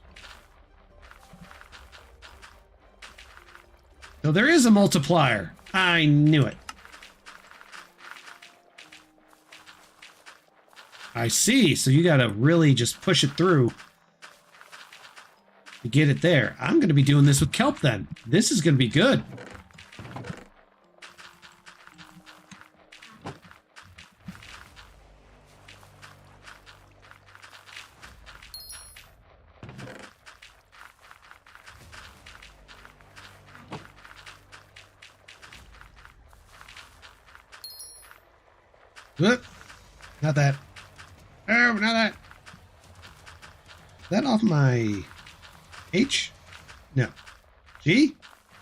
So there is a multiplier. I knew it. I see. So you gotta really just push it through to get it there. I'm gonna be doing this with kelp then. This is gonna be good. Whoop. Not that. Oh, not that. Is that off my H? No. G?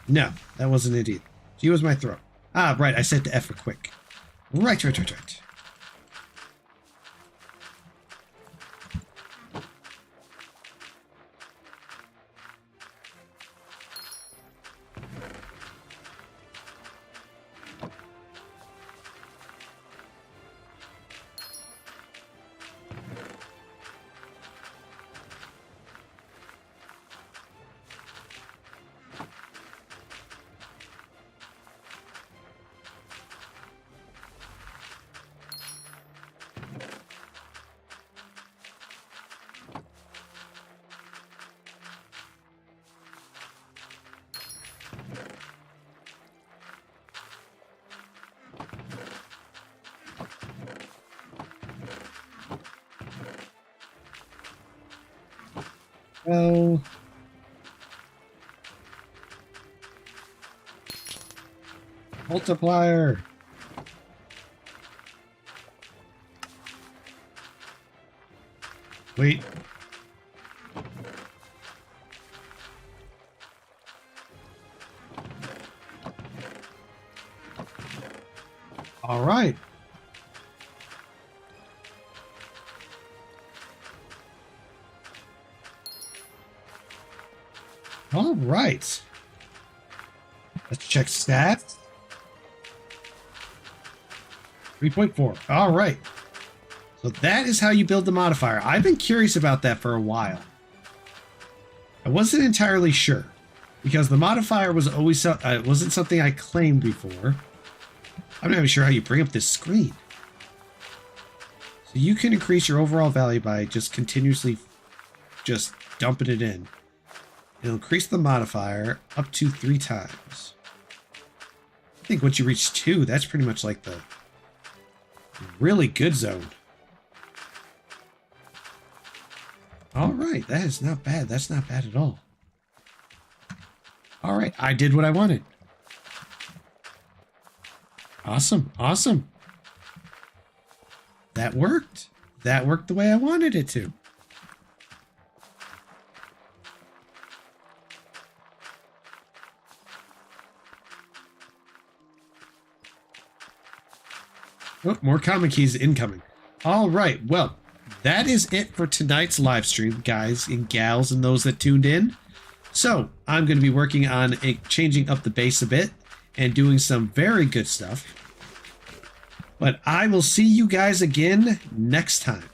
No, that wasn't it either. G was my throat. Ah, right, I said to F for quick. Right. Oh. Multiplier. Wait. All right. All right. Let's check stats. 3.4. All right. So that is how you build the modifier. I've been curious about that for a while. I wasn't entirely sure because the modifier was always wasn't something I claimed before. I'm not even sure how you bring up this screen. So you can increase your overall value by just continuously just dumping it in. It'll increase the modifier up to 3 times. I think once you reach 2, that's pretty much like the really good zone. All right, that is not bad. That's not bad at all. All right, I did what I wanted. Awesome, awesome. That worked. That worked the way I wanted it to. Oh, more common keys incoming. All right, well, that is it for tonight's live stream, guys and gals and those that tuned in. So I'm going to be working on changing up the base a bit and doing some very good stuff. But I will see you guys again next time.